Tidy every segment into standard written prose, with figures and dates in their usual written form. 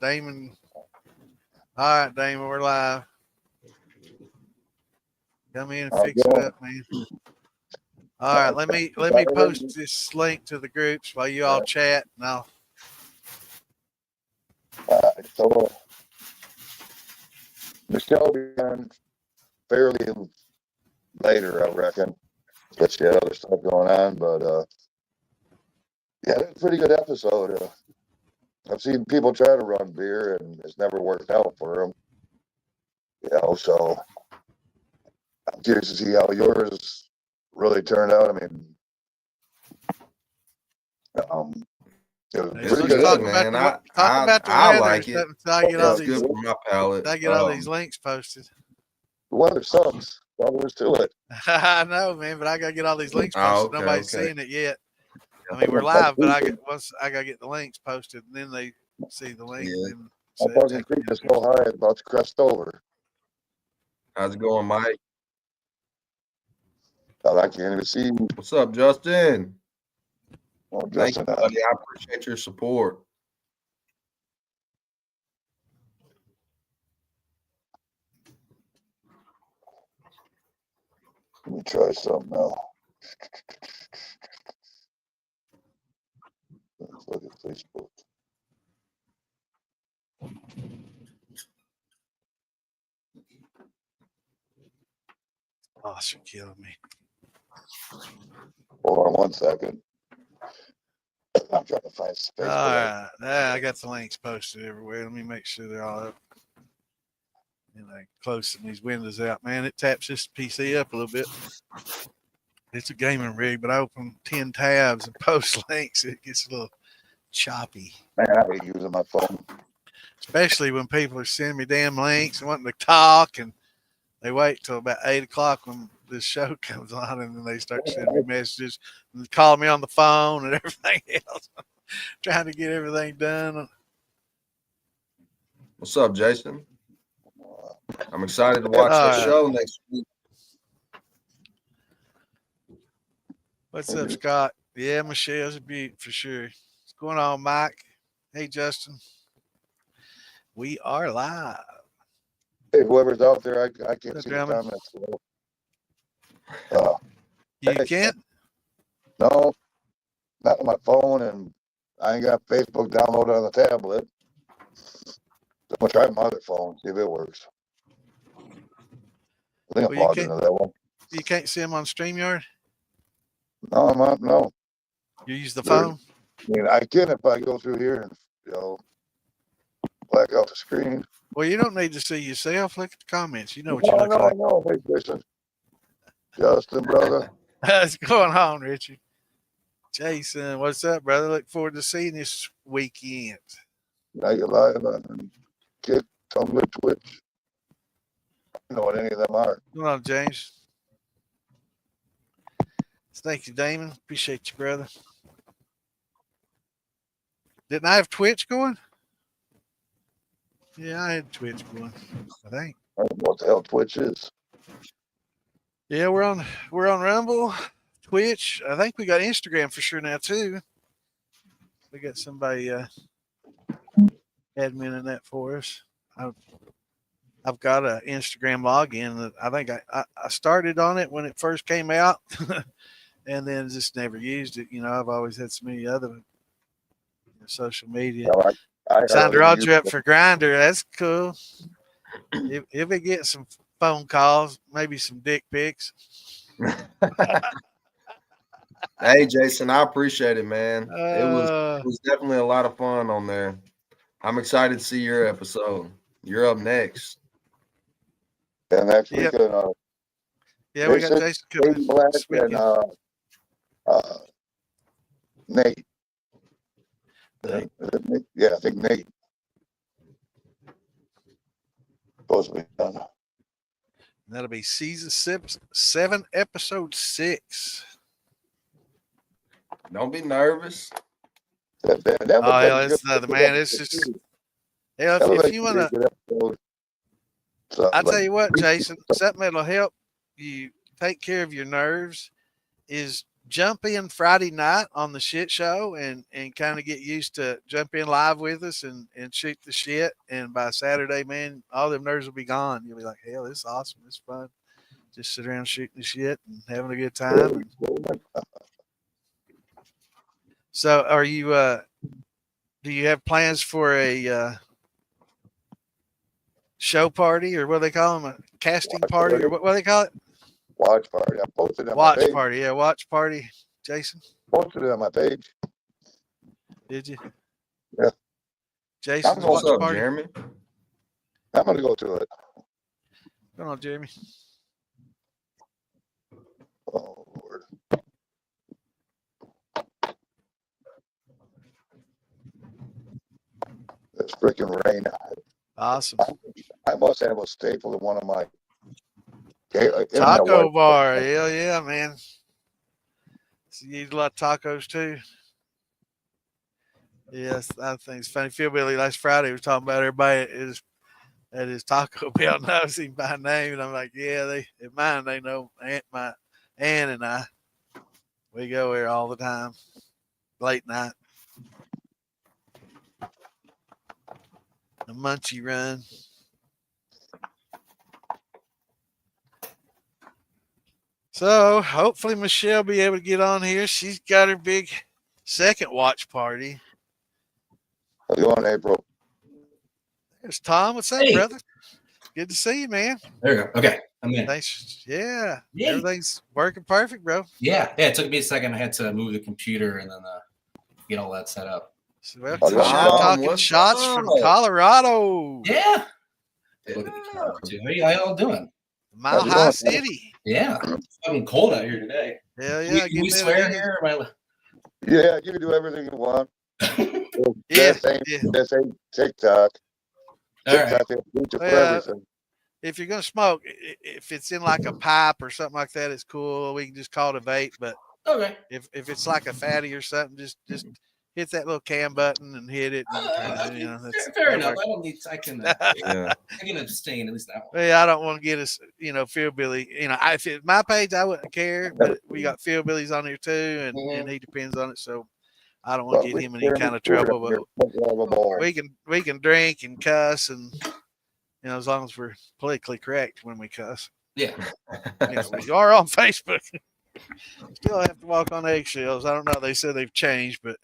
Damon. All right, Damon, we're live. Come in and fix it up, man. All right, let me post this link to the groups while you all chat, and I'll. So Michelle began fairly later, I reckon. But she had other stuff going on, but yeah, it's a pretty good episode. I've seen people try to run beer, and it's never worked out for them. So I'm curious to see how yours really turned out. I mean, it was pretty good, man. Talk about the weather like it. Until I get all these, good for my palate. I get all these links posted. The weather sucks. All there is to it. I know, man, but I gotta get all these links posted. Nobody's seeing it yet. I mean, we're live, but I gotta get the links posted, and then they see the link. Yeah. My fucking creek is so high, it's about to crest over. How's it going, Mike? I can't even see. What's up, Justin? Well, Thank you, buddy. I appreciate your support. Let me try something now. Let's look at Facebook. Oh, you're killing me. Hold on 1 second. I'm trying to find space. All right. I got the links posted everywhere. Let me make sure they're all up. And I closing these windows out. Man, it taps this PC up a little bit. It's a gaming rig, but I open 10 tabs and post links. It gets a little choppy. Man, I hate using my phone. Especially when people are sending me damn links and wanting to talk, and they wait till about 8 o'clock when this show comes on, and then they start sending me messages and call me on the phone and everything else. Trying to get everything done. What's up, Jason? I'm excited to watch the show next week. What's up, Scott? Yeah, Michelle's a beaut for sure. What's going on, Mike? Hey, Justin. We are live. Hey, whoever's out there, I can't see the comments. You can't? No, not on my phone, and I ain't got Facebook downloaded on the tablet. So I'm going to try my other phone, see if it works. I think I'm logged into that one. You can't see them on StreamYard? No, I'm not. No. You use the phone? I mean, I can if I go through here and, black out the screen. Well, you don't need to see yourself. Look at the comments. You know what you look like. No. Hey, Justin, brother. What's going on, Richard? Jason, what's up, brother? Look forward to seeing you this weekend. Now you're live on Kick, Tumblr, Twitch. I don't know what any of them are. What's going on, James? Thank you, Damon. Appreciate you, brother. Didn't I have Twitch going? Yeah, I had Twitch going, I think. I don't know what the hell Twitch is. Yeah, we're on Rumble, Twitch. I think we got Instagram for sure now too. We got somebody adminning that for us. I've got an Instagram login that I think I started on it when it first came out, and then just never used it. I've always had so many other social media. Sandra Roger up for Grindr. That's cool. If we get some phone calls, maybe some dick pics. Hey, Jason, I appreciate it, man. It was definitely a lot of fun on there. I'm excited to see your episode. You're up next. Yeah, next week. Yeah, we got Jason coming Black and Nate. Yeah, I think Nate. Supposed to be done. That'll be season 7, episode 6. Don't be nervous. That's another man. It's just if you want to. I'll tell you what, Jason, something that'll help you take care of your nerves is jump in Friday night on the shit show and kind of get used to jump in live with us and shoot the shit. And by Saturday, man, all them nerves will be gone. You'll be like, hell, this is awesome. It's fun. Just sit around shooting the shit and having a good time. So are you, do you have plans for a show party, or what do they call them? A casting party, or what do they call it? Watch party. I posted it on Watch my page. party. Yeah, watch party. Jason? Posted it on my page. Did you? Yeah. Jason's What's watch up, party. Jeremy? I'm going to go to it. Come on, Jeremy. Oh, Lord. It's freaking rain. Awesome. I must have a staple in one of my Taco bar. Hell yeah, man. So you eat a lot of tacos too. Yes, I think it's funny. Philbilly last Friday was talking about everybody at his Taco Bell knows him by name, and I'm like, yeah, at mine they know my Ann and I. We go there all the time, late night. The Munchie Run. So hopefully Michelle will be able to get on here. She's got her big second watch party. How's it going, April? There's Tom. What's up, brother? Good to see you, man. There you go. Okay, I'm in. Thanks. Yeah. Yay. Everything's working perfect, bro. Yeah. It took me a second. I had to move the computer and then get all that set up. So we're talking shots from Colorado. Yeah. Hey, look at the camera too. How y'all doing? Mile High City. Yeah. It's fucking cold out here today. Hell yeah. We swear here? Yeah, you can do everything you want. Yeah. This ain't TikTok. TikTok is for everything. If you're gonna smoke, if it's in like a pipe or something like that, it's cool. We can just call it a vape. But okay, if it's like a fatty or something, just hit that little cam button and hit it. And, fair enough. I don't need. I can abstain at least that one. Yeah, I don't want to get us, Philbilly. If it's my page, I wouldn't care. But we got Philbilly's on here too, and he depends on it. So I don't want to get him in any kind of trouble. But we can drink and cuss, and as long as we're politically correct when we cuss. Yeah, we are on Facebook. Still have to walk on eggshells. I don't know. They said they've changed, but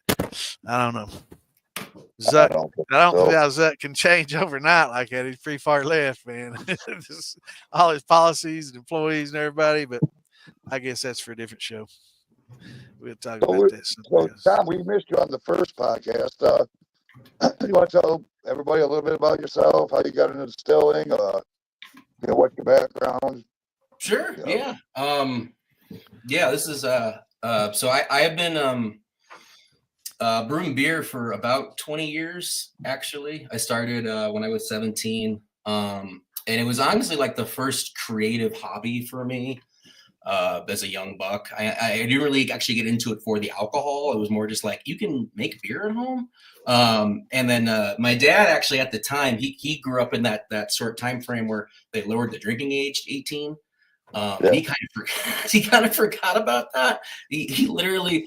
I don't know. Zuck, I don't think how Zuck can change overnight like that. He's pretty far left, man. All his policies and employees and everybody, but I guess that's for a different show. We'll talk about that. So, Tom, we missed you on the first podcast. You want to tell everybody a little bit about yourself, how you got into distilling, what's your background? Sure. Yeah. Yeah. This is so I have been brewing beer for about 20 years. Actually, I started when I was 17, and it was honestly like the first creative hobby for me. As a young buck, I didn't really actually get into it for the alcohol. It was more just like, you can make beer at home. And then my dad actually at the time, he grew up in that sort of time frame where they lowered the drinking age to 18. And he kind of forgot about that. He literally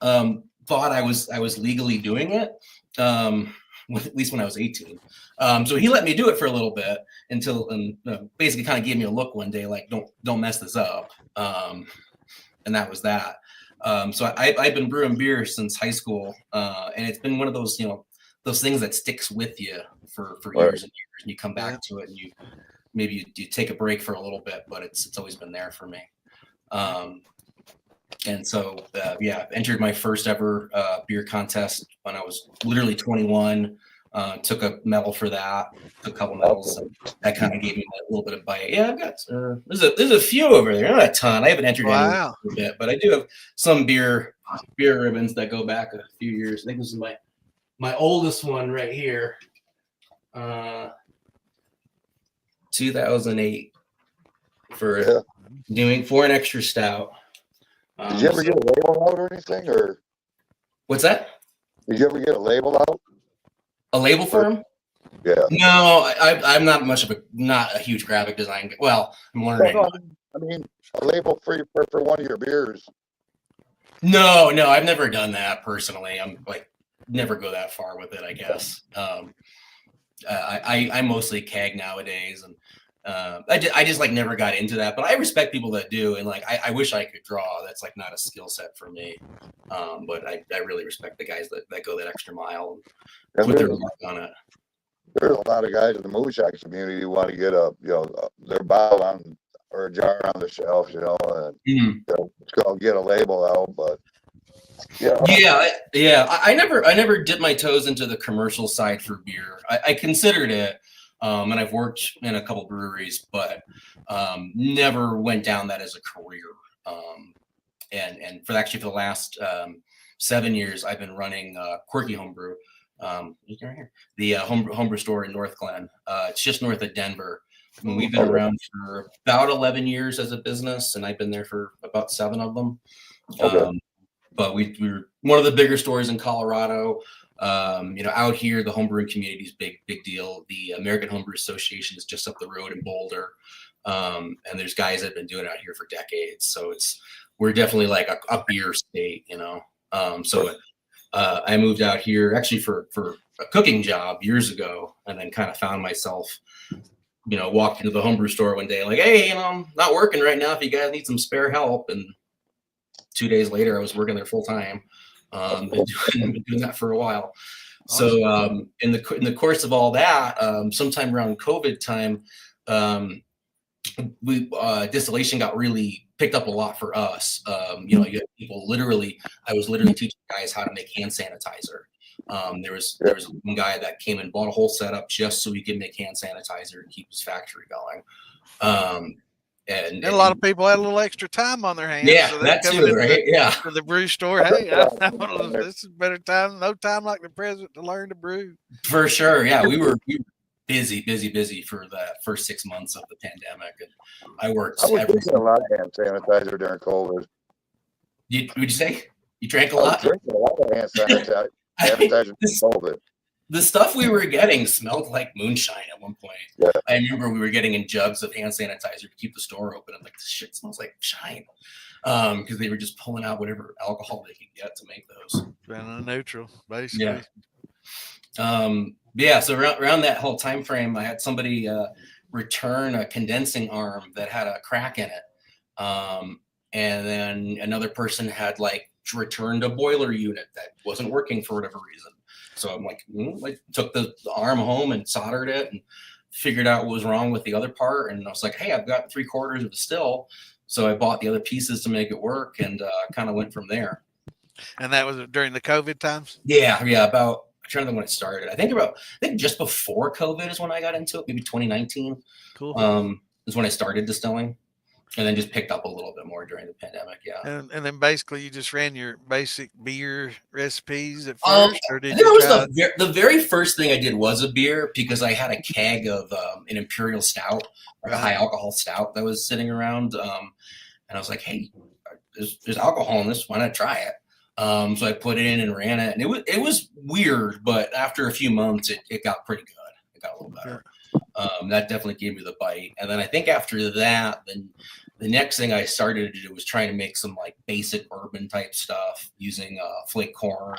thought I was legally doing it. At least when I was 18. So he let me do it for a little bit until basically kind of gave me a look one day, like, don't mess this up. And that was that. So I've been brewing beer since high school. And it's been one of those, those things that sticks with you for years and years, and you come back to it, and you take a break for a little bit, but it's always been there for me. And so, entered my first ever beer contest when I was literally 21. Took a medal for that, took a couple medals. And that kind of gave me a little bit of bite. Yeah, I've got there's a few over there, not a ton. I haven't entered any a bit, but I do have some beer ribbons that go back a few years. I think this is my oldest one right here, 2008 for doing for an extra stout. Did you ever get a label out or anything, or what's that? Did you ever get a label out? A label for him? Yeah. No, I'm not not a huge graphic design. Well, I'm learning. No, I mean, a label for one of your beers. No, I've never done that personally. I'm like never go that far with it, I guess. I mostly keg nowadays, and I just like never got into that. But I respect people that do, and like I wish I could draw. That's like not a skill set for me. But I really respect the guys that go that extra mile and put their mark on it. There's a lot of guys in the moonshine community who want to get their bottle on or a jar on the shelf, and get a label out, but. Yeah. I never dipped my toes into the commercial side for beer. I considered it, and I've worked in a couple breweries, but never went down that as a career. And for the last 7 years, I've been running Quirky Homebrew. You can right here, the homebrew store in North Glen. It's just north of Denver. I mean, we've been around for about 11 years as a business, and I've been there for about 7 of them. But we're one of the bigger stores in Colorado. Out here, the homebrewing community is big deal. The American Homebrew Association is just up the road in Boulder. And there's guys that have been doing it out here for decades. So we're definitely like a beer state, So I moved out here actually for a cooking job years ago, and then kind of found myself, walked into the homebrew store one day, like, hey, I'm not working right now. If you guys need some spare help. And 2 days later, I was working there full time. Been doing that for a while. Awesome. So in the course of all that, sometime around COVID time, distillation got really picked up a lot for us. You had people I was literally teaching guys how to make hand sanitizer. There was one guy that came and bought a whole setup just so he could make hand sanitizer and keep his factory going. And a lot of people had a little extra time on their hands. Yeah, so that too, right? To the brew store. Hey, this is better time. No time like the present to learn to brew. For sure. Yeah, we were busy for the first 6 months of the pandemic, and I worked. I was drinking a lot of hand sanitizer during COVID. Would you say you drank a lot? I was drinking a lot of hand sanitizer during COVID. The stuff we were getting smelled like moonshine at one point. Yeah. I remember we were getting in jugs of hand sanitizer to keep the store open. I'm like, this shit smells like shine. Because they were just pulling out whatever alcohol they could get to make those. Neutral, basically. Yeah. So around that whole time frame, I had somebody return a condensing arm that had a crack in it. And then another person had returned a boiler unit that wasn't working for whatever reason. So I'm like, took the arm home and soldered it and figured out what was wrong with the other part. And I was like, hey, I've got 3/4 of a still. So I bought the other pieces to make it work, and kind of went from there. And that was during the COVID times? Yeah. About, I'm trying to think when it started. I think just before COVID is when I got into it, maybe 2019. Cool. Is when I started distilling. And then just picked up a little bit more during the pandemic, yeah. And then basically you just ran your basic beer recipes at first, or did you the very first thing I did was a beer, because I had a keg of an imperial stout, or a high alcohol stout that was sitting around, and I was like, hey, there's alcohol in this, why not try it? So I put it in and ran it, and it was weird, but after a few months, it got pretty good. It got a little better. That definitely gave me the bite. And then I think after that, then the next thing I started to do was trying to make some basic bourbon type stuff using flake corn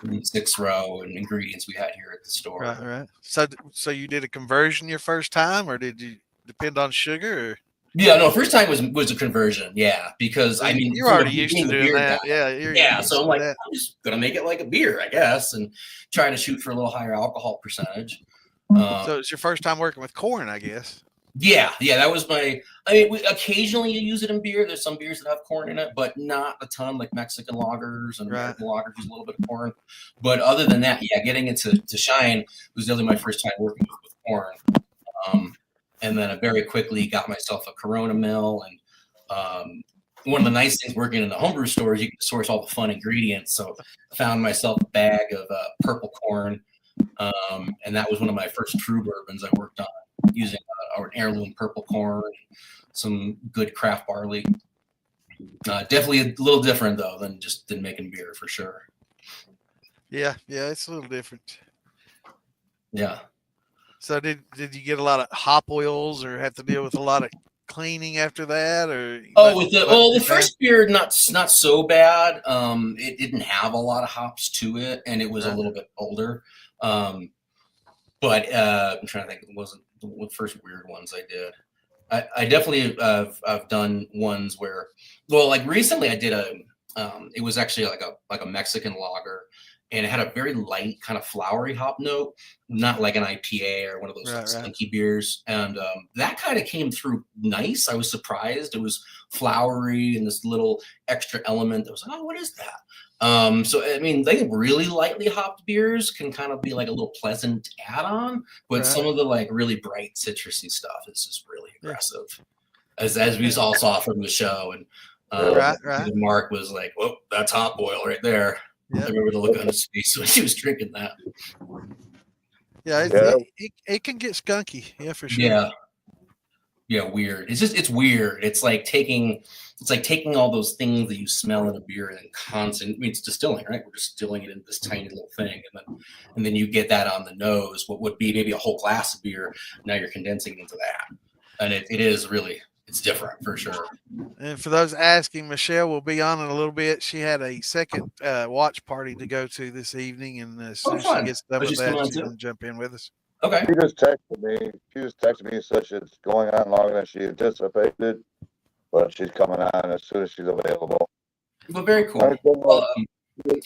and 6-row and ingredients we had here at the store. Right. So you did a conversion your first time, or did you depend on sugar? Or? Yeah, no, first time was a conversion. Yeah, because you're already used to doing that. Yeah, so I'm like, I'm just gonna make it like a beer, I guess, and try to shoot for a little higher alcohol percentage. So it's your first time working with corn, I guess. Yeah, that was occasionally you use it in beer. There's some beers that have corn in it, but not a ton, like Mexican lagers and American lagers use a little bit of corn. But other than that, getting into shine was really my first time working with corn. And then I very quickly got myself a Corona mill. And one of the nice things working in the homebrew store is you can source all the fun ingredients. So I found myself a bag of purple corn. And that was one of my first true bourbons I worked on, using our heirloom purple corn, some good craft barley. Definitely a little different though than making beer, for sure. Yeah, it's a little different. Yeah. So did you get a lot of hop oils, or have to deal with a lot of cleaning after that, or the first beer not so bad. It didn't have a lot of hops to it, and it was a little bit older. But I'm trying to think. It wasn't the first weird ones I did. I definitely I've done ones where, well, like recently I did it was actually like a Mexican lager, and it had a very light kind of flowery hop note, not like an IPA or one of those stinky beers. And that kind of came through nice. I was surprised. It was flowery and this little extra element. I was like, oh, what is that? So, I mean, they really lightly hopped beers can kind of be like a little pleasant add-on, but some of the like really bright citrusy stuff is just really aggressive, as we all saw from the show. And Mark was like, well, that's hot boil right there. Yep. I remember the look on his face when she was drinking that. Yeah, it can get skunky. Yeah, for sure. Yeah, weird. It's weird. It's like taking all those things that you smell in a beer and constant. I mean, it's distilling, right? We're distilling it into this tiny little thing, and then you get that on the nose. What would be maybe a whole glass of beer, now you're condensing it into that, and it is really. It's different for sure. And for those asking, Michelle will be on in a little bit. She had a second watch party to go to this evening, and as soon as she gets done with that, she's going to jump in with us. Okay. She just texted me and said it's going on longer than she anticipated, but she's coming on as soon as she's available. Well, very cool. Well,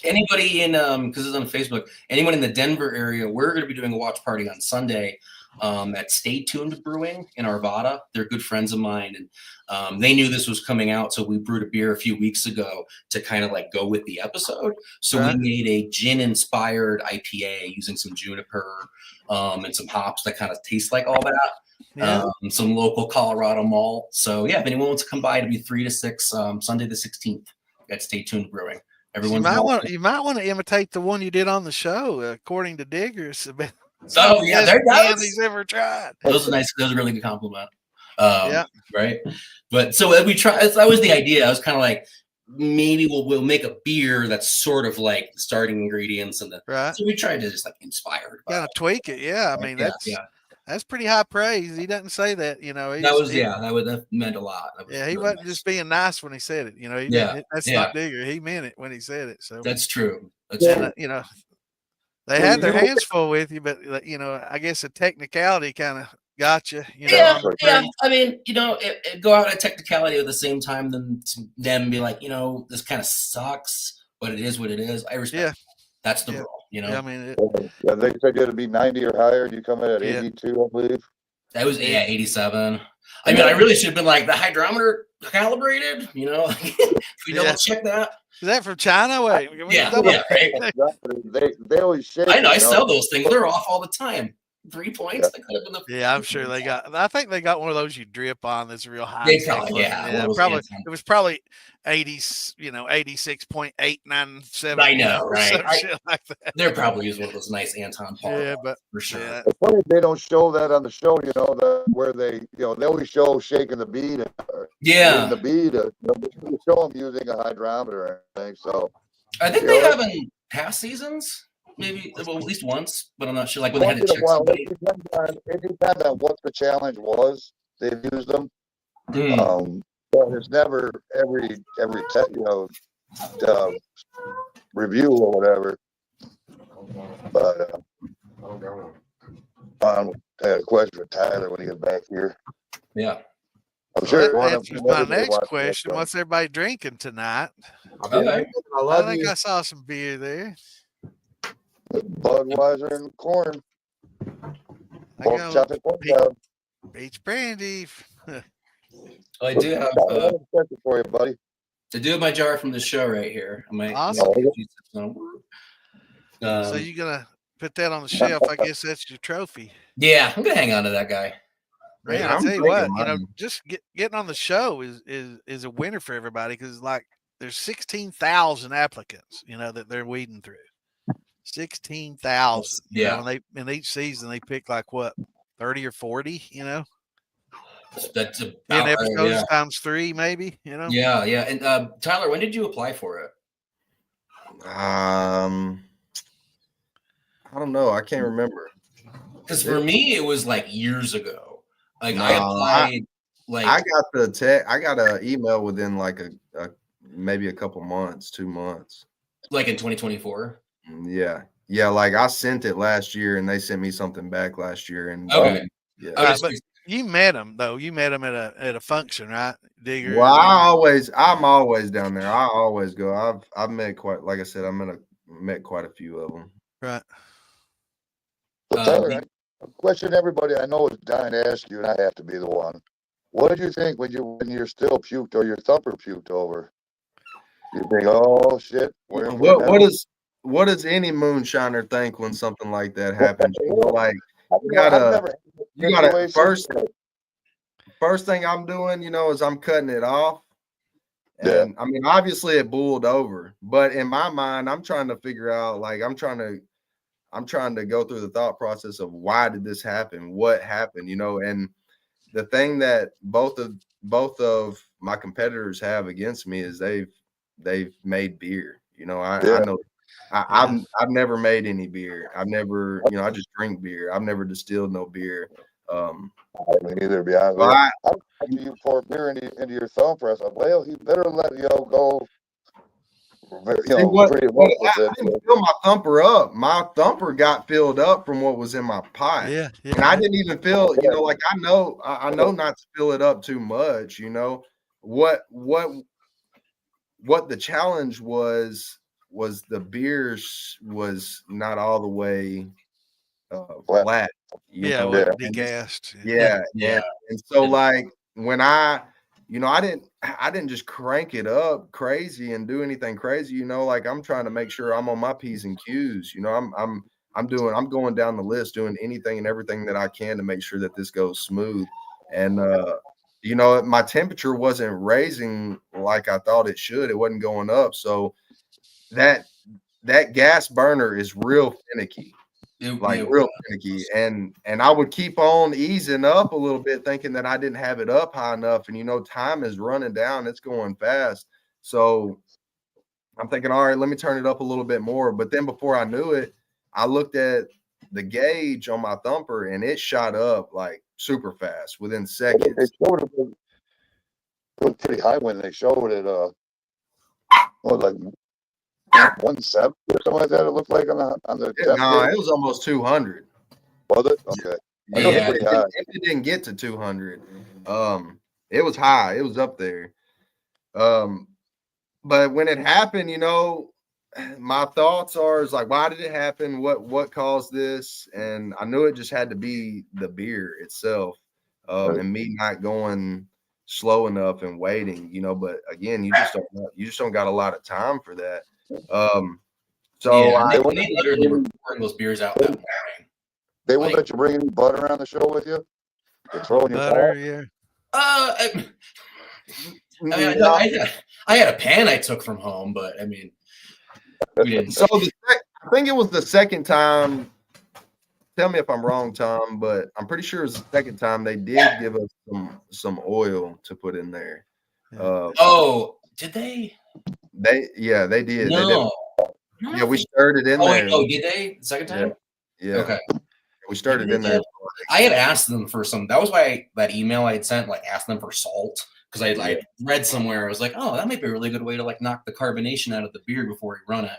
anybody in because it's on Facebook, anyone in the Denver area, we're going to be doing a watch party on Sunday. At Stay Tuned Brewing in Arvada. They're good friends of mine, and they knew this was coming out, so we brewed a beer a few weeks ago to kind of like go with the episode. So we made a gin-inspired IPA using some juniper and some hops that kind of taste like all that. Yeah. Some local Colorado malt. So yeah, if anyone wants to come by, it'll be 3 to 6 Sunday the 16th at Stay Tuned Brewing. You might want to imitate the one you did on the show, according to Diggers. Oh yeah, he's ever tried. That was nice. That was a really good compliment. Right. But so we try. That was the idea. I was kind of like, maybe we'll make a beer that's sort of like the starting ingredients and so we tried to just like inspire it. Kind of tweak it. Yeah, I mean that's pretty high praise. He doesn't say that, you know. That meant a lot. He wasn't just being nice when he said it, you know. That's not Digger. He meant it when he said it. So that's true. You know. They had their hands full with you, but you know, I guess a technicality kind of got you. Yeah. I mean, you know, go out at technicality at the same time than them be like, you know, this kind of sucks, but it is what it is. I respect. Yeah. That's the rule, you know. Yeah, I mean, they said it'd be 90 or higher. You come in at 82, I believe. That was 87. I mean, I really should have been like the hydrometer calibrated, you know. If we double check that. Is that from China? Wait, right. They always shake. I know. I sell those things. They're off all the time. 3 points. That could have been I'm sure they got. I think they got one of those you drip on that's real high. They probably, probably. It was probably 80. You know, 86.897. I know, right? Shit like that. They're probably using one of those nice Anton Paul. Yeah, but for sure. Yeah. It's funny they don't show that on the show. You know, where they always show shaking the bead. The bead. They show them using a hydrometer or anything. So I think they have in past seasons. Maybe at least once, but I'm not sure. Like when they had to check somebody. It depends on what the challenge was. They've used them. But it's never every review or whatever. But I had a question for Tyler when he gets back here. Yeah. I'm sure that answers my next question. What's everybody drinking tonight? Okay. I think I saw some beer there. Budweiser and corn. Beach brandy. I do have for you, buddy. I do have my jar from the show right here. Awesome. So you're gonna put that on the shelf? I guess that's your trophy. Yeah, I'm gonna hang on to that guy. Man, I tell you what, you know, just getting on the show is a winner for everybody because like there's 16,000 applicants, you know, that they're weeding through. 16,000. Yeah. Know, in each season they pick like what 30 or 40. You know. That's about 10 episodes times 3, maybe. You know. Yeah. And Tyler, when did you apply for it? I don't know. I can't remember. Because for me, it was like years ago. Like I applied Like I got an email within like a maybe a couple months, 2 months. like in 2024. Yeah. Like I sent it last year, and they sent me something back last year, and Okay. yeah. But you met him though. You met him at a function, right? Digger. Well, I'm always down there. I always go. I've met quite, like I said, met quite a few of them. Right. But Tyler, a question everybody I know is dying to ask you, and I have to be the one. What did you think when your still puked or your thumper puked over? You think, oh shit. What does any moonshiner think when something like that happens? You know, like you gotta first thing I'm doing, you know, is I'm cutting it off. And I mean, obviously it boiled over, but in my mind, I'm trying to figure out, like, I'm trying to go through the thought process of why did this happen? What happened? You know, and the thing that both of my competitors have against me is they've made beer. You know, I know I've never made any beer. I've never, you know, I just drink beer. I've never distilled no beer. I mean, either be honest. I you pour beer into your thumper. I thought, well, he better let go. You know, pretty well with I didn't fill my thumper up. My thumper got filled up from what was in my pot. Yeah. And I didn't even feel, you know, like I know not to fill it up too much. You know what the challenge was the beers was not all the way flat. You know? Degassed. Yeah. And so like when I didn't just crank it up crazy and do anything crazy, you know, like I'm trying to make sure I'm on my P's and Q's. You know, I'm going down the list, doing anything and everything that I can to make sure that this goes smooth. And you know, my temperature wasn't raising like I thought it should. It wasn't going up. So that gas burner is real finicky. Real finicky, and I would keep on easing up a little bit, thinking that I didn't have it up high enough, and you know, time is running down, it's going fast, so I'm thinking, all right, let me turn it up a little bit more. But then before I knew it, I looked at the gauge on my thumper, and it shot up like super fast within seconds. It was pretty high when they showed it. Like 170 or something like that. It looked like on the. No, it was almost 200. Was it? Okay. Yeah, it didn't get to 200. It was high. It was up there. But when it happened, you know, my thoughts are like, why did it happen? What caused this? And I knew it just had to be the beer itself, and me not going slow enough and waiting, you know. But again, you just don't got a lot of time for that. So yeah, they literally were pouring those beers out that morning. They won't let you bring any butter on the show with you. They're throwing butter, you I had a pan I took from home, but I mean, we didn't. So I think it was the second time. Tell me if I'm wrong, Tom, but I'm pretty sure it was the second time they did give us some oil to put in there. Did they? They did. No. Yeah, we stirred it in there. Oh, did they? The second time? Yeah. Okay. We stirred it in there. I had asked them for some. That was why that email I had sent, like, asked them for salt, because I read somewhere. I was like, oh, that might be a really good way to like knock the carbonation out of the beer before you run it.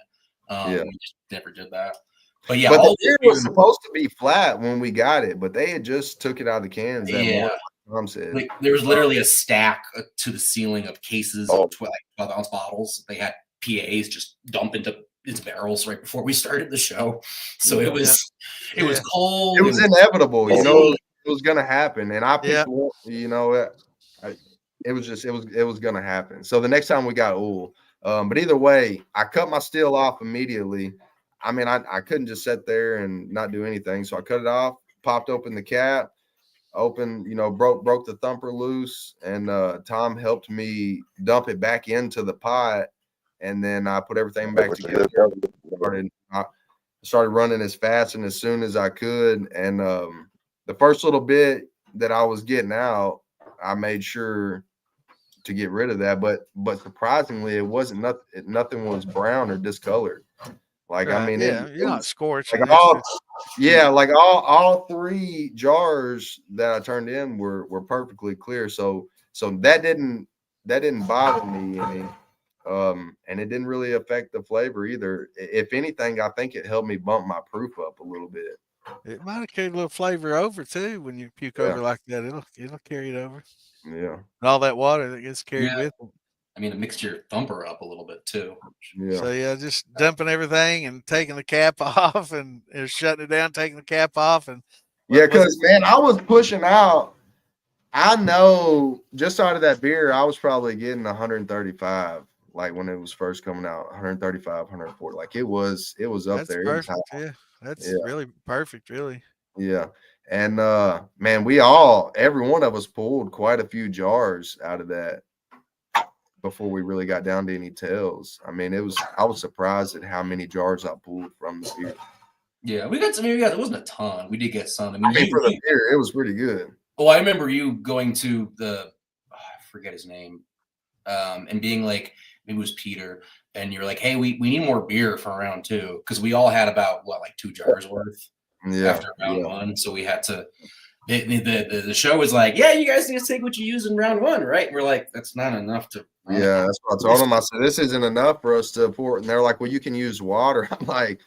We just never did that. But yeah, the beer was supposed to be flat when we got it, but they had just took it out of the cans. That morning, like Tom said. Like, there was literally a stack to the ceiling of cases of 12-ounce bottles. They had PAs just dump into its barrels right before we started the show. So it was cold. It was inevitable, you know. It was gonna happen, and I picked one, you know. It was gonna happen. So the next time we got oil, but either way, I cut my steel off immediately. I mean, I couldn't just sit there and not do anything. So I cut it off, popped open the cap, broke the thumper loose, and Tom helped me dump it back into the pot, and then I put everything back together. I started running as fast and as soon as I could, and the first little bit that I was getting out, I made sure to get rid of that. But surprisingly, it wasn't nothing was brown or discolored. Like, I Right. mean, Yeah, it you're not was scorching. like It's all, just yeah, like all 3 jars that I turned in were perfectly clear. So that didn't bother me any. And it didn't really affect the flavor either. If anything, I think it helped me bump my proof up a little bit. it might have carried a little flavor over too when you puke Yeah. over like that. It'll carry it over. Yeah. And all that water that gets carried Yeah. with it. I mean, it mixed your thumper up a little bit too. Yeah. So yeah, just dumping everything and taking the cap off and shutting it down, taking the cap off, and Yeah, was because man, I was pushing out. I know just out of that beer, I was probably getting 135, like when it was first coming out, 135, 140. Like it was up that's there. It was high. perfect. Yeah, that's Yeah. really perfect. Really. Yeah. And man, every one of us pulled quite a few jars out of that before we really got down to any tails. I mean, I was surprised at how many jars I pulled from the beer. Yeah, we got some. It wasn't a ton. We did get some. I mean, for the beer, it was pretty good. Oh, I remember you going to I forget his name, and being like, maybe it was Peter, and you're like, hey, we need more beer for round 2 because we all had about like 2 jars worth after round 1, so we had to. The show was like, yeah, you guys need to take what you use in round 1, right? And we're like, that's not enough to. Yeah, that's what I told them. I said, this isn't enough for us to pour. And they're like, well, you can use water. I'm like,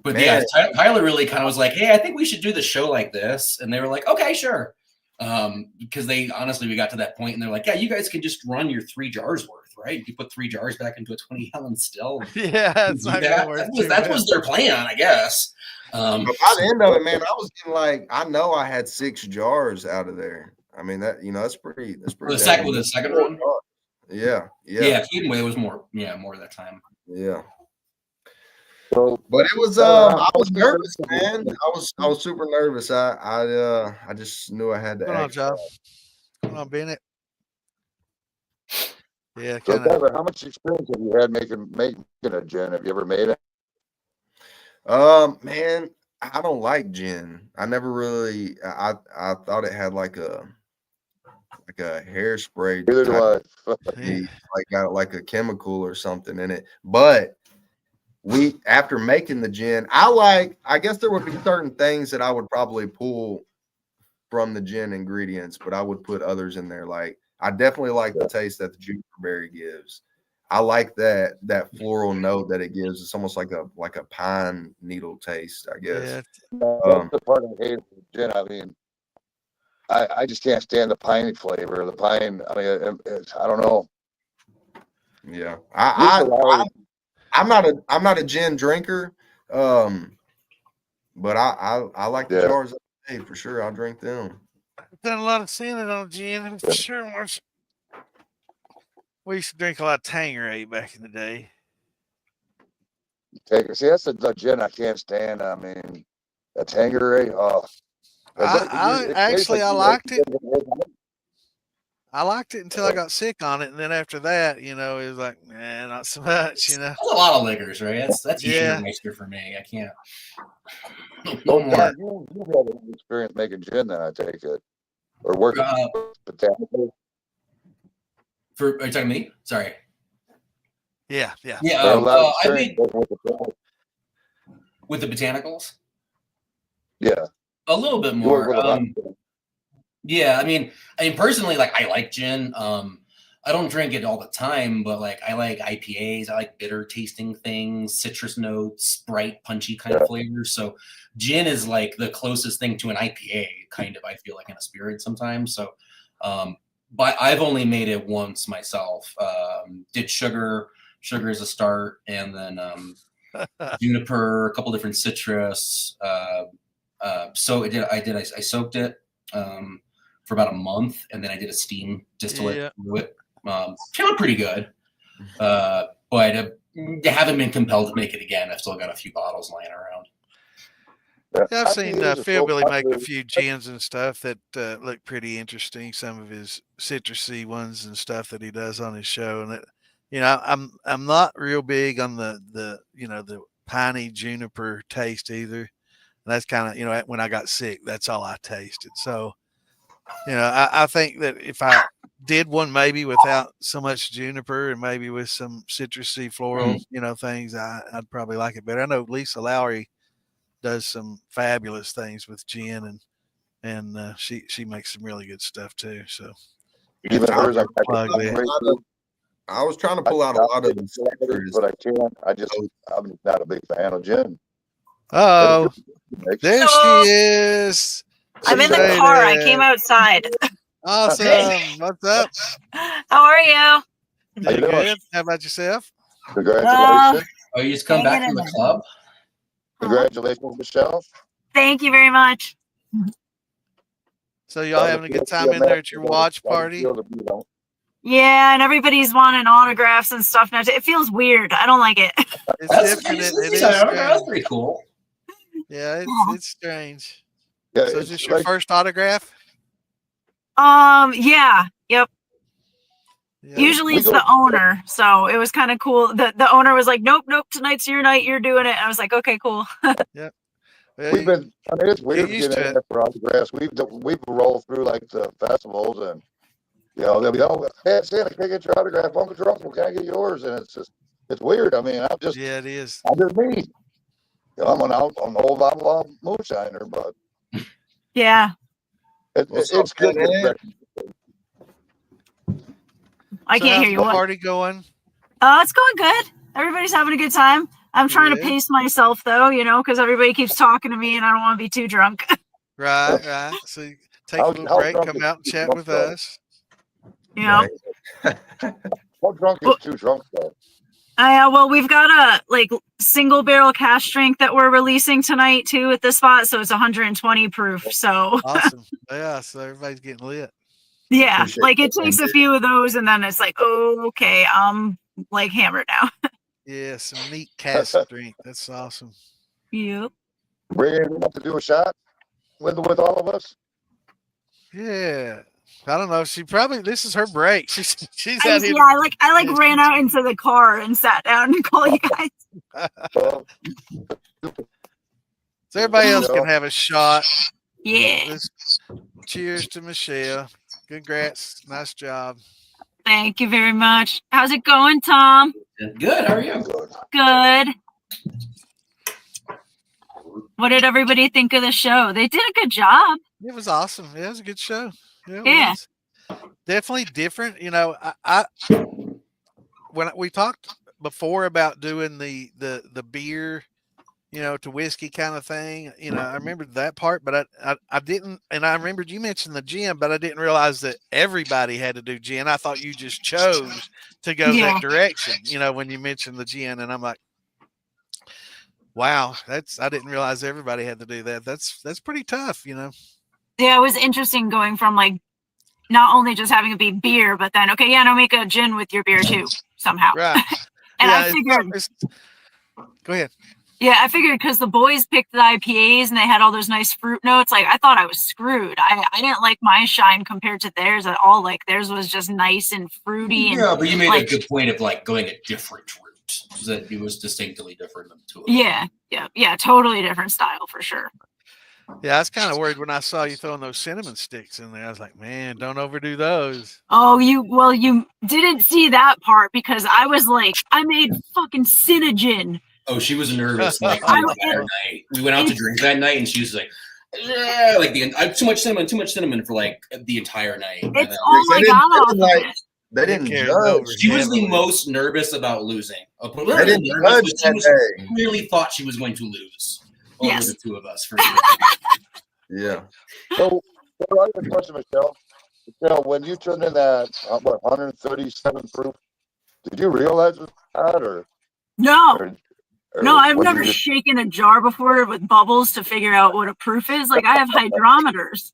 but man. yeah, Tyler really kind of was like, hey, I think we should do the show like this. And they were like, okay, sure. Because we got to that point and they're like, yeah, you guys can just run your 3 jars worth, right? You put 3 jars back into a 20-gallon still. Yeah, it's not that was their plan, I guess. But by the end of it, man, I was getting like, I know I had 6 jars out of there. I mean, that's pretty. The second one. Yeah. Feedway was more that time. Yeah. So, but it was I was nervous, man. I was super nervous. I just knew I had to. Come on, John. Come on, Bennett. Yeah. So, Trevor, how much experience have you had making a gin? Have you ever made it? Man, I don't like gin. I never really. I thought it had like a hairspray. Neither do I. Like got like a chemical or something in it. But after making the gin, I guess there would be certain things that I would probably pull from the gin ingredients, but I would put others in there. Like I definitely like the taste that the juniper berry gives. I like that floral note that it gives. It's almost like a pine needle taste, I guess. Yeah. That's the part I hate with gin. I mean, I just can't stand the piney flavor. The pine. I mean, I don't know. Yeah, I'm not a gin drinker, but I like the jars. Hey, for sure, I'll drink them. I've done a lot of sanding on gin, for sure. We used to drink a lot of Tanqueray back in the day. See, that's the gin I can't stand. I mean, a Tanqueray. Oh, I liked it. I liked it until I got sick on it, and then after that, it was like, man, not so much. That's a lot of liquors, right? That's Jägermeister for me. I can't. John, you've had experience making gin, then I take it, or working with botanicals. Are you talking to me? Sorry. Yeah. I made with the botanicals. Yeah, a little bit more. Yeah, I mean, personally, like I like gin. I don't drink it all the time, but like I like IPAs. I like bitter tasting things, citrus notes, bright, punchy kind of flavors. So gin is like the closest thing to an IPA, kind of. I feel like in a spirit sometimes. So, but I've only made it once myself. Did sugar is a start, and then juniper, a couple different citrus. So I soaked it for about a month, and then I did a steam distillate through it. Came out pretty good, but I haven't been compelled to make it again. I've still got a few bottles lying around. Yeah, I've seen Phil Billy make a few gins and stuff that look pretty interesting. Some of his citrusy ones and stuff that he does on his show, and I'm not real big on the piney juniper taste either. And that's kind of when I got sick, that's all I tasted. So I think that if I did one maybe without so much juniper and maybe with some citrusy floral, things, I'd probably like it better. I know Lisa Lowry does some fabulous things with gin, and she makes some really good stuff too. So even hers, I was trying to pull out a lot of the citrus, but I can't. I'm not a big fan of gin. Oh, there she is. I'm in the car. I came outside. Awesome. What's up? How are you? Doing good. How about yourself? Congratulations. Oh, you just come back from the club? Congratulations, Michelle. Thank you very much. So y'all having a good time in there at your watch party? Yeah, and everybody's wanting autographs and stuff now. It feels weird. I don't like it. It's different. It is That's pretty cool. Yeah, it's strange. Yeah, so is this your first autograph? Yeah. Yep. Yeah. Usually it's the owner, so it was kind of cool. The owner was like, "Nope, tonight's your night. You're doing it." And I was like, "Okay, cool." Yep. Well, it's weird to get in there for autographs. We've rolled through like the festivals, and they'll be, "Oh, hey, Santa, can I get your autograph? Uncle Truffle, can I get yours?" And it's weird. I mean, it is. I'm just me. I'm an old outlaw moonshiner, but yeah, it's good. I can't hear you. How's the party going? It's going good. Everybody's having a good time. I'm trying to pace myself though, because everybody keeps talking to me and I don't want to be too drunk. Right. So take a little break, come out and chat with us. Yeah. How drunk is too drunk though? Well, we've got a single barrel cask strength that we're releasing tonight too at this spot, so it's 120 proof. So awesome. Yeah, so everybody's getting lit. Yeah, it takes a few of those, and then it's like, oh, okay, I'm hammered now. Yeah, some neat cask strength. That's awesome. Yep. Ready to do a shot with all of us? Yeah. I don't know. This is her break. She's out here. Yeah, I ran out into the car and sat down and called you guys. So everybody else can have a shot. Yeah. Cheers to Michelle. Congrats. Nice job. Thank you very much. How's it going, Tom? Good. How are you? Good. What did everybody think of the show? They did a good job. It was awesome. Yeah, it was a good show. Yeah. Definitely different. When we talked before about doing the beer, to whiskey kind of thing, I remembered that part, but I didn't. And I remembered you mentioned the gin, but I didn't realize that everybody had to do gin. I thought you just chose to go that direction, when you mentioned the gin, and I'm like, wow, I didn't realize everybody had to do that. That's pretty tough, Yeah, it was interesting going from not only just having it be beer, but then make a gin with your beer too somehow. Right. And I figured. Go ahead. Yeah, I figured because the boys picked the IPAs and they had all those nice fruit notes. I thought I was screwed. I didn't like my shine compared to theirs at all. Theirs was just nice and fruity. Yeah, but you made a good point of going a different route. That it was distinctly different than the two of them. Yeah, totally different style for sure. Yeah, I was kind of worried when I saw you throwing those cinnamon sticks in there. I was like, man, don't overdo those. Oh, you didn't see that part because I was I made fucking Cinnagin. Oh, she was nervous the entire night. We went out to drink that night, and she was like, too much cinnamon for the entire night. It's all I got off. They didn't judge. She was the most nervous about losing. They didn't judge that day. Really thought she was going to lose over the two of us. For sure. Yeah. So I have a question, Michelle. Michelle, when you turned in that 137 proof, did you realize it was hot or no? No, I've never shaken a jar before with bubbles to figure out what a proof is. I have hydrometers.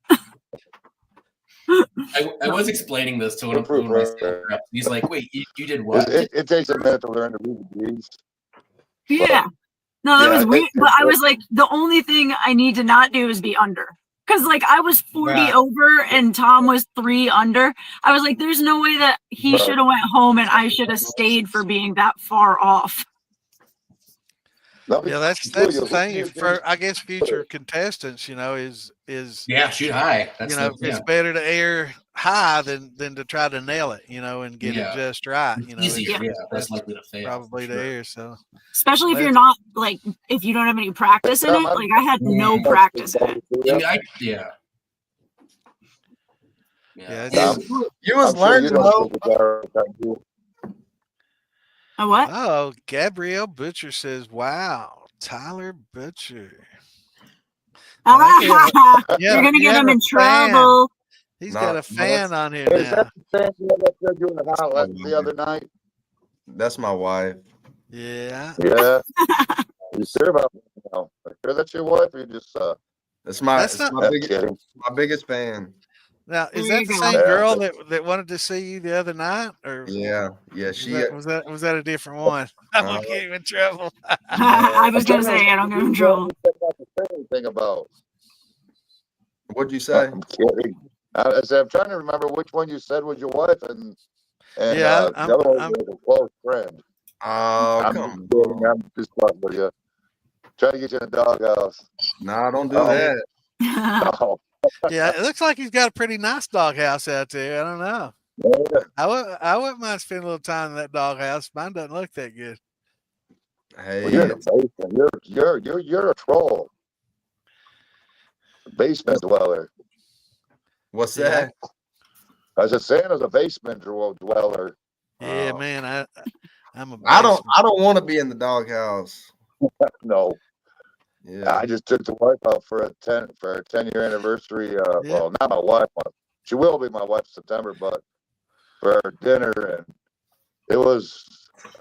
I was explaining this to one of my reps. He's like, wait, you did what? It takes a minute to learn to read the G's. Yeah. No, that was weird. But I was the only thing I need to not do is be under. Because I was 40 over and Tom was 3 under. I was there's no way that he should have went home and I should have stayed for being that far off. Yeah, that's the thing. For I guess future contestants, is is shoot high. That's it's better to air high than to try to nail it, and get it just right. Easier, it's less likely to fail. Probably to air. So especially if you're not like if you don't have any practice in it. Like I had no practice in it. Yeah. You was learning, though. A what? Oh, Gabrielle Butcher says, "Wow, Tyler Butcher." You're gonna get him in trouble. He's got a fan on here now. The other night. That's my wife. Yeah. Yeah. You sure about that now? Sure that's your wife, or you just That's my biggest fan. Now, is that the same girl that wanted to see you the other night, or yeah, was that a different one? I don't get him in trouble. I was gonna say I don't get him in trouble. Thing about. What'd you say? I'm kidding. I said I'm trying to remember which one you said was your wife, and yeah, the other one was a close friend. Oh, I'm just fucking with you. Trying to get you in the doghouse. No, don't do that. No. Yeah, it looks like he's got a pretty nice doghouse out there. I don't know. Yeah. I wouldn't mind spending a little time in that doghouse. Mine doesn't look that good. Hey, well, you're in the basement. You're a troll. Basement dweller. What's that? I was just saying, as a basement dweller. Yeah, man. I'm a. I don't want to be in the doghouse. No. Yeah. I just took the wife out for a 10-year anniversary. Well, not my wife. She will be my wife in September, but for our dinner, and it was.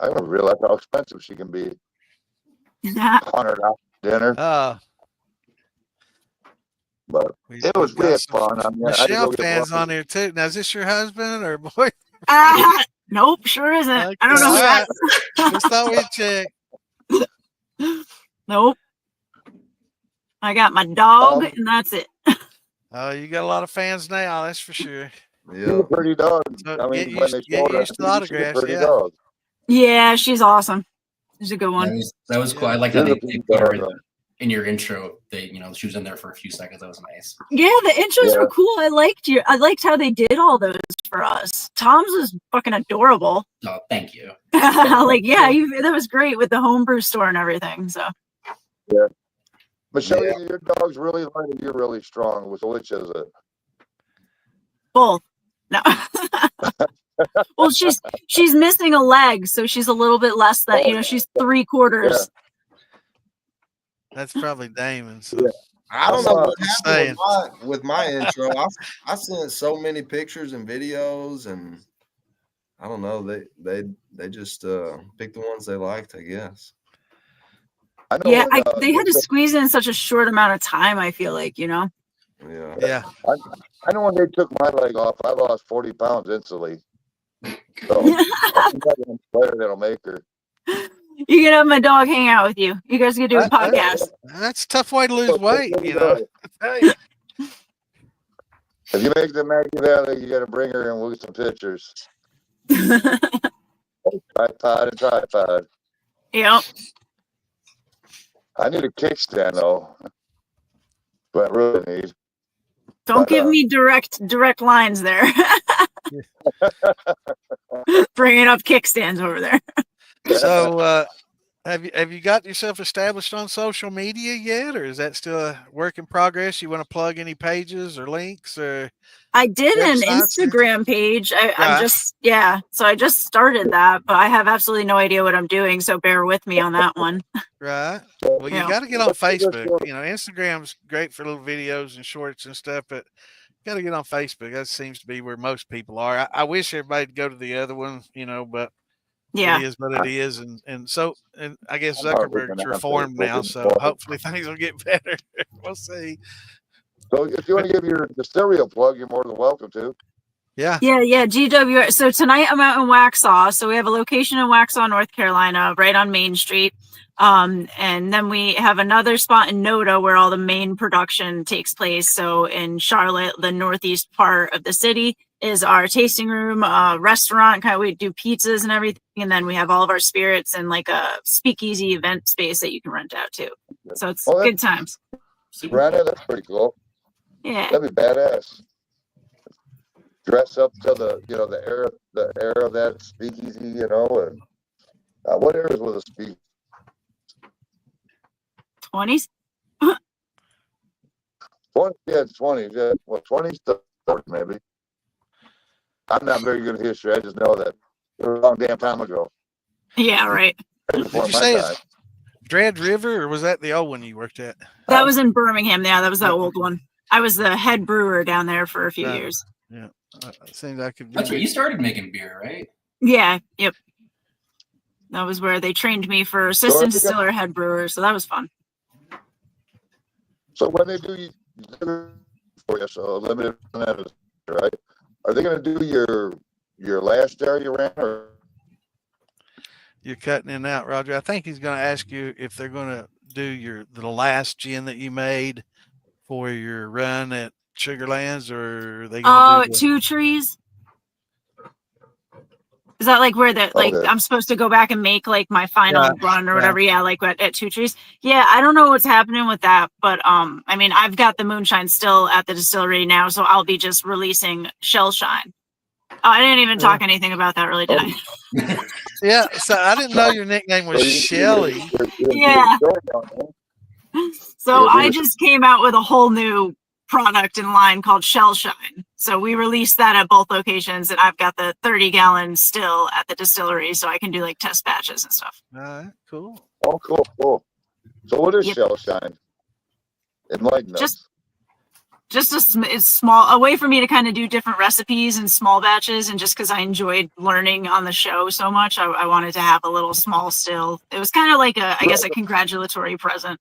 I don't realize how expensive she can be. $100 dinner. But it was really fun. I mean, Michelle fans on there too. Now, is this your husband or boy? Nope, sure isn't. Okay. I don't know who that is. Just thought we'd check. Nope. I got my dog, and that's it. Oh, you got a lot of fans now, that's for sure. Yeah, pretty dog. So I mean, get used to the autographs. Dog. Yeah, she's awesome. She's a good one. That was cool. I like how they put her in your intro. She was in there for a few seconds. That was nice. Yeah, the intros were cool. I liked how they did all those for us. Tom's was fucking adorable. Oh, thank you. That was great with the homebrew store and everything. So. Yeah. Michelle, your dog's really light and you're really strong. Which is it? Both. No. Well, she's missing a leg, so she's a little bit less than she's 3/4. Yeah. That's probably Damon. So. Yeah. I don't know what happened with my intro. I sent so many pictures and videos, and I don't know. They just picked the ones they liked, I guess. I know they had to squeeze in such a short amount of time. I feel like Yeah. I know when they took my leg off, I lost 40 pounds instantly. So I think that's a player that'll make her. You can have my dog hang out with you. You guys can do a podcast. That's a tough way to lose weight, If you make the Maggie Valley, you got to bring her and we'll get some pictures. Tripod. Yep. I need a kickstand though. But I really need. Don't give me direct lines there. Bringing up kickstands over there. So, have you got yourself established on social media yet, or is that still a work in progress? You want to plug any pages or links, or? I did an Instagram page. So I just started that, but I have absolutely no idea what I'm doing. So bear with me on that one. Right. Well, you got to get on Facebook. Instagram's great for little videos and shorts and stuff, but you got to get on Facebook. That seems to be where most people are. I wish everybody'd go to the other one, but it is what it is. And I guess Zuckerberg's reformed now, so hopefully things will get better. We'll see. So if you want to give your distillery a plug, you're more than welcome to. Yeah. GW. So tonight I'm out in Waxhaw. So we have a location in Waxhaw, North Carolina, right on Main Street. And then we have another spot in Noda where all the main production takes place. So in Charlotte, the northeast part of the city, is our tasting room, restaurant. We do pizzas and everything. And then we have all of our spirits and like a speakeasy event space that you can rent out too. So it's good times. Brandon, that's pretty cool. Yeah. That'd be badass. Dress up to the era of that speakeasy, and what eras was a speak? 20s. 20s, yeah. Well, 20s to 30s, maybe. I'm not very good at history. I just know that it was a long damn time ago. Yeah, right. Did you say it's Dread River, or was that the old one you worked at? That was in Birmingham. Yeah, that was the old one. I was the head brewer down there for a few years. Yeah, seems like that's where you started making beer, right? Yeah. Yep. That was where they trained me for assistant distiller, head brewer. So that was fun. So when they do for you, so limited right? Are they going to do your last jar you ran, or you're cutting in and out, Roger? I think he's going to ask you if they're going to do the last gin that you made for your run at Sugarlands, or are they going to do Two Trees? Is that like where I'm supposed to go back and make like my final run or whatever? Yeah, like at Two Trees. Yeah, I don't know what's happening with that, but I mean, I've got the moonshine still at the distillery now, so I'll be just releasing Shell Shine. Oh, I didn't even talk anything about that, really, did I? Yeah, so I didn't know your nickname was Shelly. Yeah. So I just came out with a whole new product in line called Shell Shine. So we released that at both locations, and I've got the 30-gallon still at the distillery, so I can do like test batches and stuff. All right, cool. Oh, cool. So what is Shell Shine? Enlighten us. Just a small way for me to kind of do different recipes in small batches, and just because I enjoyed learning on the show so much, I wanted to have a little small still. It was kind of like I guess a congratulatory present.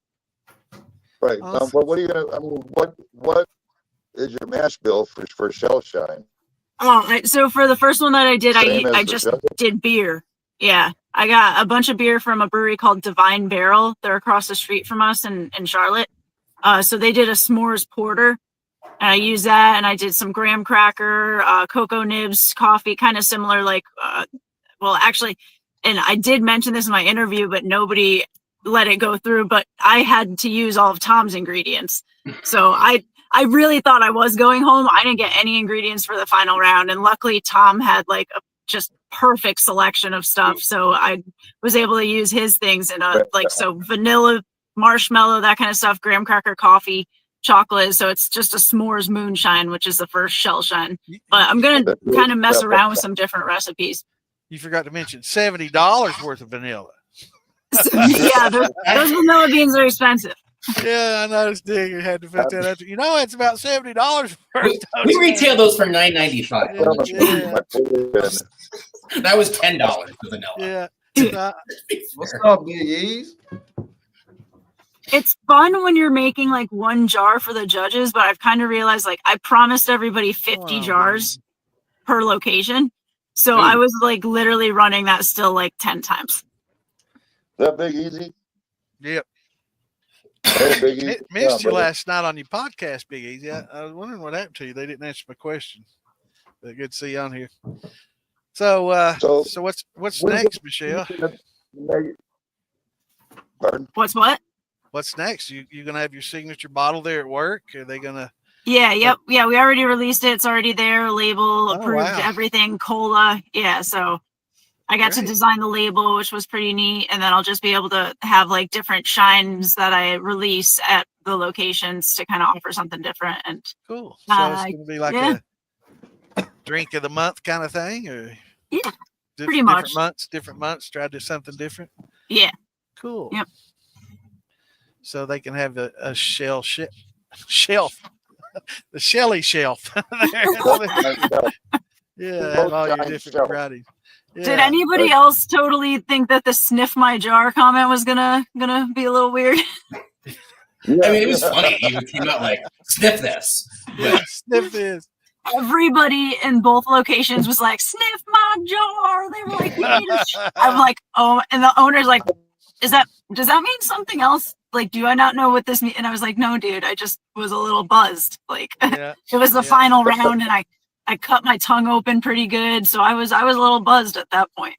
Right. Awesome. But what are you gonna? I mean, what is your mash bill for Shell Shine? Oh, right. So for the first one that I did, I just did beer. Yeah, I got a bunch of beer from a brewery called Divine Barrel. They're across the street from us in Charlotte. So they did a s'mores porter, and I used that, and I did some graham cracker, cocoa nibs, coffee, kind of similar, like, well, actually, and I did mention this in my interview, but nobody let it go through, but I had to use all of Tom's ingredients. So I really thought I was going home. I didn't get any ingredients for the final round, and luckily Tom had like a just perfect selection of stuff. So I was able to use his things in so vanilla, marshmallow, that kind of stuff, graham cracker, coffee, chocolate. So it's just a s'mores moonshine, which is the first Shell Shine. But I'm going to kind of mess around with some different recipes. You forgot to mention $70 worth of vanilla. Yeah, those vanilla beans are expensive. Yeah, I noticed Digger had to put that out. It's about $70 worth. We retail those for $9.95. Yeah. That was $10 for vanilla. Yeah. What's up, Big E's? It's fun when you're making like one jar for the judges, but I've kind of realized like I promised everybody 50 jars per location. So I was like literally running that still like 10 times. That Big Easy? Yep. Hey, Big Easy. Missed you last night on your podcast, Big Easy. I was wondering what happened to you. They didn't answer my question. But good to see you on here. So what's next, Michelle? Pardon? What's next? You gonna have your signature bottle there at work? Are they gonna? Yeah. Yep. Yeah. We already released it. It's already there. Label approved. Everything. Cola. Yeah. So I got to design the label, which was pretty neat. And then I'll just be able to have like different shines that I release at the locations to kind of offer something different. And cool. So it's gonna be like a drink of the month kind of thing, or pretty much different months. Try to do something different. Yeah. Cool. Yep. So they can have a shelf, the Shelly shelf. Yeah, have all your different varieties. Yeah. Did anybody else totally think that the sniff my jar comment was gonna be a little weird? I mean, it was funny. You came out like, sniff this. Yeah, sniff this. Everybody in both locations was like, sniff my jar. They were like, I'm like, oh, and the owner's like, does that mean something else? Like, do I not know what this means? And I was like, no, dude, I just was a little buzzed. Like, it was the final round, and I cut my tongue open pretty good, so I was a little buzzed at that point.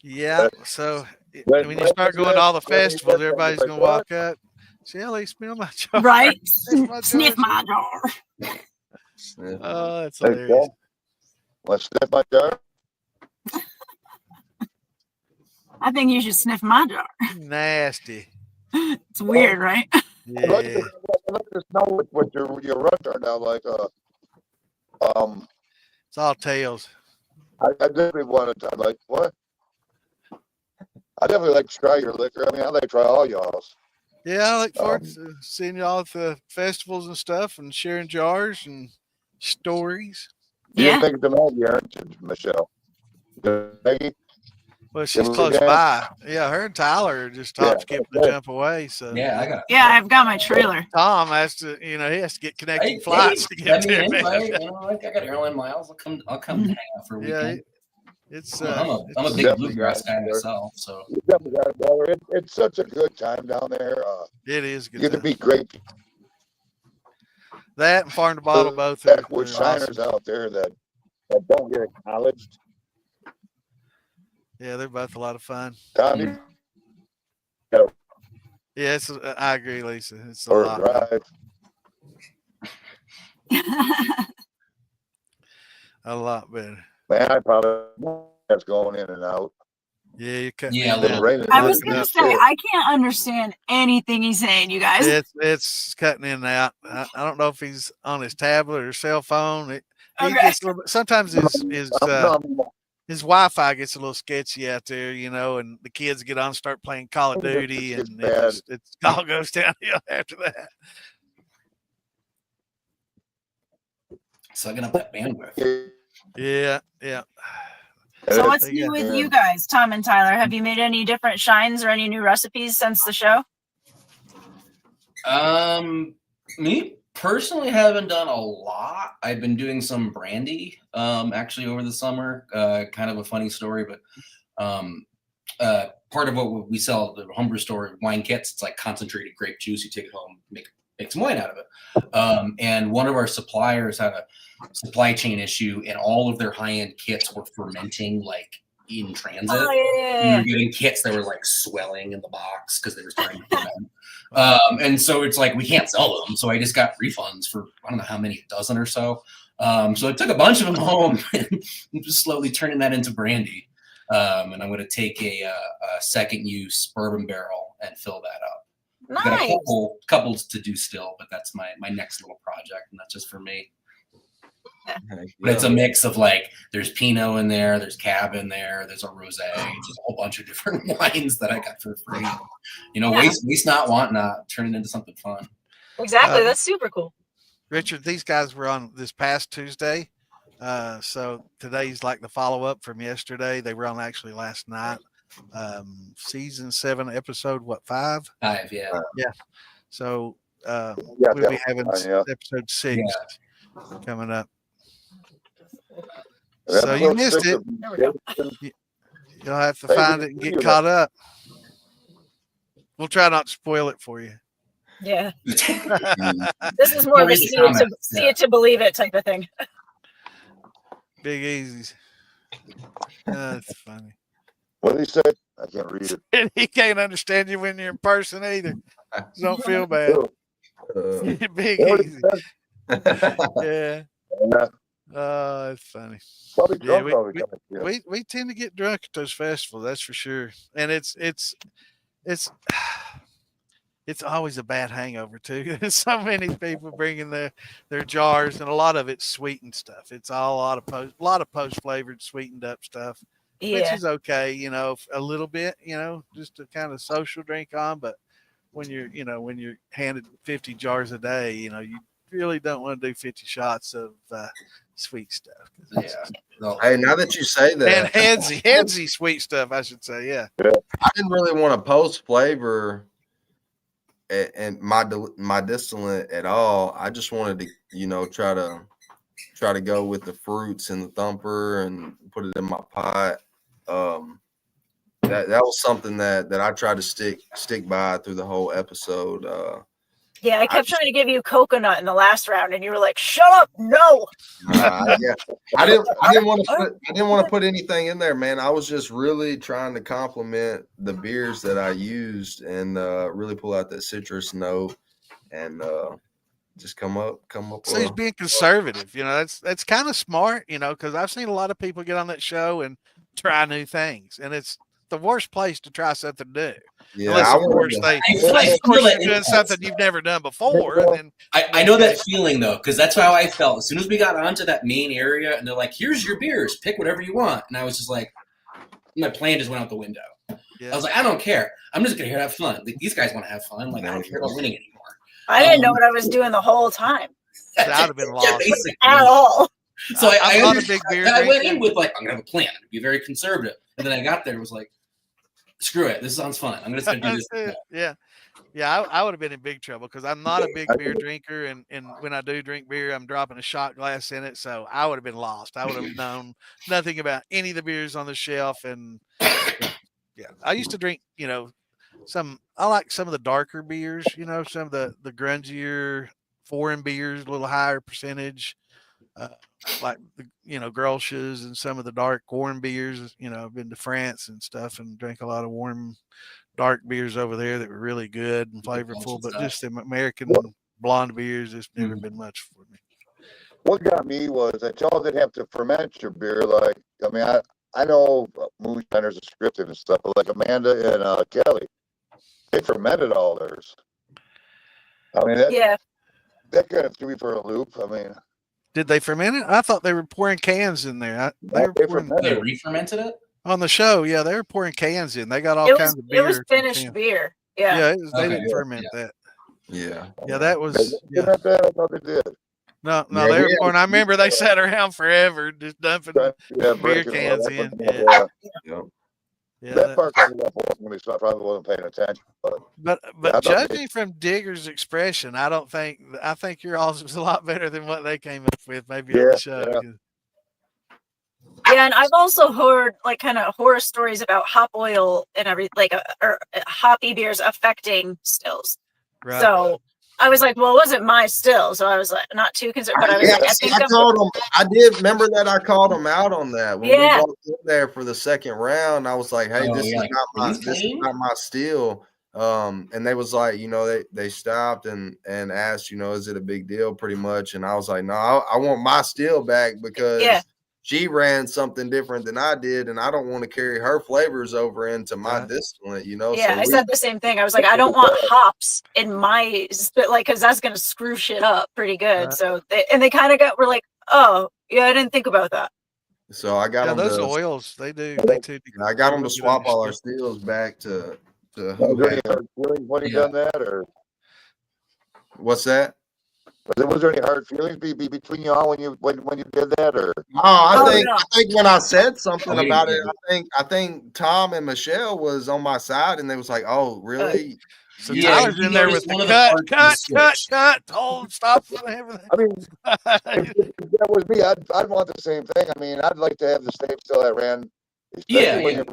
Yeah. So when you start going to all the festivals, everybody's gonna walk up, Shelly, smell my jar. Right? Sniff my Sniff jar. my jar. Oh, that's Hey, hilarious. Phil, want to sniff my jar? I think you should sniff my jar. Nasty. It's weird, right? I'd like Yeah. to know what your run turned out like. It's all tails. I definitely want to. Like what? I definitely like to try your liquor. I mean, I like to try all y'all's. Yeah, I look forward to seeing y'all at the festivals and stuff and sharing jars and stories. You Yeah. didn't make it to Maggie, aren't you, Michelle? Maggie? Well, she's we close dance? by. Yeah, her and Tyler are just hop, skip, and okay. jump away. So Yeah, I got. Yeah, I've got my trailer. Tom has to, he has to get connecting Hey, flights to get send me there, an man. invite. Like I got airline miles. I'll come hang out for a Yeah, weekend. it's I'm a big definitely bluegrass got guy it, brother. myself, so You definitely got it, brother. It's such a good time down there. it is a You good. get to Time. meet great That and Farm to Bottle both are backwoods awesome. shiners out there that don't get acknowledged. Yeah, they're both a lot of fun. Tom, you Yeah, I agree, Lisa. It's a or lot. Man. drive. A lot better. Man, I probably that's going in and out. Yeah, you're cutting Yeah, in a little now. Raining I was Looking gonna up. say I can't understand anything he's saying, you guys. It's cutting in and out. I don't know if he's on his tablet or cell phone. He Okay. gets a little bit, sometimes his Wi-Fi gets a little sketchy out there, and the kids get on and start playing Call of Duty, and it all goes downhill after that. sucking up that bandwidth. Yeah. So what's new with you guys, Tom and Tyler? Have you made any different shines or any new recipes since the show? Me personally haven't done a lot. I've been doing some brandy, actually over the summer. Kind of a funny story, but part of what we sell at the homebrew store, wine kits, it's like concentrated grape juice. You take it home, make some wine out of it. And one of our suppliers had a supply chain issue, and all of their high-end kits were fermenting like in transit. Oh, yeah. We were getting kits that were like swelling in the box because they were starting to ferment. And so it's like we can't sell them. So I just got refunds for I don't know how many, a dozen or so. So I took a bunch of them home and just slowly turning that into brandy. And I'm going to take a second use bourbon barrel and fill that up. Nice. Got a couple to do still, but that's my next little project, and that's just for me. But it's a mix of like there's Pinot in there, there's Cab in there, there's a Rosé, just a whole bunch of different wines that I got for free. Waste not, want not, turn it into something fun. Exactly, that's super cool. Richard, these guys were on this past Tuesday. So today's like the follow-up from yesterday. They were on actually last night. Season 7, episode 5? 5, yeah. Yeah. So we'll be having episode 6 coming up. So you missed it. You'll have to find it and get caught up. We'll try not to spoil it for you. Yeah. This is more of a see it to believe it type of thing. Big Easy's. That's funny. What did he say? I can't read it. And he can't understand you when you're in person either. Don't feel bad. Big Easy. Yeah. Oh, that's funny. Probably Yeah, drunk we tend to get drunk at those festivals, that's for sure. And it's always a bad hangover too. So many people bringing their jars, and a lot of it's sweetened stuff. It's all a lot of post flavored, sweetened up stuff, which is okay, a little bit, just a kind of social drink on. But when you're handed 50 jars a day, you really don't want to do 50 shots of sweet stuff. Hey, now that you say that, and headsy sweet stuff, I should say. Yeah. I didn't really want to post flavor and my distillate at all. I just wanted to, try to go with the fruits and the thumper and put it in my pot. That was something that I tried to stick by through the whole episode. Yeah, I kept trying to give you coconut in the last round, and you were like, "Shut up, no." Yeah, I didn't want to put anything in there, man. I was just really trying to compliment the beers that I used and really pull out that citrus note and just come up. So he's being conservative. You know, that's kind of smart. You know, because I've seen a lot of people get on that show and try new things, and it's the worst place to try something new. Yeah, unless of course you're doing something you've never done before. And then I know that feeling though, because that's how I felt as soon as we got onto that main area, and they're like, "Here's your beers, pick whatever you want," and I was just like, my plan just went out the window. Yeah. I was like, I don't care. I'm just gonna here to have fun. These guys want to have fun. Like I don't care about winning anymore. I didn't know what I was doing the whole time. I'd have been lost at all. So I'm not a big beer I went in with like, I'm gonna have a plan. I'm gonna be very conservative, and then I got there and was like, screw it. This sounds fun. I'm just gonna do this. Yeah. I would have been in big trouble because I'm not a big beer drinker, and when I do drink beer, I'm dropping a shot glass in it. So I would have been lost. I would have known nothing about any of the beers on the shelf. And yeah, I used to drink, you know, I like some of the darker beers, you know, some of the grungier foreign beers, a little higher percentage, like you know, Grolsch's and some of the dark warm beers. You know, I've been to France and stuff and drank a lot of warm dark beers over there that were really good and flavorful, but just the American blonde beers has never been much for me. What got me was that y'all didn't have to ferment your beer. Like, I mean, I know moonshiners are scripted and stuff, but like Amanda and Kelly, they fermented all theirs. I mean, that kind of threw me for a loop. I mean, did they ferment it? I thought they were pouring cans in there. They re-fermented it on the show. Yeah, they were pouring cans in. They got all kinds of beer. It was finished beer. Yeah, they didn't ferment that. Yeah, that was. I thought they did. No, they were pouring. I remember they sat around forever just dumping beer cans in. Yeah, that part coming up when we probably wasn't paying attention. But judging from Digger's expression, I think your all's was a lot better than what they came up with maybe on the show. Yeah, and I've also heard like kind of horror stories about hop oil and everything, like or hoppy beers affecting stills. Right. So I was like, well, it wasn't my still, so I was like not too concerned. But I was I did remember that I called them out on that when we walked in there for the second round. I was like, hey, this is not my still. And they was like, you know, they stopped and asked, you know, is it a big deal? Pretty much. And I was like, no, I want my still back because she ran something different than I did, and I don't want to carry her flavors over into my distillate, you know? Yeah, so I said the same thing. I was like, I don't want hops in my, like, because that's going to screw shit up pretty good. So, they kind of were like, oh, yeah, I didn't think about that. So I got them those oils, they do. I got them to swap all our stills back to who had when you done that, or what's that? Was there any hard feelings between you all when you did that, or? I think when I said something about it, I think Tom and Michelle was on my side, and they was like, "Oh, really?" So Tyler's in there with the cut. Hold, stop, everything. I mean, if that was me, I'd want the same thing. I mean, I'd like to have the same still that ran, especially when you're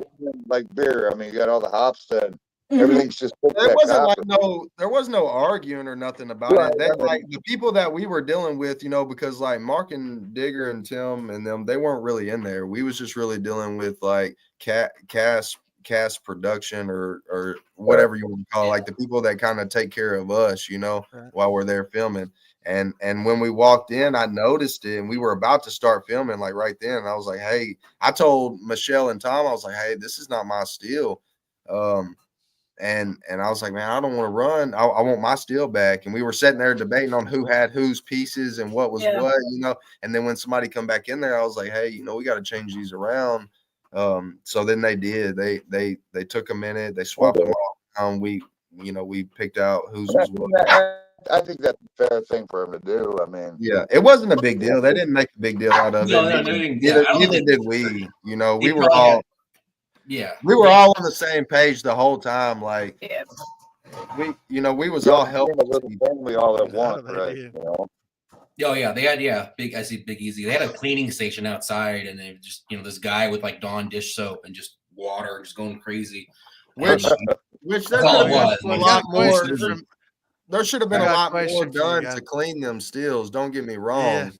like beer. I mean, you got all the hops and. Everything's just there was no arguing or nothing about it. They, like the people that we were dealing with, you know, because like Mark and Digger and Tim and them, they weren't really in there. We was just really dealing with like cast production or whatever you want to call it, like the people that kind of take care of us, you know, while we're there filming. And when we walked in, I noticed it, and we were about to start filming like right then. And I was like, hey, I told Michelle and Tom, I was like, hey, this is not my still. And I was like, man, I don't want to run. I want my still back. And we were sitting there debating on who had whose pieces and what was what, you know. And then when somebody come back in there, I was like, hey, you know, we got to change these around. So then they did. They took a minute. They swapped them all. We picked out whose was what. I think that's a fair thing for them to do. I mean, it wasn't a big deal. They didn't make a big deal out of it. Neither did we. You know, we were all. Yeah, we were all on the same page the whole time. Like, we was all helping. We all at once, right? You know? Oh yeah, they had Big Easy. They had a cleaning station outside, and they just this guy with like Dawn dish soap and just water, just going crazy. Which that's all it was. A lot more. there should have been I a got a lot more question for you done guys. to clean them stills. Don't get me Yeah. wrong,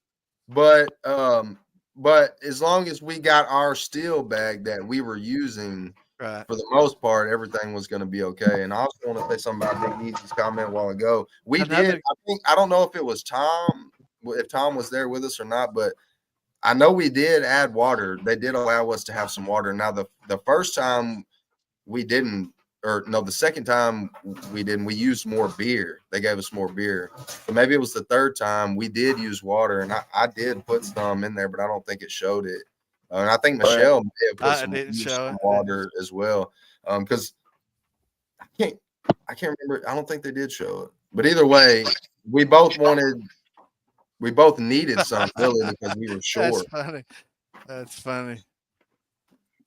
but as long as we got our still bag that we were using, Right. for the most part, everything was going to be okay. And I also want to say something about Big Easy's comment a while ago. We did. I don't know if it was Tom, if Tom was there with us or not, but I know we did add water. They did allow us to have some water. Now, the first time we didn't, or no, the second time we didn't. We used more beer. They gave us more beer. But maybe it was the third time we did use water, and I did put some in there, but I don't think it showed it. And I think Michelle may have put some water as well. Because I can't remember. I don't think they did show it. But either way, we both needed some really because we were short. That's funny.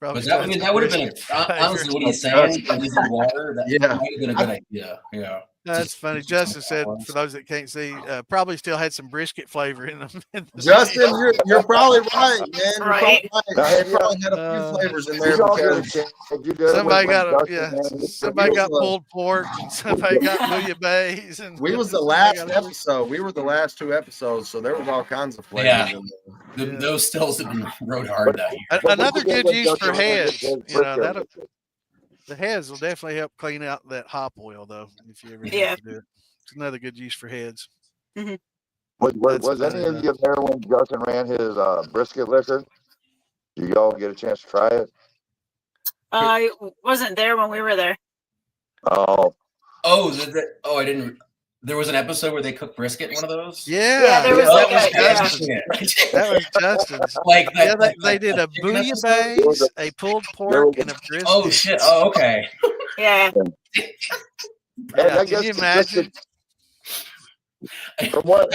But that would have been honestly what he's saying. Using water, that might have been a good idea. Yeah. That's funny. Justin said, for those that can't see, probably still had some brisket flavor in them. Justin, you're probably right, man. Right. They probably had a few flavors in there. Somebody got pulled pork, and somebody got bouillabaisse. And we was the last episode. We were the last 2 episodes, so there was all kinds of flavors in there. Those stills have been rode hard that year. Another good use for heads. The heads will definitely help clean out that hop oil, though, if you ever have to do it. It's another good use for heads. Mm-hmm. Was any of you there when Justin ran his brisket liquor? Did y'all get a chance to try it? I wasn't there when we were there. Oh, I didn't. There was an episode where they cooked brisket in one of those. Yeah, there was that was Justin's. Like they did a bouillabaisse, a pulled pork, and a brisket. Oh shit! Oh, okay. Yeah. Can you imagine? I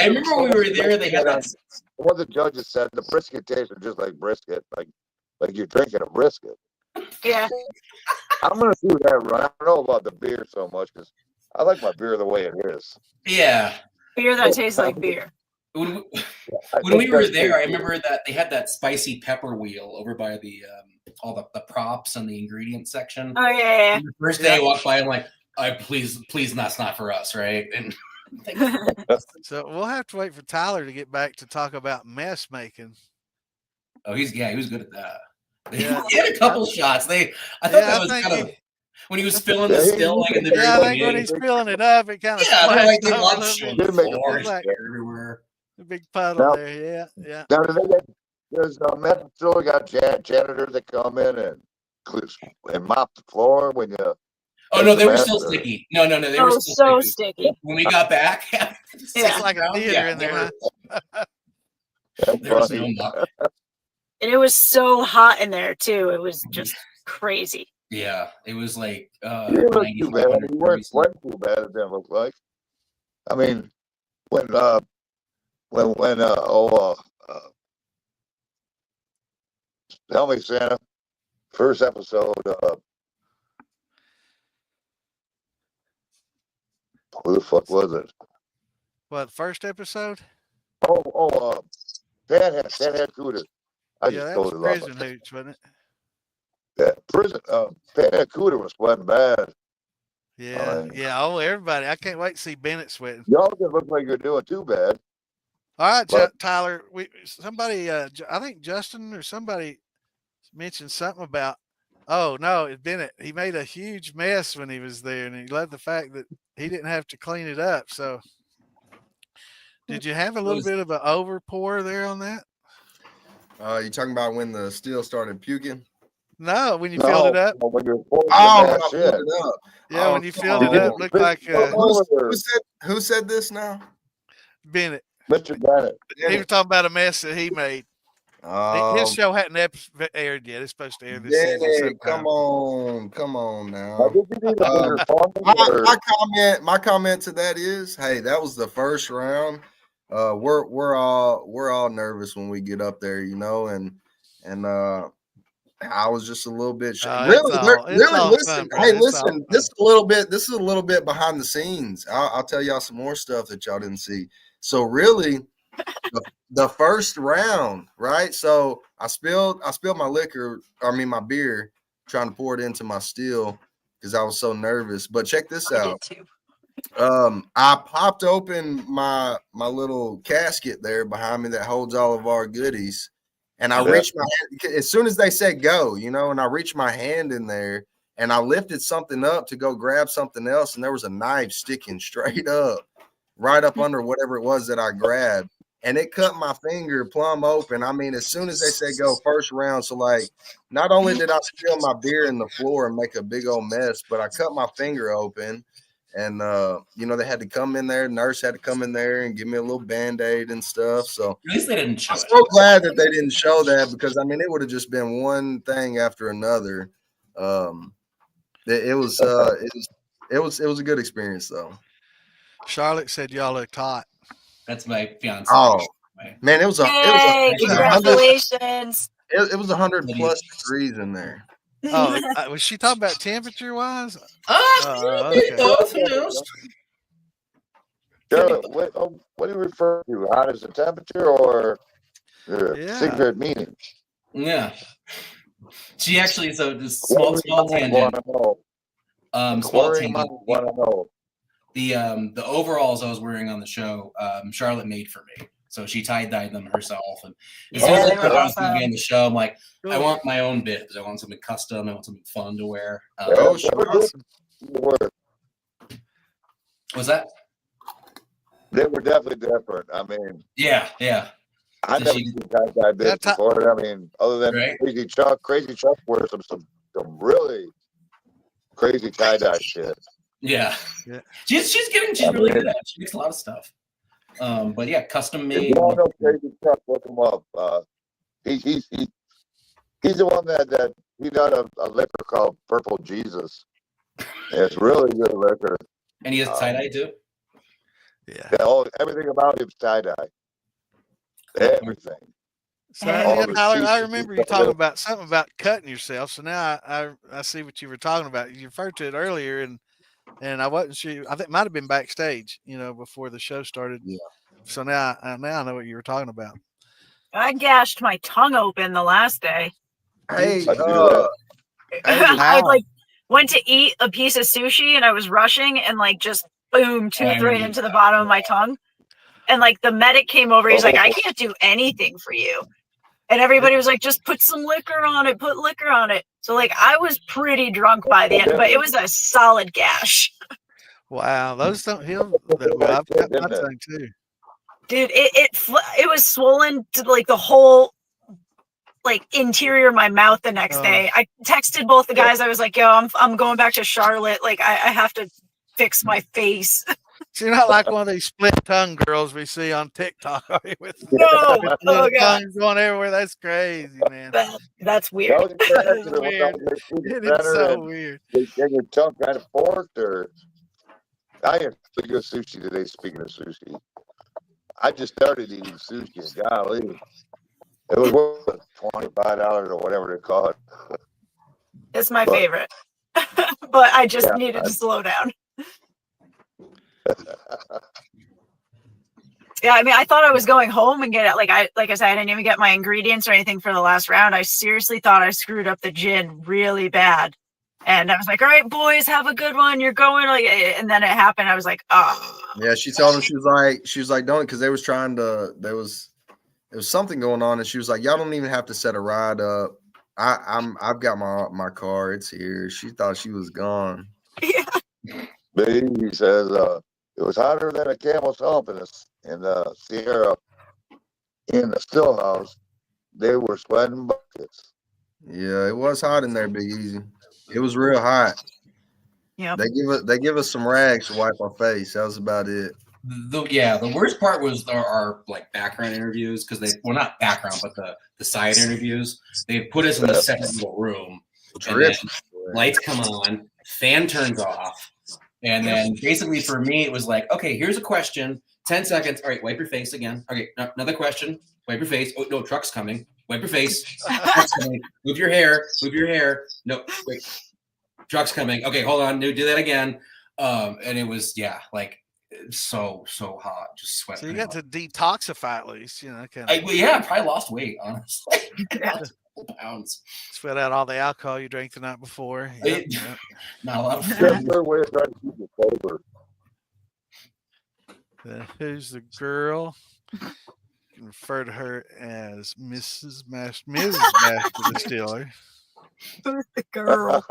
remember when we were there. They had that. One of the judges said the brisket tasted just like brisket, like you're drinking a brisket. Yeah. I'm gonna see that run. I don't know about the beer so much because I like my beer the way it is. Yeah. Beer that tastes like beer. When we were there, I remember that they had that spicy pepper wheel over by the all the props and the ingredient section. Oh yeah. And the first day I walked by, I'm like, please, that's not for us, right? And so we'll have to wait for Tyler to get back to talk about mess making. Oh, he was good at that. Yeah. He had a couple shots. I thought that was kind of when he was filling the still like in the very I think when he's filling it up, it kind of everywhere. A big puddle there, yeah. Now, there's Master Distiller got janitors that come in and mop the floor when you. Oh no, they were still sticky. No, they were still so sticky. When we got back, it's like a theater in there. There was no mop. And it was so hot in there too. It was just crazy. Yeah, it was like you weren't sweating too bad. It didn't look like. I mean, when tell me, Santa, first episode. Who the fuck was it? What, first episode? Dad had Cooter. That was Prison Hooch, wasn't it? Yeah, Pat had Cooter was sweating bad. Yeah, everybody. I can't wait to see Bennett sweating. Y'all didn't look like you're doing too bad. All right, Tyler. Somebody, I think Justin or somebody mentioned something about. Oh no, it's Bennett. He made a huge mess when he was there, and he loved the fact that he didn't have to clean it up. So, did you have a little bit of an over pour there on that? You talking about when the still started puking? No, when you filled it up. When you're filled it up. Yeah, when you filled it up, looked like. Who said this now? Bennett. Mr. Bennett. He was talking about a mess that he made. His show hadn't aired yet. It's supposed to air this season. Come on now. My comment to that is, hey, that was the first round. We're all nervous when we get up there, and I was just a little bit listen. This is a little bit behind the scenes. I'll tell y'all some more stuff that y'all didn't see. So really, the first round, right? So I spilled my beer, trying to pour it into my still because I was so nervous. But check this out. I popped open my little casket there behind me that holds all of our goodies, and I reached my hand as soon as they said go, you know, and I reached my hand in there and I lifted something up to go grab something else, and there was a knife sticking straight up, right up under whatever it was that I grabbed, and it cut my finger plumb open. I mean, as soon as they said go, first round, so like, not only did I spill my beer in the floor and make a big old mess, but I cut my finger open. And you know, they had to come in there, nurse had to come in there and give me a little band-aid and stuff. So at least they didn't show I'm it. so glad that they didn't show that, because I mean, it would have just been one thing after another. It was a good experience though. Charlotte said y'all looked hot. That's my fiance. Oh man, it was Yay, congratulations. it was 100 plus degrees in there. Oh, was she talking about temperature wise? Okay. Both, who knows? Charlotte, what do you refer to? Hot as the temperature or the secret meaning? Yeah. She actually, so just small tangent. Small tangent. The overalls I was wearing on the show, Charlotte made for me. So she tie-dyed them herself. And as soon as I put on the show, I'm like, I want my own bibs. I want something custom. I want something fun to wear. Awesome. Was that? They were definitely different. I mean, yeah. I've never seen tie-dye bibs before. I mean, other than Crazy Chuck wears some really crazy tie-dye shit. Yeah. She's really good at it. She makes a lot of stuff. But yeah, custom made. If you don't know Crazy Chuck, look him up. He's the one that he got a liquor called Purple Jesus. It's really good liquor. And he has tie-dye too? Yeah. Everything about him's tie-dye. Everything. So Tyler, I remember you talking about something about cutting yourself. So now I see what you were talking about. You referred to it earlier, and I wasn't sure. I think it might have been backstage, you know, before the show started. Yeah. So now I know what you were talking about. I gashed my tongue open the last day. Hey, I like went to eat a piece of sushi and I was rushing and like just boom, tooth right into the bottom of my tongue. And like the medic came over, he's like, I can't do anything for you. And everybody was like, just put some liquor on it, put liquor on it. So like I was pretty drunk by the end, but it was a solid gash. Wow, those don't heal that well. I've got my tongue too. Dude, it was swollen to like the whole like interior of my mouth the next day. I texted both the guys. I was like, yo, I'm going back to Charlotte. Like I have to fix my face. So you're not like one of these split tongue girls we see on TikTok, are you? With tongues going everywhere. That's crazy, man. That's weird. That's weird. It is so weird. Get your tongue kind of forked, or I had pretty good sushi today. Speaking of sushi, I just started eating sushi. Golly, it was worth $25 or whatever they call it. It's my favorite, but I just needed to slow down. Yeah, I mean, I thought I was going home and get it. Like I said, I didn't even get my ingredients or anything for the last round. I seriously thought I screwed up the gin really bad, and I was like, "All right, boys, have a good one. You're going." Like, and then it happened. I was like, "Oh." Yeah, she told me she was like, "Don't," because they was trying to. There was something going on, and she was like, "Y'all don't even have to set a ride up. I've got my car. It's here." She thought she was gone. Yeah. He says it was hotter than a camel's hump in the Sierra, in the still house. They were sweating buckets. Yeah, it was hot in there, Big Easy. It was real hot. Yeah. They give us some rags to wipe our face. That was about it. The worst part was our like background interviews, because not background, but the side interviews. They put us in the second little room, and then lights come on, fan turns off. And then basically for me, it was like, okay, here's a question, 10 seconds. All right, wipe your face again. Okay, another question, wipe your face. Oh, no, truck's coming. Wipe your face. Truck's coming. Move your hair. No, wait. Truck's coming. Okay, hold on. Do that again. And it was, like so hot, just sweating. So you got to detoxify at least, you know. I probably lost weight, honestly. Pounds. Sweat out all the alcohol you drank the night before. Not a lot of fun. Way to try to keep it sober. Who's the girl? You can refer to her as Mrs. Master Distiller. Who's the girl?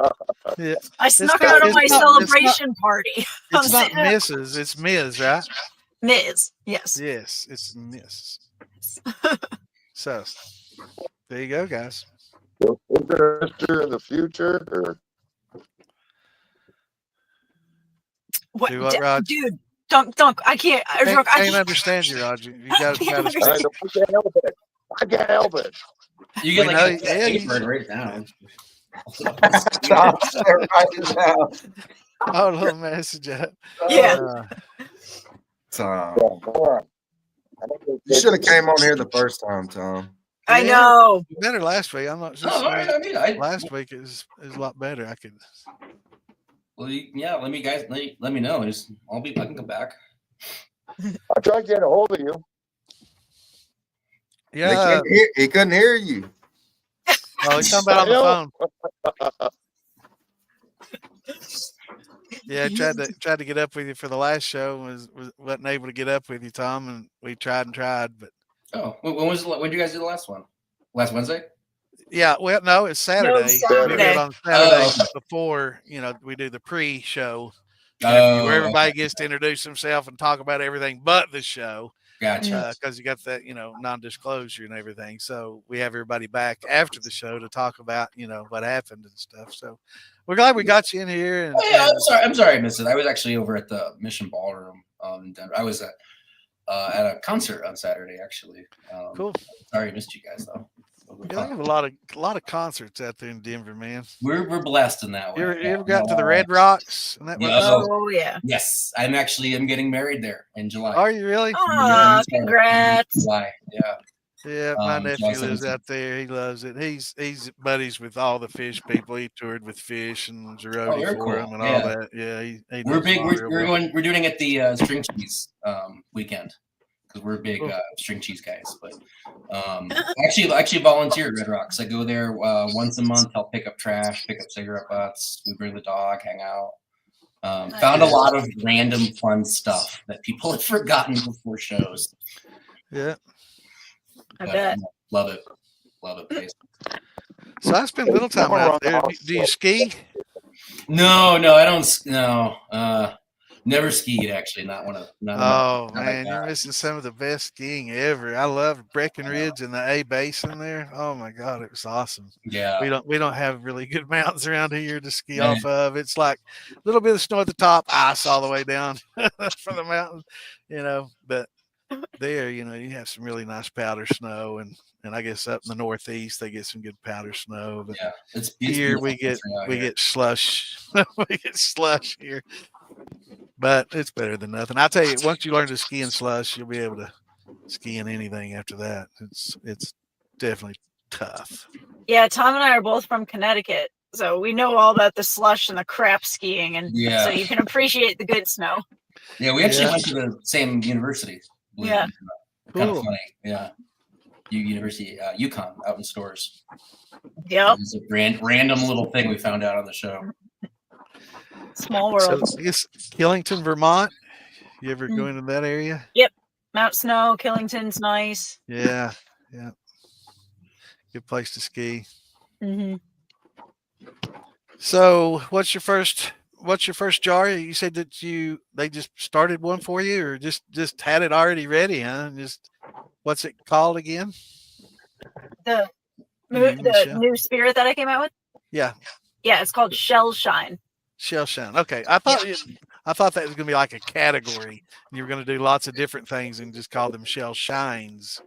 Yeah. I snuck out of my celebration party. It's not Mrs. It's Ms. Right? Ms. Yes. Yes, it's Miss. So there you go, guys. Is there a sister in the future? Or What, Do what, Rod? dude? Dunk. I can't. I can't understand you, Roger. You got to I can't help it. I can't help it. You get We like know- a yeah, you- paper and write it down. Stop. Write it down. Oh, a little message up. Yeah. Tom, Yeah, come on. you should have came on here the first time, Tom. I know. Better last week. I'm not just Oh, all right. I mean, last week is a lot better. I could. well, yeah. Let me know. I can come back. I tried getting a hold of you. Yeah. He couldn't hear you. Oh, he's talking about on the phone. Yeah, I tried to get up with you for the last show. Wasn't able to get up with you, Tom, and we tried, but Oh, when did you guys do the last one? Last Wednesday? yeah, well, no, it's Saturday. Saturday. We do it on Saturday Oh. before we do the Oh, pre-show where everybody gets to introduce themselves and talk about everything but the show. Gotcha. Because you got that non-disclosure and everything. So we have everybody back after the show to talk about what happened and stuff. So we're glad we got you in here. And, Oh, yeah, I'm sorry I missed it. I was actually over at the Mission Ballroom in Denver. I was at a concert on Saturday, actually. Cool. Sorry I missed you guys though. Yeah, we have a lot of concerts out there in Denver, man. We're blessed in that way. You ever got to the Red Rocks? And that Oh yeah. Yes, I'm getting married there in July. Are you really? Oh, congrats. July, yeah. Yeah, my nephew July lives 17th. out there. He loves it. He's buddies with all the fish people. He toured with Fish and Zerotti very for cool. him and Yeah. all that. Yeah, he We're knows big. a lot real well. We're doing it the string cheese weekend because we're big Cool. string cheese guys. But actually volunteer at Red Rocks. I go there once a month. Help pick up trash, pick up cigarette butts. We bring the dog, hang out. Found a lot of random fun stuff that people have forgotten before shows. Yeah. I bet. Love it, please. So I spend little time out there. Do you ski? No, I don't. No, never skied actually. Not one of. Oh man, you're missing some of the best skiing ever. I love Breckenridge and the A Basin there. Oh my God, it was awesome. Yeah. We don't have really good mountains around here to ski off of. It's like a little bit of snow at the top, ice all the way down from the mountain, but there, you have some really nice powder snow and I guess up in the Northeast they get some good powder snow. But Yeah, it's here we get slush. We get slush here. But it's better than nothing. I tell you, once you learn to ski in slush, you'll be able to ski in anything after that. It's definitely tough. Yeah, Tom and I are both from Connecticut, so we know all about the slush and the crap skiing, and so you can appreciate the good snow. Yeah, we actually went to the same university. Yeah. Kind of funny. Yeah. University, UConn, out in Stores. Yep. It's a random little thing we found out on the show. Small world. So I guess Killington, Vermont. You ever go into that area? Yep. Mount Snow, Killington's nice. Yeah. Good place to ski. Mm-hmm. So what's your first jar? You said that they just started one for you or just had it already ready, huh? What's it called again? The new spirit that I came out with? Yeah. Yeah, it's called Shell Shine. Shell Shine. Okay. I thought that was gonna be like a category. You were gonna do lots of different things and just call them Shell Shines.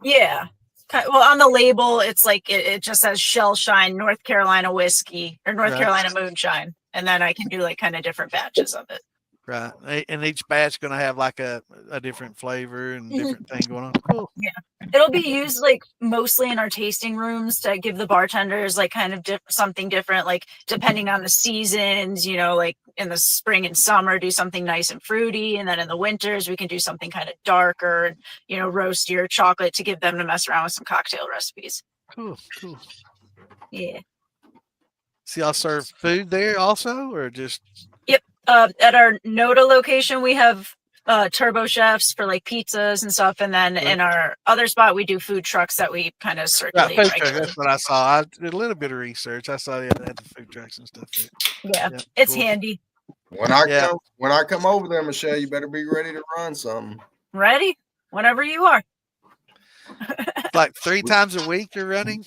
Yeah. Well, on the label, it's like it just says Shell Shine North Carolina whiskey or North Carolina moonshine, and then I can do like kind of different batches of it. Right, and each batch going to have like a different flavor and different thing going on. Cool. Yeah, it'll be used like mostly in our tasting rooms to give the bartenders like kind of something different, like depending on the seasons. Like in the spring and summer, do something nice and fruity, and then in the winters we can do something kind of darker, roastier chocolate to give them to mess around with some cocktail recipes. Cool. Yeah. So y'all serve food there also, or just? Yep. At our Noda location, we have turbo chefs for like pizzas and stuff, and then in our other spot we do food trucks that we kind of circulate. Food truck, that's what I saw. I did a little bit of research. I saw they had the food trucks and stuff there. Yeah, it's handy. When I come over there, Michelle, you better be ready to run something. Ready? Whenever you are. Like 3 times a week you're running?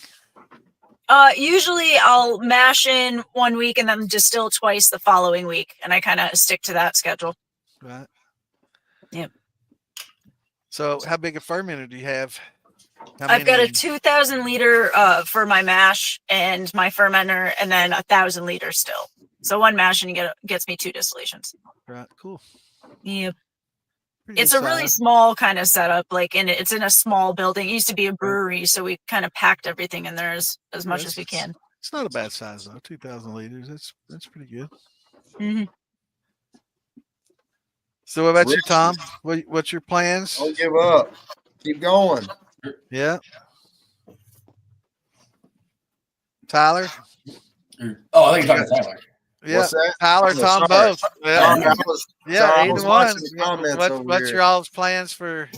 Usually I'll mash in 1 week and then distill twice the following week, and I kind of stick to that schedule. Right. Yep. So how big a fermenter do you have? I've got a 2,000 liter for my mash and my fermenter, and then 1,000 liters still. So one mash and gets me 2 distillations. Right. Cool. Yep. It's a really small kind of setup, like, and it's in a small building. It used to be a brewery, so we kind of packed everything in there as much as we can. It's not a bad size though. 2,000 liters. That's pretty good. Mm-hmm. So what about you, Tom? What's your plans? Don't give up. Keep going. Yeah. Tyler? Oh, I think you're talking Tyler. Yeah, What's that? Tyler, Tom, both. Yeah, either one. What's your all's plans for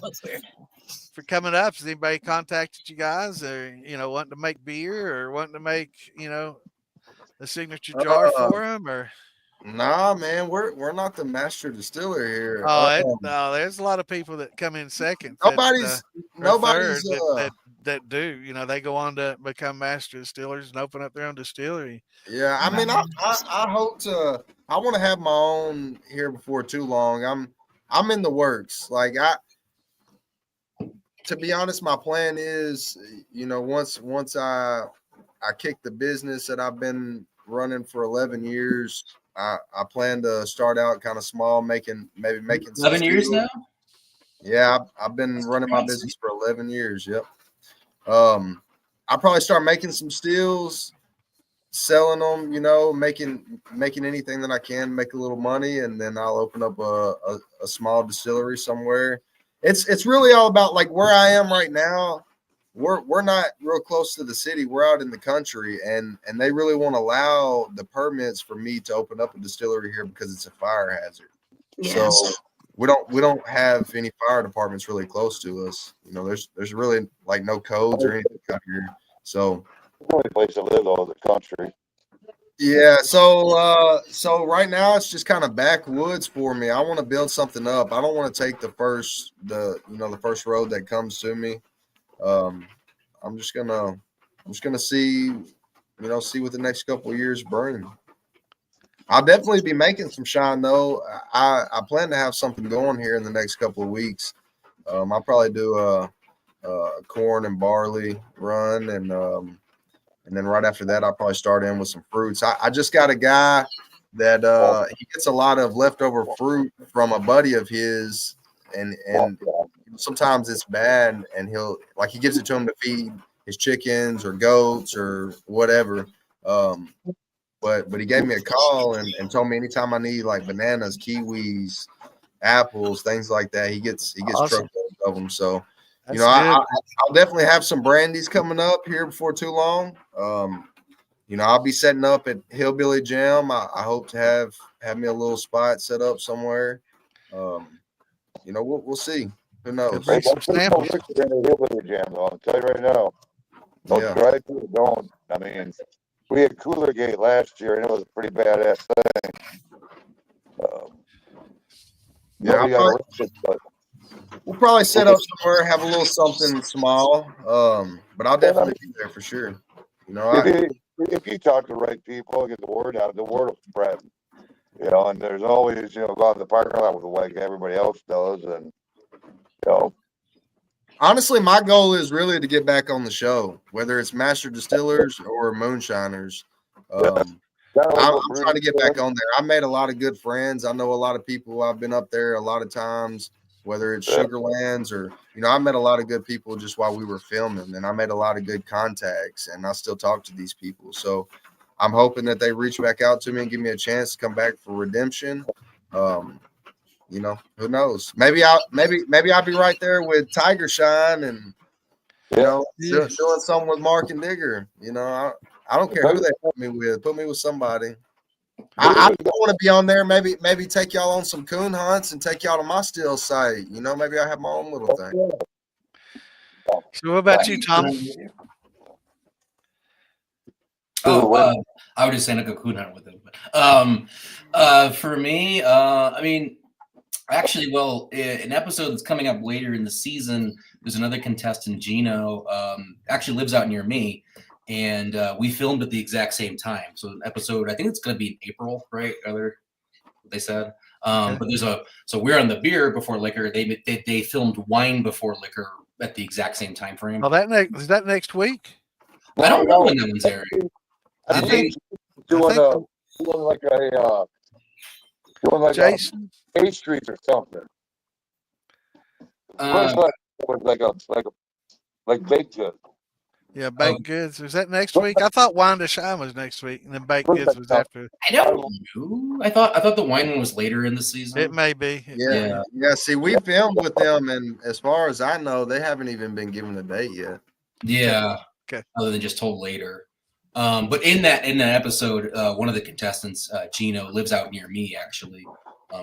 coming up? Has anybody contacted you guys, or wanting to make beer, or wanting to make a signature jar for them, or? Nah, man, we're not the master distiller here. Oh, no, there's a lot of people that come in second. Nobody's that do. They go on to become master distillers and open up their own distillery. Yeah, I mean, I hope to. I want to have my own here before too long. I'm in the works. Like to be honest, my plan is, once I kick the business that I've been running for 11 years. I plan to start out kind of small, making 11 years now. Yeah, I've been running my business for 11 years. Yep. I'll probably start making some stills, selling them, making anything that I can, make a little money, and then I'll open up a small distillery somewhere. It's really all about like where I am right now. We're not real close to the city. We're out in the country, and they really won't allow the permits for me to open up a distillery here because it's a fire hazard. Yes. So we don't have any fire departments really close to us. There's really like no codes or anything out here. So the only place to live though is the country. Yeah, so right now it's just kind of backwoods for me. I want to build something up. I don't want to take the first road that comes to me. I'm just gonna see what the next couple of years bring. I'll definitely be making some shine though. I plan to have something going here in the next couple of weeks. I'll probably do a corn and barley run, and then right after that I'll probably start in with some fruits. I just got a guy that he gets a lot of leftover fruit from a buddy of his, and sometimes it's bad, and he gives it to him to feed his chickens or goats or whatever. But he gave me a call and told me anytime I need like bananas, kiwis, apples, things like that, he gets awesome. Truckloads of them. So I'll definitely have some brandies coming up here before too long. I'll be setting up at Hillbilly Jam. I hope to have me a little spot set up somewhere. We'll see. Who knows? Hey, don't put no liquor in the Hillbilly Jam, though. I'll tell you right now. Don't try to keep it going. I mean, we had Cooler Gate last year, and it was a pretty badass thing. We'll probably set up somewhere, have a little something small. But I'll definitely be there for sure. If you talk to the right people, get the word out, the word will spread. And there's always, go out in the parking lot with like everybody else does, and honestly, my goal is really to get back on the show, whether it's Master Distillers or Moonshiners. I'm trying to get back on there. I made a lot of good friends. I know a lot of people. I've been up there a lot of times, whether it's Sugarlands or, I met a lot of good people just while we were filming, and I made a lot of good contacts, and I still talk to these people. So I'm hoping that they reach back out to me and give me a chance to come back for redemption. Who knows? Maybe I'll be right there with Tiger Shine and doing something with Mark and Digger. I don't care who they put me with. Put me with somebody. I don't want to be on there. Maybe take y'all on some coon hunts and take y'all to my still site. You know, maybe I have my own little thing. So what about you, Tom? I would just say like a coon hunt with him. But, for me, I mean, actually, well, an episode that's coming up later in the season, there's another contestant, Gino, actually lives out near me, and we filmed at the exact same time. So an episode, I think it's going to be in April, right? They said. Okay. But so we're on the beer before liquor. They filmed wine before liquor at the exact same time frame. Well, is that next week? I don't know when that one's airing. I Did think doing like Jason? A Street or something. Like baked goods. Yeah, baked goods. Is that next week? I thought Wine to Shine was next week, and then baked goods was after. I don't know. I thought the wine one was later in the season. It may be. Yeah. See, we filmed with them, and as far as I know, they haven't even been given a date yet. Yeah. Okay. Other than just told later. But in that episode, one of the contestants, Gino, lives out near me. Actually,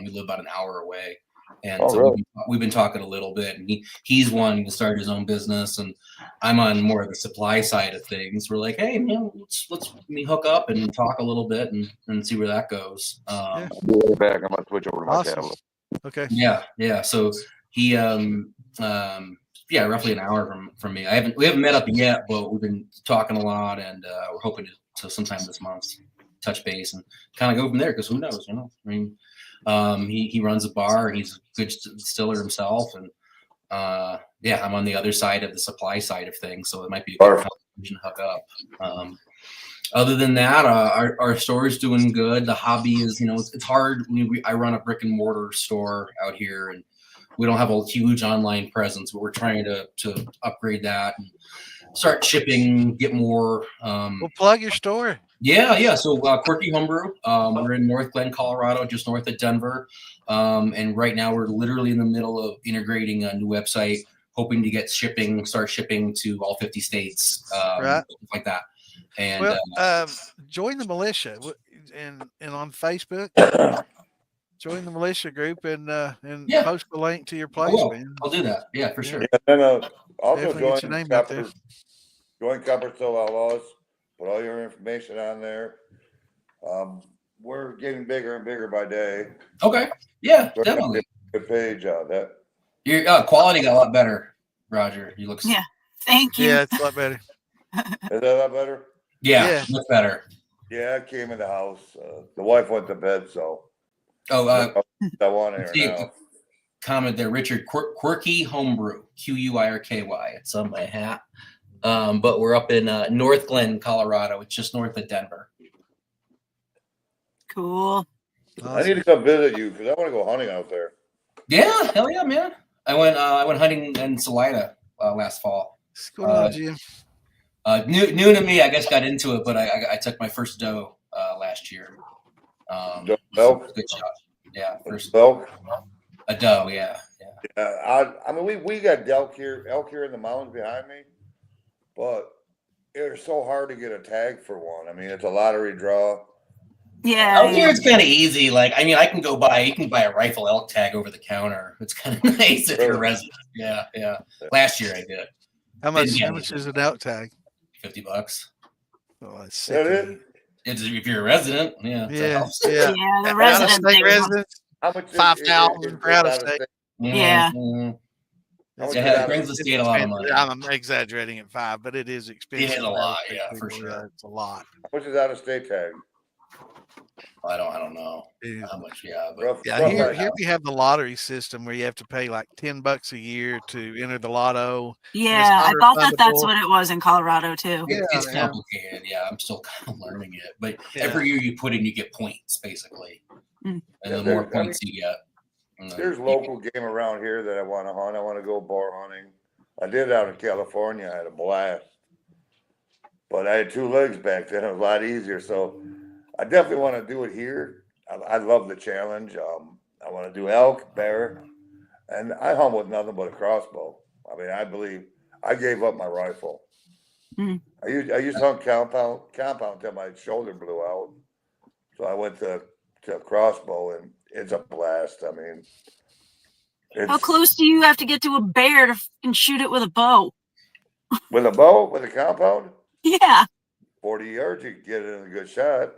we live about an hour away, and really? we've been talking a little bit. And he's wanting to start his own business, and I'm on more of the supply side of things. We're like, hey, man, let's hook up and talk a little bit and see where that goes. I'll be right back. I'm gonna switch over to my Awesome. tablet. Okay. Yeah. So he roughly an hour from me. We haven't met up yet, but we've been talking a lot, and we're hoping to sometime this month touch base and kind of go from there. Because who knows, I mean, he runs a bar, and he's a good distiller himself, and I'm on the other side of the supply side of things, so it might be a good conversation to hook up. Other than that, our store is doing good. The hobby is, it's hard. I run a brick and mortar store out here, and we don't have a huge online presence, but we're trying to upgrade that and start shipping, get more. Well, plug your store. Yeah. So Quirky Homebrew, we're in North Glen, Colorado, just north of Denver. And right now we're literally in the middle of integrating a new website, hoping to start shipping to all 50 states, Right. stuff like that. And join the militia and on Facebook. Join the militia group and post the link to your place, man. I'll do that. Yeah, for sure. Yeah, and also Definitely get your name out there. Join Copper Still Outlaws. Put all your information on there. We're getting bigger and bigger by day. Okay. Yeah, We're definitely. Good page on that. Your quality got a lot better, Roger. You look. Yeah. Thank you. Yeah, it's a lot better. Is that a lot better? Yeah, much better. Yeah, I came in the house. The wife went to bed, so. Oh, I want to hear now. Comment there, Richard. Quirky Homebrew, Quirky. It's on my hat. But we're up in North Glen, Colorado. It's just north of Denver. Cool. Awesome. I need to come visit you because I want to go hunting out there. Yeah, hell yeah, man. I went hunting in Salida last fall. What's going on, Jim? New to me, I guess got into it, but I took my first doe last year. Elk? Good shot. Yeah, first Elk? a doe. Yeah. I mean, we got elk here in the mountains behind me, but it's so hard to get a tag for one. I mean, it's a lottery draw. Yeah. Out here, it's kind of easy. Like, I mean, you can buy a rifle elk tag over the counter. It's kind of nice if you're a resident. Yeah. Last year I did. How much is an out tag? $50. Oh, that's Is sick. that it? It's if you're a resident. Yeah. Yeah. The resident Out-of-state thing. residents, How much? 5,000 for out of state. Yeah. It brings the state a lot of money. I'm exaggerating at 5, but it is expensive. It is a lot, yeah, for sure. Yeah, it's a lot. How much is out of state tag? I don't know how much. Yeah, but Rough Here we have the lottery system where you have to pay like $10 a year to enter the lotto. Yeah, I thought that's what it was in Colorado too. It's complicated. Yeah, I'm still kind of learning it. But every year you put in, you get points basically, and the more points you get. There's local game around here that I want to hunt. I want to go boar hunting. I did it out in California. I had a blast, but I had 2 legs back then. It was a lot easier. So I definitely want to do it here. I love the challenge. I want to do elk, bear, and I hunt with nothing but a crossbow. I mean, I believe I gave up my rifle. I used to hunt compound until my shoulder blew out. So I went to crossbow, and it's a blast. I mean, How close do you have to get to a bear to fucking shoot it with a bow? with a bow, with a compound? Yeah. 40 yards, you can get it in a good shot.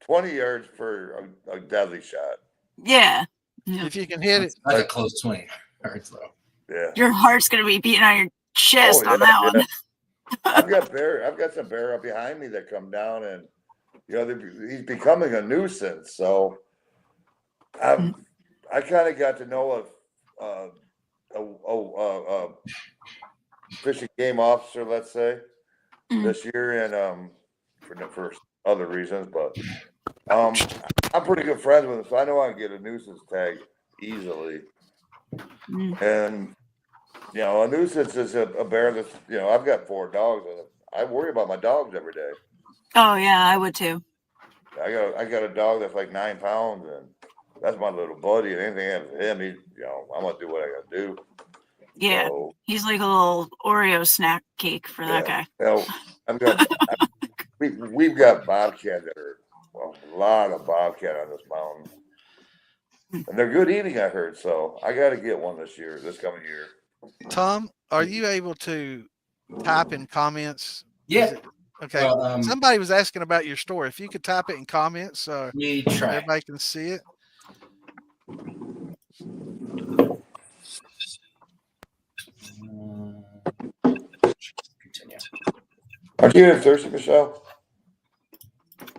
20 yards for a deadly shot. Yeah. If you can hit it. That's a close 20 yards, though. Yeah. Your heart's going to be beating on your chest on that one. I've got some bear up behind me that come down, and he's becoming a nuisance. So I kind of got to know a fish and game officer, let's say, this year, and for other reasons, but I'm pretty good friends with him, so I know I can get a nuisance tag easily. And a nuisance is a bear that's I've got 4 dogs, and I worry about my dogs every day. Oh yeah, I would too. I got a dog that's like 9 pounds, and that's my little buddy. And anything happens to him, I'm gonna do what I gotta do. Yeah, so, he's like a little Oreo snack cake for that guy. We've got bobcat that are a lot of bobcat on this mountain, and they're good eating, I heard. So I got to get one this coming year. Tom, are you able to type in comments? Yeah. Okay. Well, somebody was asking about your store. If you could type it in comments, so everybody can see it. Continue. Aren't you getting thirsty, Michelle?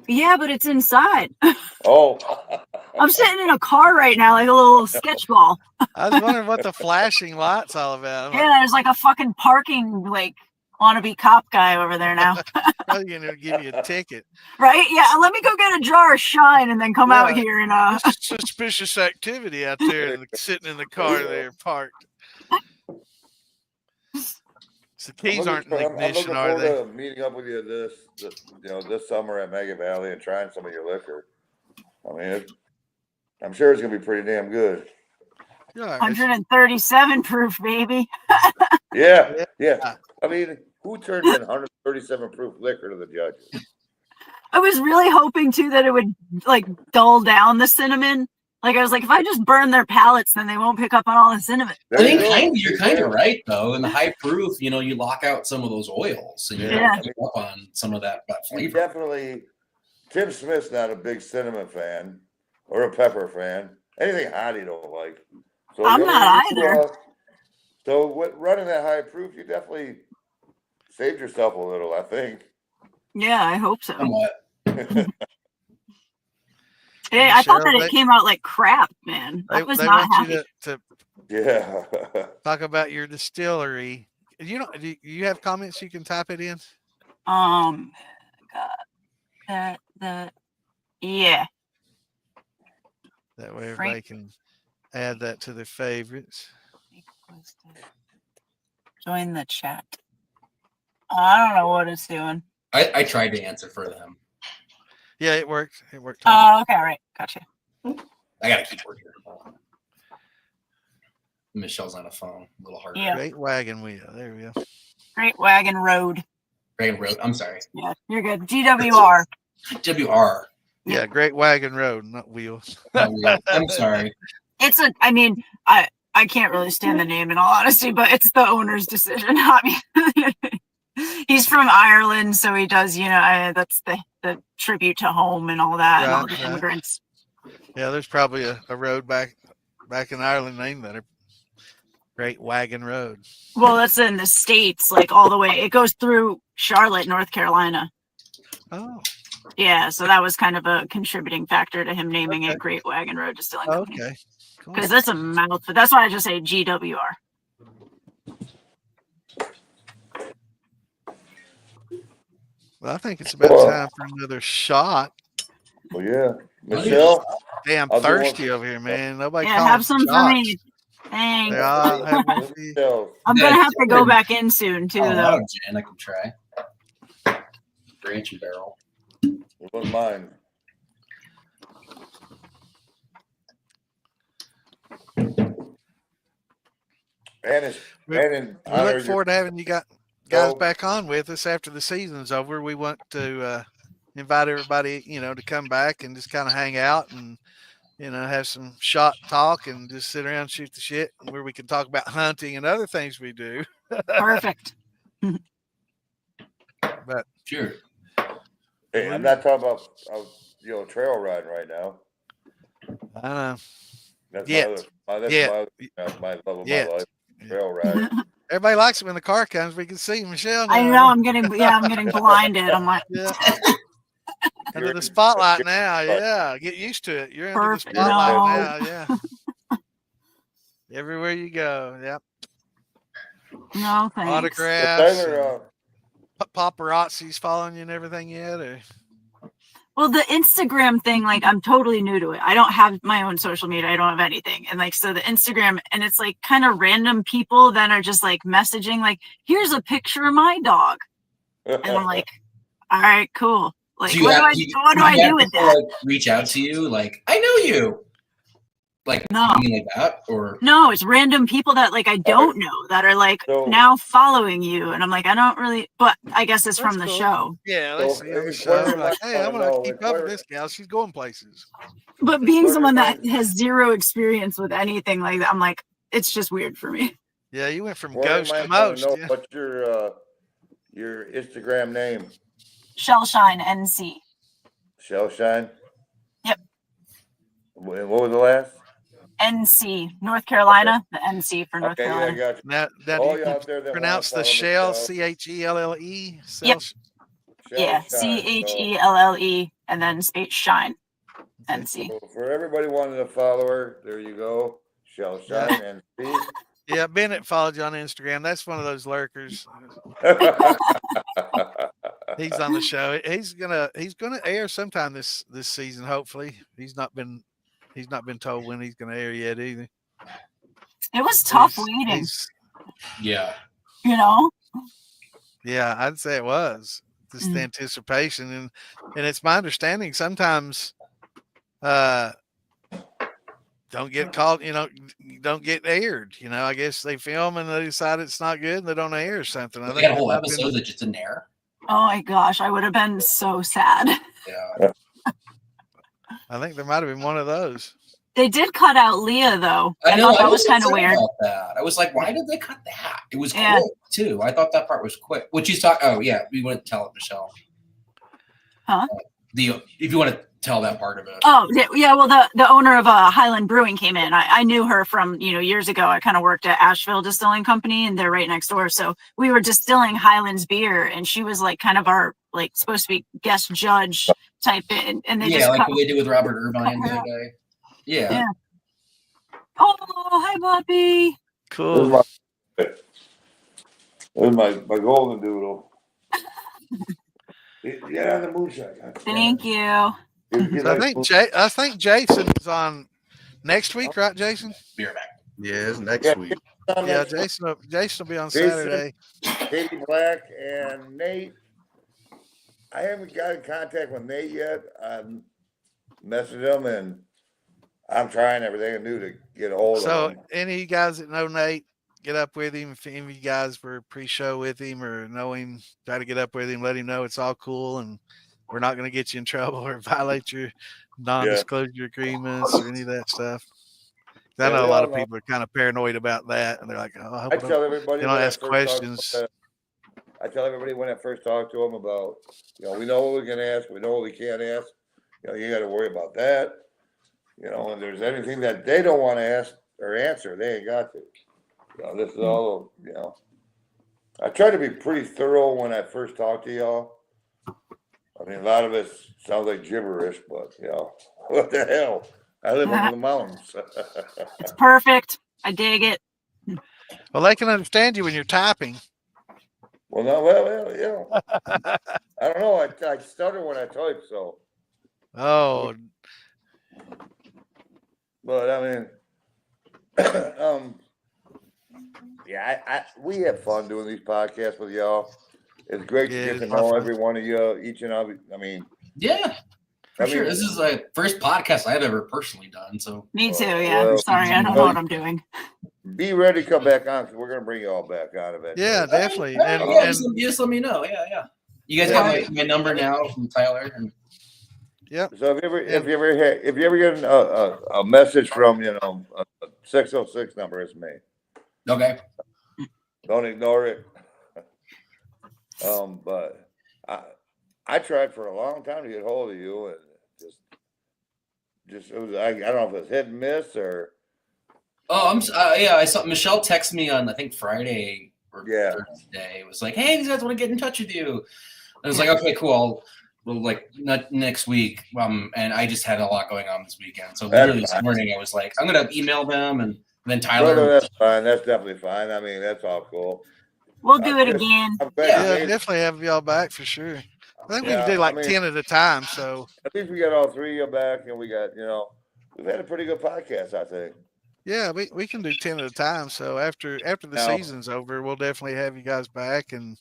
Yeah, but it's inside. Oh. I'm sitting in a car right now, like a little sketch ball. I was wondering what the flashing light's all about. Yeah, there's like a fucking parking, wannabe cop guy over there now. Probably gonna give you a ticket. Right? Yeah, let me go get a jar of Shine and then come out here and suspicious activity out there sitting in the car there parked. So the keys aren't in the ignition, are they? I'm looking forward to meeting up with you this summer at Mega Valley and trying some of your liquor. I mean, I'm sure it's gonna be pretty damn good. 137 proof, baby. Yeah. I mean, who turns in 137 proof liquor to the judges? I was really hoping too that it would dull down the cinnamon. I was like, if I just burn their palates, then they won't pick up on all the cinnamon. I think you're kind of right though. In the high proof, you lock out some of those oils, and you don't pick up on some of that flavor. Definitely, Tim Smith's not a big cinnamon fan or a pepper fan. Anything hot he don't like. So I'm not either. So running that high proof, you definitely saved yourself a little, I think. Yeah, I hope so. Somewhat. Hey, I thought that it came out like crap, man. I was not happy. Yeah. Talk about your distillery. Do you have comments you can type it in? Yeah. That way everybody can add that to their favorites. Join the chat. I don't know what it's doing. I tried to answer for them. Yeah, it worked. It worked. Oh, okay, all right. Gotcha. I gotta keep working. Michelle's on a phone. A little harder. Yeah. Great wagon wheel. There we go. Great Wagon Road. Wagon Road. I'm sorry. Yeah, you're good. GWR. WR. Yeah, Great Wagon Road, not wheels. I'm sorry. I can't really stand the name in all honesty, but it's the owner's decision. I mean, he's from Ireland, so he does, that's the tribute to home and all that, and all the immigrants. Yeah, there's probably a road back in Ireland named that. Great Wagon Road. Well, that's in the States, all the way. It goes through Charlotte, North Carolina. Oh. Yeah, so that was kind of a contributing factor to him naming it Great Wagon Road Distilling Company. Okay. Because that's a mouthful. That's why I just say GWR. Well, I think it's about time for another shot. Well, yeah. Michelle? Hey, I'm thirsty over here, man. Nobody have some for me. Thanks. Yeah, I'm going to have to go back in soon, too, though. Jen, I can try. Branch and barrel. It wasn't mine. We look forward to having you guys back on with us after the season's over. We want to, invite everybody, to come back and just kind of hang out and, have some shot talk and just sit around and shoot the shit where we can talk about hunting and other things we do. Perfect. But Sure. Hey, I'm not talking about trail riding right now. I don't know. That's Yet. my love of my life. Trail riding. Everybody likes it when the car comes. We can see Michelle now. I know. I'm getting blinded. I'm like, Yeah. Under the spotlight now. Yeah. Get used to it. You're under the spotlight now. Yeah. Everywhere you go. Yep. no thanks. Autographs. Taylor, Paparazzi's following you and everything yet? Or? Well, the Instagram thing, like, I'm totally new to it. I don't have my own social media. I don't have anything. And like, so the Instagram, and it's like kind of random people that are just like messaging, like, here's a picture of my dog. And I'm like, all right, cool. Like, Do you what have- do I do with people, that? like, reach out to you, like, I know you. Like, No. you mean like that? Or No, it's random people that like I don't know that are like So- now following you. And I'm like, I don't really, but I guess it's from the That's cool. show. Yeah, they So see on the it's show. where Like, we hey, I wanna want know, to keep it's up with where- this gal. She's going places. But being Where someone that everybody- has zero experience with anything like that, I'm like, it's just weird for me. Yeah, you went from Where ghost am I to gonna most. know Yeah. what's your Instagram name? Shellshine NC. Shellshine? Yep. What was the last? NC, North Carolina. The NC for North Okay, yeah, I Carolina. got you. Now All do you you out there that pronounce wanna the follow shell, Michelle, Yep. Chelle? Yeah, Shellshine. CHELLE and then space shine. NC. So for everybody wanting to follow her, there you go. Shellshine and see. Yeah, Bennett followed you on Instagram. That's one of those lurkers. He's on the show. He's gonna air sometime this season. Hopefully, he's not been told when he's gonna air yet either. It was tough He's- waiting, he's- yeah. you know? Yeah, I'd say it was just the anticipation, and it's my understanding sometimes don't get called, don't get aired. I guess they film and they decide it's not good and they don't air or something. I They got a think whole that might have been- episode that just didn't air. Oh my gosh, I would have been so sad. Yeah. I think there might have been one of those. They did cut out Leah though. I know. thought that was kind of upset weird. about that. I was like, why did they cut that? It was Yeah. quick too. I thought that part was quick. What you talk? Oh yeah, we want to tell it, Michelle. Huh? If you want to tell that part of it. Oh yeah. Well, the owner of Highland Brewing came in. I knew her from years ago. I kind of worked at Asheville Distilling Company, and they're right next door. So we were distilling Highland's beer, and she was like kind of our like supposed to be guest judge type. And they just like cut, what they did with Robert Irvine the her other day. Yeah. Oh, hi, Bobby. Cool. There's my golden doodle. Get on the moonshine. Thank you. So I think Jason is on next week, right, Jason? Beer back. Yeah, it's next week. Yeah, Jason will be on Saturday. Katie Black and Nate. I haven't got in contact with Nate yet. I'm messaging him and I'm trying everything I do to get a hold So of him. any of you guys that know Nate, get up with him. If any of you guys were pre-show with him or know him, try to get up with him, let him know it's all cool and we're not going to get you in trouble or violate your non-disclosure agreements or any of that stuff. I know a lot of people are kind of paranoid about that, and they're like, "Oh, I hope I tell everybody they don't when I ask first talk questions." about that, I tell everybody when I first talk to them about, we know what we can ask, we know what we can't ask. You got to worry about that. And there's anything that they don't want to ask or answer, they ain't got to. This is all, I try to be pretty thorough when I first talk to y'all. I mean, a lot of it sounds like gibberish, but, what the hell? I live in the mountains. It's perfect. I dig it. Well, they can understand you when you're typing. Well, no, I don't know. I stutter when I type, so. Oh, But I mean, we have fun doing these podcasts with y'all. It's great to Yeah, get to it's know fun. every one of you, each and every. Yeah. For I sure. mean- This is the first podcast I've ever personally done. So Me too. Yeah. Well, Sorry, I don't know what I'm doing. Be ready to come back on because we're gonna bring you all back on eventually. yeah, definitely. Yeah, And just let me know. Yeah. You guys got my number now from Tyler. And Yep. So if you ever get a message from a 606 number, it's me. okay. Don't ignore it. But I tried for a long time to get hold of you, and just it was I don't know if it was hit and miss or. Oh, I saw Michelle text me on I think Friday or Thursday. It was like, hey, these guys want to get in touch with you. And I was like, okay, cool. Well, like not next week. And I just had a lot going on this weekend. So literally this morning I was like, I'm gonna email them, and then Tyler. No, that's fine. That's definitely fine. I mean, that's all cool. We'll do it again. Yeah, definitely have y'all back for sure. I think we can do like 10 at a time. So at least we got all three of you back, and we got we've had a pretty good podcast, I think. Yeah, we can do 10 at a time. So after the season's over, we'll definitely have you guys back and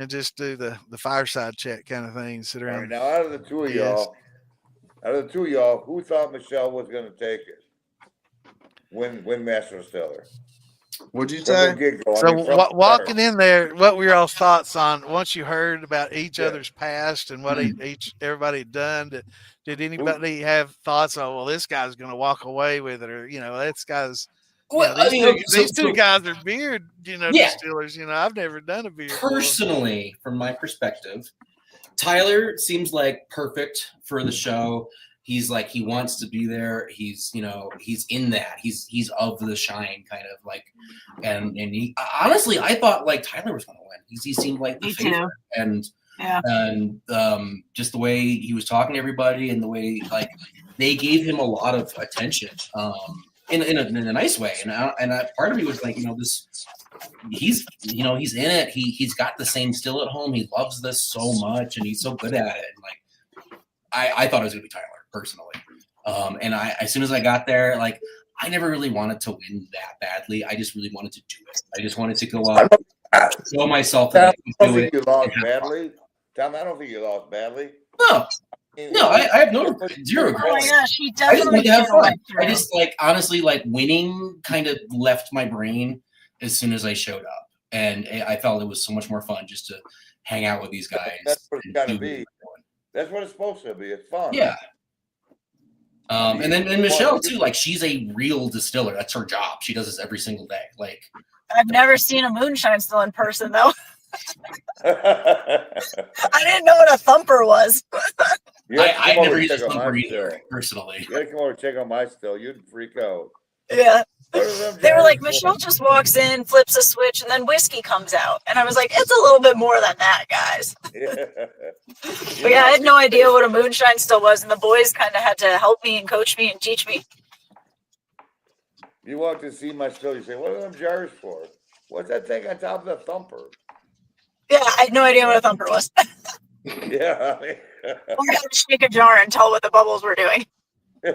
just do the fireside chat kind of thing. Sit around. Right, now, out of the two of y'all, who thought Michelle was going to take it? Win Master Distiller. What'd you say? So walking in there, what were y'all's thoughts on once you heard about each other's past and what everybody had done? Did anybody have thoughts on, well, this guy's going to walk away with it, or this guy's? Well, these two guys are beer, distillers. I've never done a beer. Personally, from my perspective, Tyler seems like perfect for the show. He's like, he wants to be there. He's, he's in that. He's of the shine kind of like, and he honestly, I thought like Tyler was going to win. He seemed like the favorite, and just the way he was talking to everybody and the way like they gave him a lot of attention, in a nice way. And part of me was like, he's in it. He's got the same still at home. He loves this so much, and he's so good at it. And like, I thought it was going to be Tyler. Personally, and as soon as I got there, like I never really wanted to win that badly. I just really wanted to do it. I just wanted to go up, show myself that I could do it. You lost badly, Tom. I don't think you lost badly. No, I have zero regrets. Oh my gosh, he definitely I just want to have fun. I just like honestly like winning kind of left my brain as soon as I showed up, and I felt it was so much more fun just to hang out with these guys. That's what it's got to be. That's what it's supposed to be. It's fun. Yeah. And then Michelle too, like she's a real distiller. That's her job. She does this every single day. Like I've never seen a moonshine still in person though. I didn't know what a thumper was. I never used a thumper either, personally. You gotta come over and check out my still. You'd freak out. Yeah. They were like, Michelle just walks in, flips a switch, and then whiskey comes out. And I was like, it's a little bit more than that, guys. But yeah, I had no idea what a moonshine still was, and the boys kind of had to help me and coach me and teach me. You walk to see my still, you say, what are them jars for? What's that thing on top of the thumper? Yeah, I had no idea what a thumper was. Yeah. We had to shake a jar and tell what the bubbles were doing.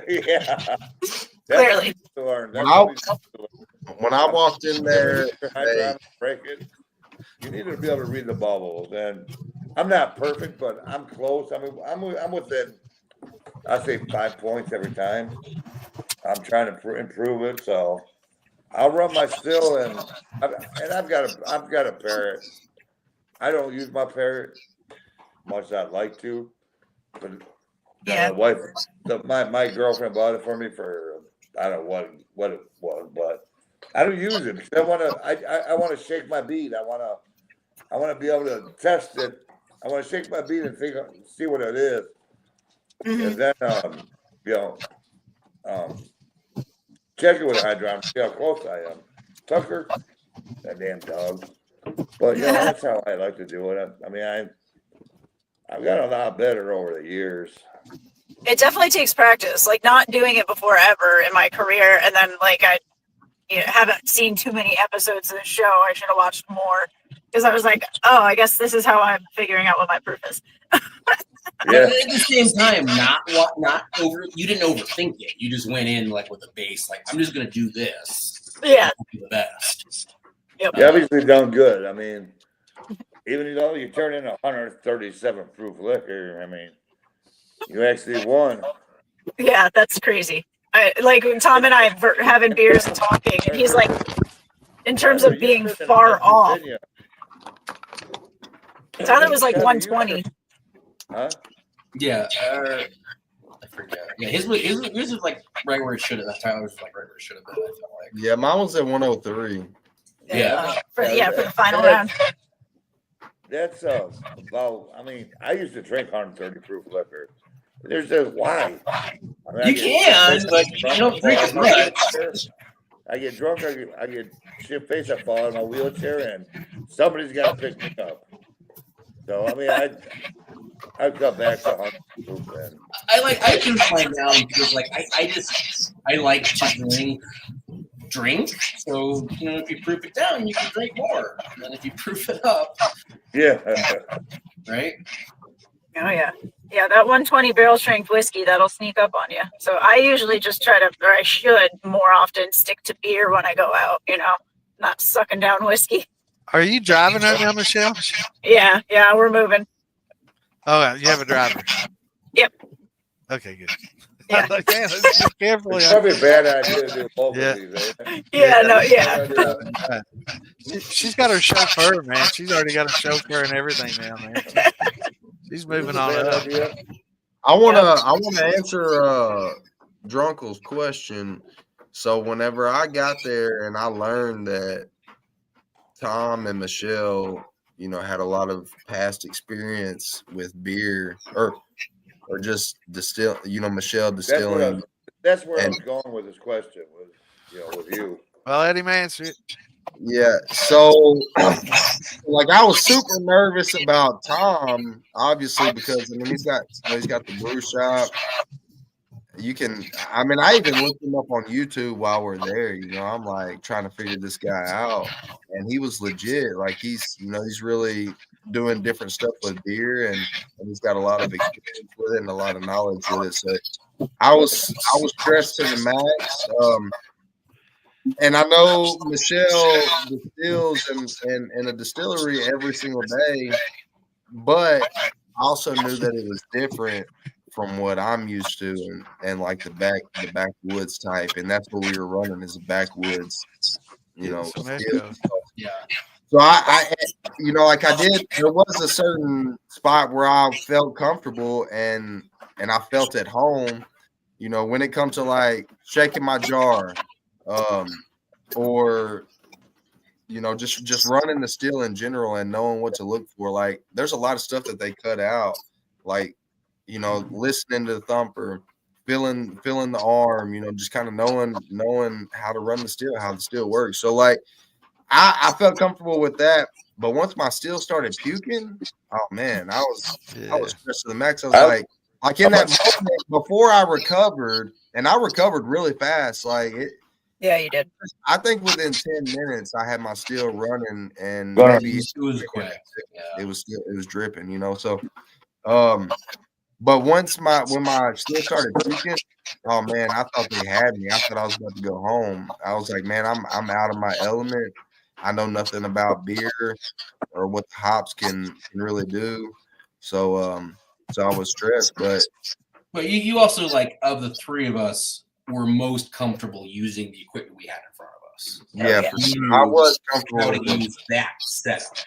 Yeah. Clearly. When I walked in there, you need to be able to read the bubbles. And I'm not perfect, but I'm close. I mean, I'm within, I say 5 points every time. I'm trying to improve it, so I'll run my still, and I've got a parrot. I don't use my parrot much as I'd like to, but yeah, my wife, my girlfriend bought it for me for I don't know what it was, but I don't use it because I want to shake my bead. I want to be able to test it. I want to shake my bead and see what it is, and then check it with a hydrometer, see how close I am. Tucker, that damn dog. But that's how I like to do it. I mean, I've got a lot better over the years. It definitely takes practice, like not doing it before ever in my career, and then like I haven't seen too many episodes of the show. I should have watched more because I was like, oh, I guess this is how I'm figuring out what my proof is. Yeah. At the same time, you didn't overthink it. You just went in like with a base, like I'm just gonna do this. Yeah, do the best. Yep. You obviously done good. I mean, even though you turn in 137 proof liquor, I mean, you actually won. Yeah, that's crazy. Like when Tom and I are having beers and talking, and he's like, in terms of being far off. I thought it was like 120. Huh? Yeah. I forget. Yeah, his was like right where it should have. Tyler was like right where it should have been. I felt like. Yeah, mine was at 103. Yeah. For the final round. That's about. I mean, I used to drink 130 proof liquor. There's just why. I mean, You can, but you don't drink as much. I get drunk. I get shit faced. I fall out of my wheelchair, and somebody's got to pick me up. So I mean, I cut back to 100 proof. And I can find out because like I like to drink. So if you proof it down, you can drink more. And then if you proof it up, yeah, right? Oh yeah. Yeah, that 120 barrel strength whiskey, that'll sneak up on you. So I usually just try to, or I should more often stick to beer when I go out, not sucking down whiskey. Are you driving right now, Michelle? Yeah, we're moving. Oh, you have a driver. Yep. Okay, good. Yeah. Carefully. It's probably a bad idea to do both Yeah. of these. Eh? Yeah. She's got her chauffeur, man. She's already got a chauffeur and everything now, man. She's moving on up. I wanna answer Drunkle's question. So whenever I got there and I learned that Tom and Michelle, had a lot of past experience with beer or just Michelle distilling. That's where I was going with this question. With you. Well, let him answer it. Yeah. So, like, I was super nervous about Tom, obviously, because he's got the brew shop. I even looked him up on YouTube while we're there. I'm like trying to figure this guy out, and he was legit. Like he's really doing different stuff with beer, and he's got a lot of experience with it and a lot of knowledge with it. So I was stressed to the max. And I know Michelle distills in a distillery every single day, but I also knew that it was different from what I'm used to and like the backwoods type, and that's what we were running is a backwoods, still. Yeah. So I like I did. There was a certain spot where I felt comfortable and I felt at home. When it comes to like shaking my jar, or just running the still in general and knowing what to look for. Like there's a lot of stuff that they cut out, like listening to the thumper, feeling the arm, just kind of knowing how to run the still, how the still works. So like I felt comfortable with that. But once my still started puking, oh man, I was stressed to the max. I was like in that moment before I recovered, and I recovered really fast. Like yeah, you did. I think within 10 minutes I had my still running, and maybe it was quick. It was dripping, So, but when my still started puking, oh man, I thought they had me. I thought I was about to go home. I was like, man, I'm out of my element. I know nothing about beer or what the hops can really do. So I was stressed, but you also, like, of the three of us, were most comfortable using the equipment we had in front of us. Yeah, for sure. I was comfortable how to use that setup,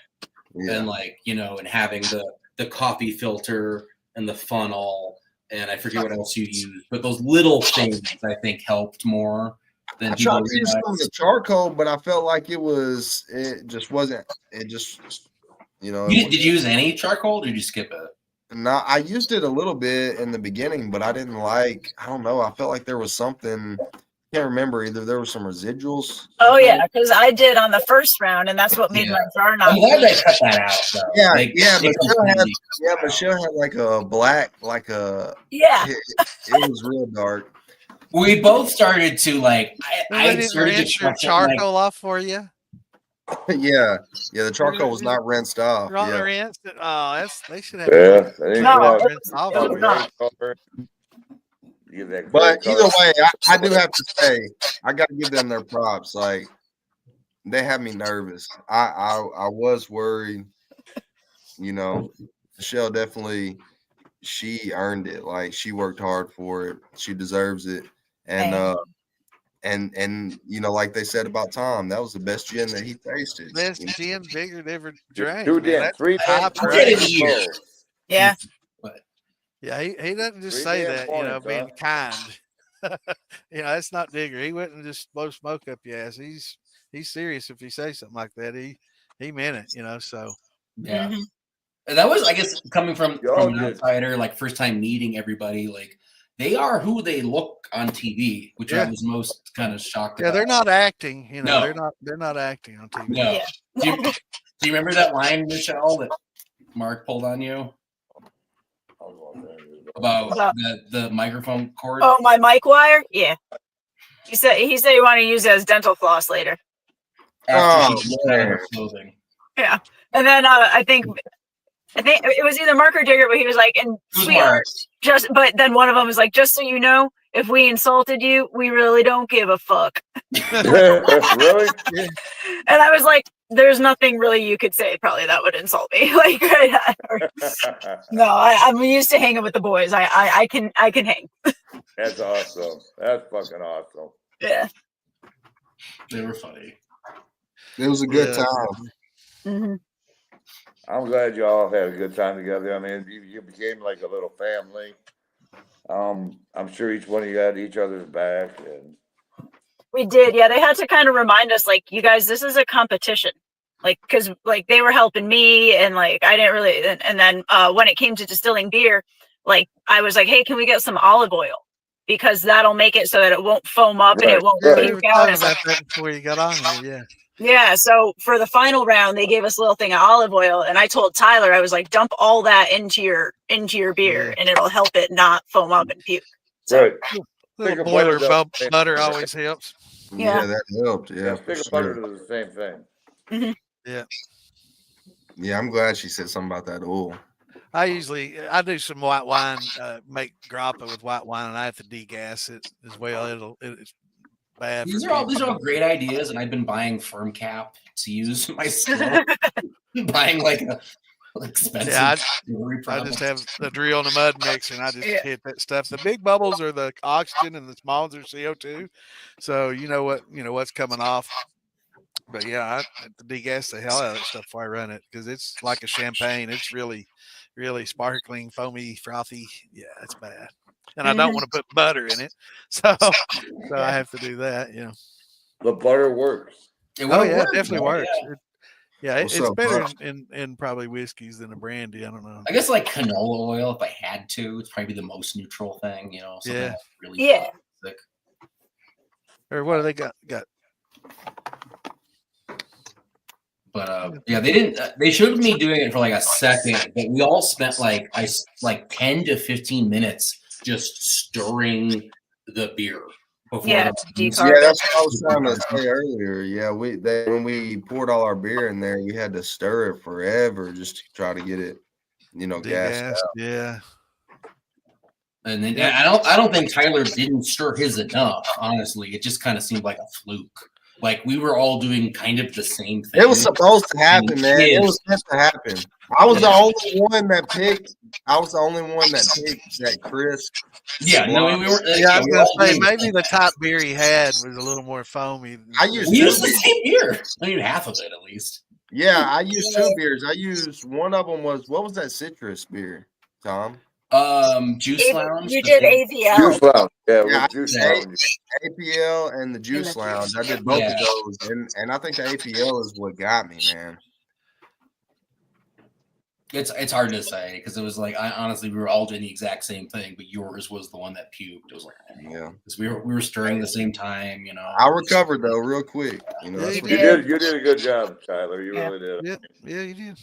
and and having the coffee filter and the funnel, and I forget what else you used, but those little things I think helped more than I tried to use some of the charcoal, but I felt like it just wasn't. It just Did you use any charcoal? Or did you skip it? No, I used it a little bit in the beginning, but I didn't like. I don't know. I felt like there was something. I can't remember. Either there was some residuals. Oh yeah, because I did on the first round, and that's what made my jar not. I'm glad they cut that out. So. Yeah. Michelle had like a black, like a. Yeah. It was real dark. We both started to like. I didn't rinse your charcoal off for you. Yeah, the charcoal was not rinsed off. Rinsed it. Oh, they should have. Rinsed off. But either way, I do have to say, I got to give them their props. Like they had me nervous. I was worried. Michelle definitely, she earned it. Like she worked hard for it. She deserves it. And and you know, like they said about Tom, that was the best gin that he tasted. Best you know? gin Bigger ever drank. Two Man. gin, That's 3 high damn I did it praise. a year. Yeah. Yeah, he doesn't just 3 say damn that, points, being huh? kind. That's not Digger. He wouldn't just blow smoke up your ass. He's serious if he says something like that. He meant it, so Yeah. Mhm. And that was, I guess, coming from Y'all an did. outsider, like first time meeting everybody, like they are who they look on TV, which I Yeah. was most kind of shocked yeah, about. they're not acting, No. they're not acting on TV. No. Yeah. Do you remember that line, Michelle, that Mark pulled on you about the microphone cord? Oh, my mic wire? Yeah. He said he wanted to use it as dental floss later. After she wore out her clothing. Yeah. And then I think it was either Mark or Digger, but he was like, and It was sweetheart, Mark. but then one of them was like, just so you know, if we insulted you, we really don't give a fuck. Really? And I was like, there's nothing really you could say probably that would insult me. Like, no, I'm used to hanging with the boys. I can hang. That's awesome. That's fucking awesome. Yeah. They were funny. It was a good Yeah. time. Mm-hmm. I'm glad y'all had a good time together. I mean, you became like a little family. I'm sure each one of you had each other's back, and We did, yeah. They had to kind of remind us, like, you guys, this is a competition, like, because like they were helping me, and like I didn't really. And then when it came to distilling beer, like I was like, hey, can we get some olive oil, because that'll make it so that it won't foam up and Right, it won't right. We puke were out. talking It's like, about that before you got on here. Yeah. yeah. So for the final round, they gave us a little thing of olive oil, and I told Tyler, I was like, dump all that into your beer, and it'll help it not foam up and puke. So, right. Little Stick of boiler butter does- butter always helps. Yeah. That helped. Yeah, for stick of butter sure. does the same thing. Yeah, I'm glad she said something about that oil. I do some white wine, make grappa with white wine, and I have to degas it as well. It's bad. These for are all people. great ideas, and I've been buying firm cap to use myself. Buying like a expensive brewery I product. just have the drill and a mud mixer, and I just Yeah. hit that stuff. The big bubbles are the oxygen, and the small ones are CO2. So you know what's coming off. But yeah, I have to degas the hell out of that stuff before I run it, because it's like a champagne. It's really, really sparkling, foamy, frothy. Yeah, it's bad. And I don't want to put butter in it, so I have to do that. The butter works. It Oh would've yeah, it worked, definitely though, works. yeah. What's It's up, better bud? in probably whiskeys than a brandy. I don't know. I guess like canola oil, if I had to, it's probably the most neutral thing. Something Yeah. that's really Yeah. thick. Or what do they got? But yeah, they didn't. They showed me doing it for like a second, but we all spent like 10 to 15 minutes just stirring the beer before. Yeah, Yeah, decarb that's what I was trying to say earlier. Yeah, when we poured all our beer in there, we had to stir it forever just to try to get it, gassed out. Yeah. And then Yeah. I don't think Tyler didn't stir his enough. Honestly, it just kind of seemed like a fluke. Like we were all doing kind of the same thing. It was supposed to happen, man. It was meant to happen. I was the only one that picked. that crisp. Yeah, no, we were. Yeah, I was we were all gonna say doing- maybe the top beer he had was a little more foamy. we used the same beer. I mean, half of it at least. Yeah, I used 2 beers. I used one of them what was that citrus beer, Tom? Juice Lounge. You did AVL. Juice Lounge. Yeah, Yeah, with Juice yeah. Lounge. APL and the Juice Lounge. I did both Yeah. of those, and I think the APL is what got me, man. It's hard to say because it was like honestly we were all doing the exact same thing, but yours was the one that puked. It was like Yeah, because we were stirring the same time, I recovered though real quick. That's Yeah, what You did a good job, Tyler. You really did. Yeah, you did.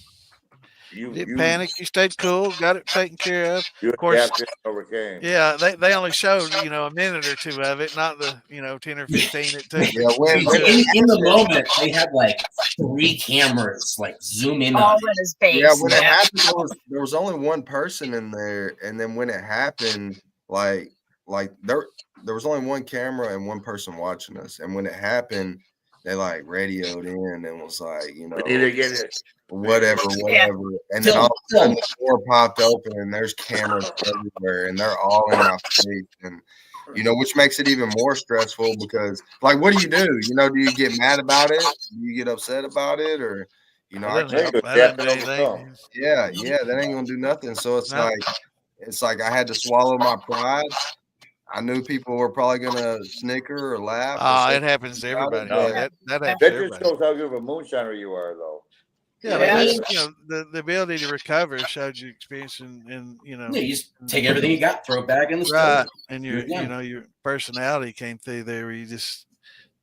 You You didn't panic. You stayed cool. Got it taken care of. You Of course. adapted and overcame. Yeah, they only showed a minute or 2 of it, not the 10 or 15 it took. Yeah, when in the moment they had like 3 cameras like zoom in All on in his face. Yeah, when it happened, there was only one person in there, and then when it happened, like there was only one camera and one person watching us, and when it happened, they like radioed in and was like, We need to get it. whatever, and then all of a sudden the door popped open and there's cameras everywhere, and they're all in my face, and you know, which makes it even more stressful because, like, what do? You know, do you get mad about it? Do you get upset about it? Or, you know, That doesn't do anything. yeah, that ain't gonna do nothing. So it's like I had to swallow my pride. I knew people were probably gonna snicker or laugh. It happens to everybody. No. That happens That to just everybody. shows how good of a moonshiner you are, though. Yeah, but that's, you know, the ability to recover showed you experience and you know. Yeah, you just take everything you got, throw it back in the right, stove. and your you know your personality came through there where you just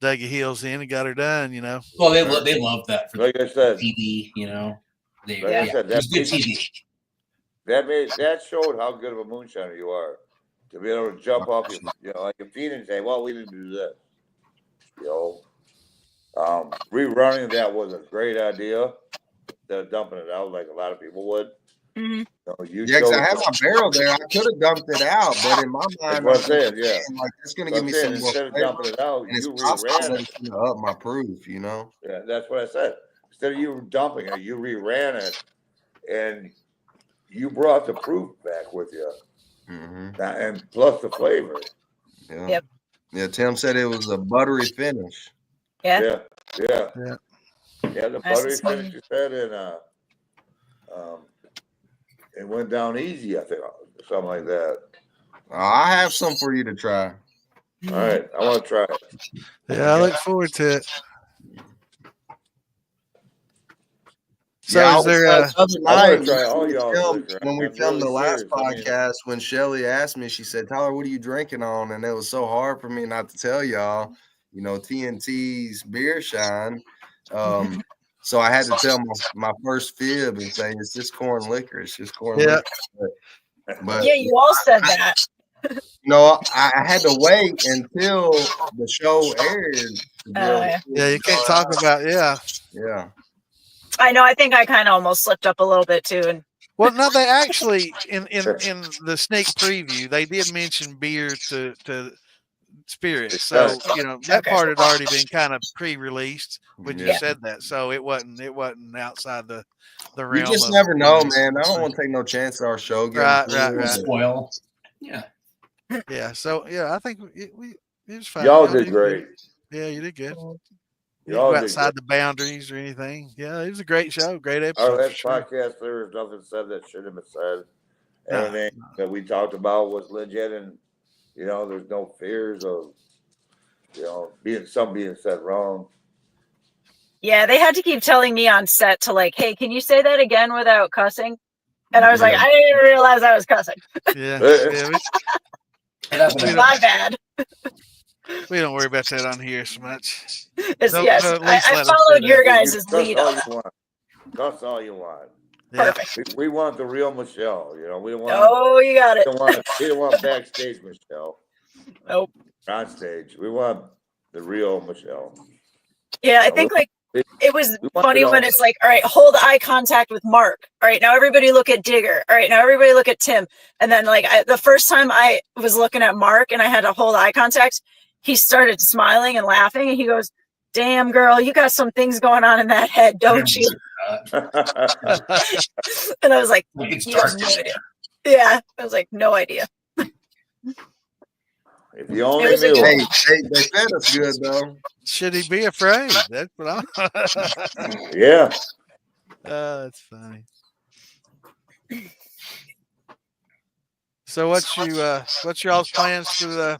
dug your heels in and got her done. You know. Well, they love that for like I said, TV. You know, like I said, it was good TV. That showed how good of a moonshiner you are to be able to jump off your like your feet and say, "Well, we didn't do this." You know, rerunning that was a great idea. Instead of dumping it out like a lot of people would. Mm-hmm. Because I had my barrel there. I could have dumped it out, but in my mind, I'm saying, like it's gonna give me some more instead of dumping it out, and you reran reran it. It's gonna up my proof, you know. Yeah, that's what I said. Instead of you dumping it, you reran it, and you brought the proof back with you, and plus the flavor. Yeah. Yep. Yeah. Tim said it was a buttery finish. Yeah. Yeah. The buttery finish you said, and it went down easy. I think something like that. I have some for you to try. All right, I want to try it. Yeah, I look forward to it. So yeah, is there other night try all y'all when we filmed the last podcast, when Shelly asked me, she said, "Tyler, what are you drinking on?" And it was so hard for me not to tell y'all, you know, TNT's beer shine. So I had to tell my first fib and say it's just corn liquor. It's just corn liquor. But yeah, you all said that. You know, I had to wait until the show aired. You can't talk about Yeah. I know. I think I kind of almost slipped up a little bit too. And well, no, they actually in the sneak preview they did mention beer to spirits, so you know that part had already been kind of pre-released when you said that, so it wasn't outside the realm. You just never know, man. I don't want to take no chance at our show. Right. Spoil. Yeah. So I think it was fine. Y'all did great. Yeah, you did good. You Y'all didn't go outside the boundaries or anything. Yeah, it was a great show, great episode. Our last podcast, there was nothing said that should have been said. Everything that we talked about was legit, and you know, there's no fears of, you know, being said wrong. Yeah, they had to keep telling me on set to like, hey, can you say that again without cussing? And I was like, I didn't realize I was cussing. Yeah. My bad. We don't worry about that on here so much. I followed your guys' lead. That's all you want. Yeah. Perfect. We want the real Michelle. You know, we don't want. Oh, you got it. We don't want backstage Michelle. Nope. On stage, we want the real Michelle. Yeah, I think like it was funny when it's like, all right, hold eye contact with Mark. All right, now everybody look at Digger. All right, now everybody look at Tim. And then like the first time I was looking at Mark and I had to hold eye contact, he started smiling and laughing, and he goes, "Damn, girl, you got some things going on in that head, don't you?" And I was like, no idea. Yeah, I was like, no idea. If you only knew. They fed us good though. Should he be afraid? That's what I'm. Yeah. That's funny. So what's y'all's plans for the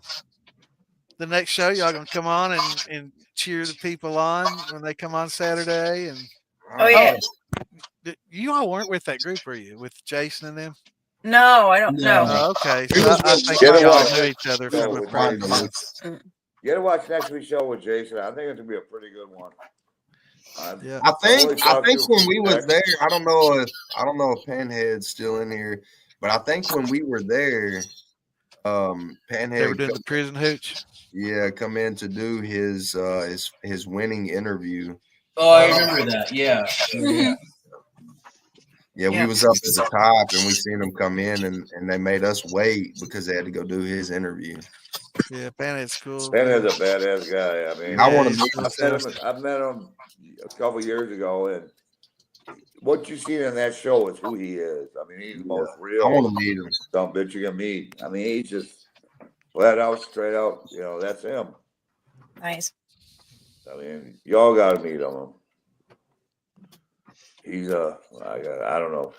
next show? Y'all gonna come on and cheer the people on when they come on Saturday? And you all weren't with that group, were you? With Jason and them? No, I don't know. Oh, okay, so I think y'all knew each other from a previous. You gotta watch next week's show with Jason. I think it's gonna be a pretty good one. I think when we was there, I don't know if Panhead's still in here, but I think when we were there, Panhead they were doing the prison hooch. Yeah, come in to do his winning interview. Oh, I remember that. Yeah. Yeah, we was up at the top and we seen him come in and they made us wait because they had to go do his interview. Yeah, Panhead's cool. Panhead's a badass guy. I mean, I want to meet him. I met him a couple years ago, and what you see in that show is who he is. I mean, he's the most real. I want to meet him. Some bitch you can meet. I mean, he's just flat out, straight out. You know, that's him. Nice. I mean, y'all got to meet him. He's I don't know,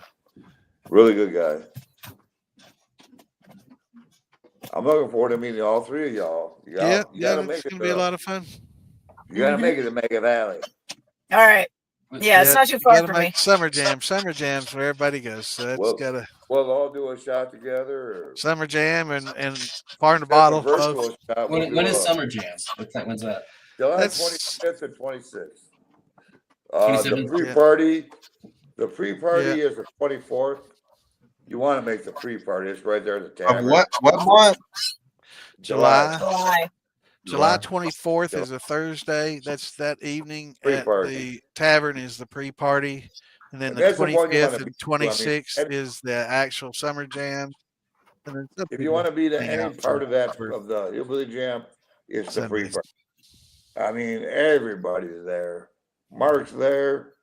really good guy. I'm looking forward to meeting all three of y'all. You gotta it's gonna be a lot of fun. You gotta make it to Mega Valley. All right. Yeah, it's not too far from me. Summer jams where everybody goes. So that's gotta. We'll all do a shot together. Or summer jam and par in the bottle. When is summer jam? When's that? July 25th and 26th. 27th. The pre-party is the 24th. You want to make the pre-party. It's right there at the tavern. What month? July 24th is a Thursday. That's that evening at the tavern is the pre-party. And then the 25th and 26th is the actual summer jam. And if you want to be to any part of that, of the Hillbilly Jam, it's the pre-party. I mean, everybody's there. Mark's there.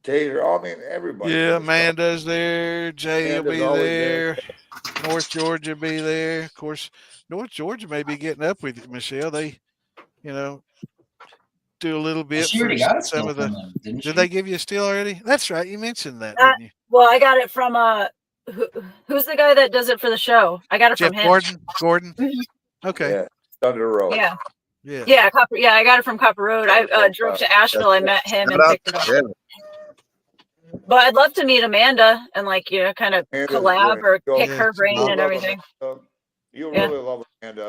Tater, I mean, everybody. Yeah, Amanda's there. Jay will be there. North Georgia will be there. Of course, North Georgia may be getting up with you, Michelle. They, do a little bit for some of the. Did they give you a steal already? That's right. You mentioned that, didn't you? Well, I got it from who's the guy that does it for the show? I got it from him. Gordon. Okay. Yeah, Thunder Road. Yeah. Yeah. I got it from Copper Road. I drove to Asheville. I met him and picked it up. Yeah. But I'd love to meet Amanda and kind of collab or pick her brain and everything. You really love Amanda.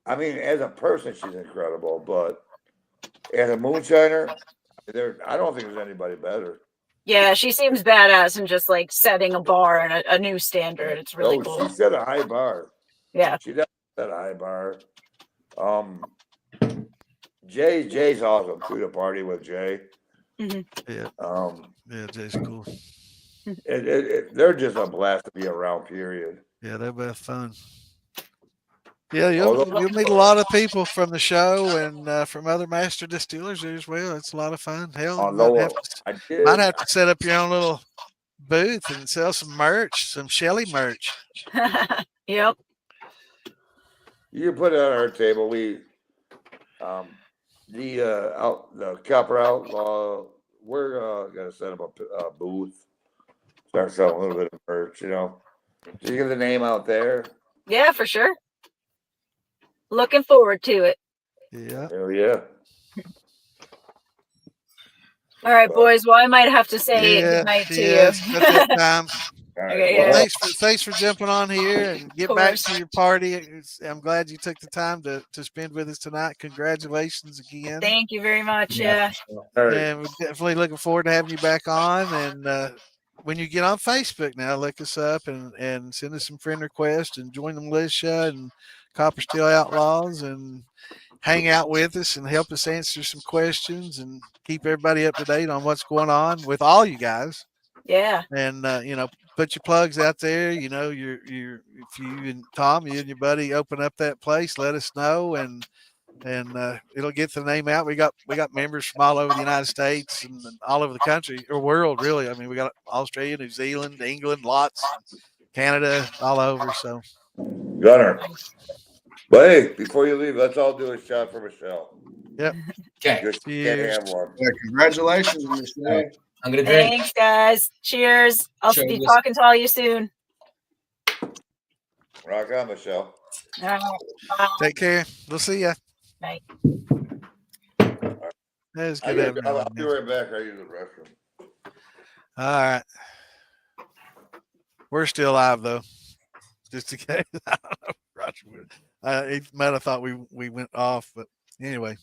I mean, as a person, she's incredible. But as a moonshiner, I don't think there's anybody better. Yeah, she seems badass and just setting a bar and a new standard. It's really cool. She set a high bar. Yeah. She definitely set a high bar. Jay's awesome too, to party with Jay. Mm-hmm. Yeah. Jay's cool. They're just a blast to be around, period. Yeah, they're both fun. Yeah, you'll meet a lot of people from the show and from other master distillers as well. It's a lot of fun. Hell, might have to set up your own little booth and sell some merch, some Shelly merch. Yep. You can put it on our table. We, the Copper Outlaw, we're gonna set up a booth, start selling a little bit of merch. Just get the name out there. Yeah, for sure. Looking forward to it. Yeah. Hell yeah. All right, boys. Well, I might have to say goodnight to you. Okay, well, thanks for jumping on here and get back to your party. I'm glad you took the time to spend with us tonight. Congratulations again. Thank you very much. Yeah. And we're definitely looking forward to having you back on. And when you get on Facebook now, look us up and send us some friend requests and join the militia and Copper Steel Outlaws and hang out with us and help us answer some questions and keep everybody up to date on what's going on with all you guys. Yeah. And, put your plugs out there. If you and Tom, you and your buddy open up that place, let us know and it'll get the name out. We got members from all over the United States and all over the country or world, really. I mean, we got Australia, New Zealand, England, lots, Canada, all over. So, Gunner. But hey, before you leave, let's all do a shot for Michelle. Yep. Okay. Just can't have one. Yeah, congratulations, Michelle. I'm gonna drink. Thanks, guys. Cheers. I'll be talking to all you soon. Rock on, Michelle. All right. Bye. Take care. We'll see ya. Bye. That's good. I'll be right back. I use the restroom. All right. We're still live though. Just in case. He might have thought we went off, but anyway.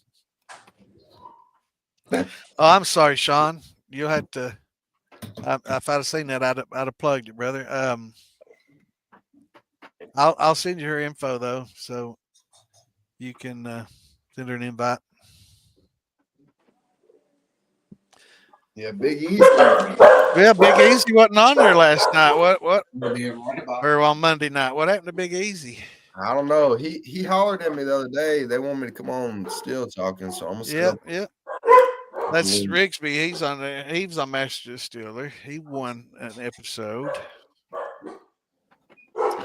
Oh, I'm sorry, Sean. You'll have to. If I'd have seen that, I'd have plugged it, brother. I'll send you her info though, so you can send her an invite. Yeah, Big Easy. Yeah, Big Easy wasn't on there last night. What? Or on Monday night. What happened to Big Easy? I don't know. He hollered at me the other day. They want me to come on Still Talking, so I'm gonna Yeah. That's Rigsby. He's on there. He was on Master Distiller. He won an episode.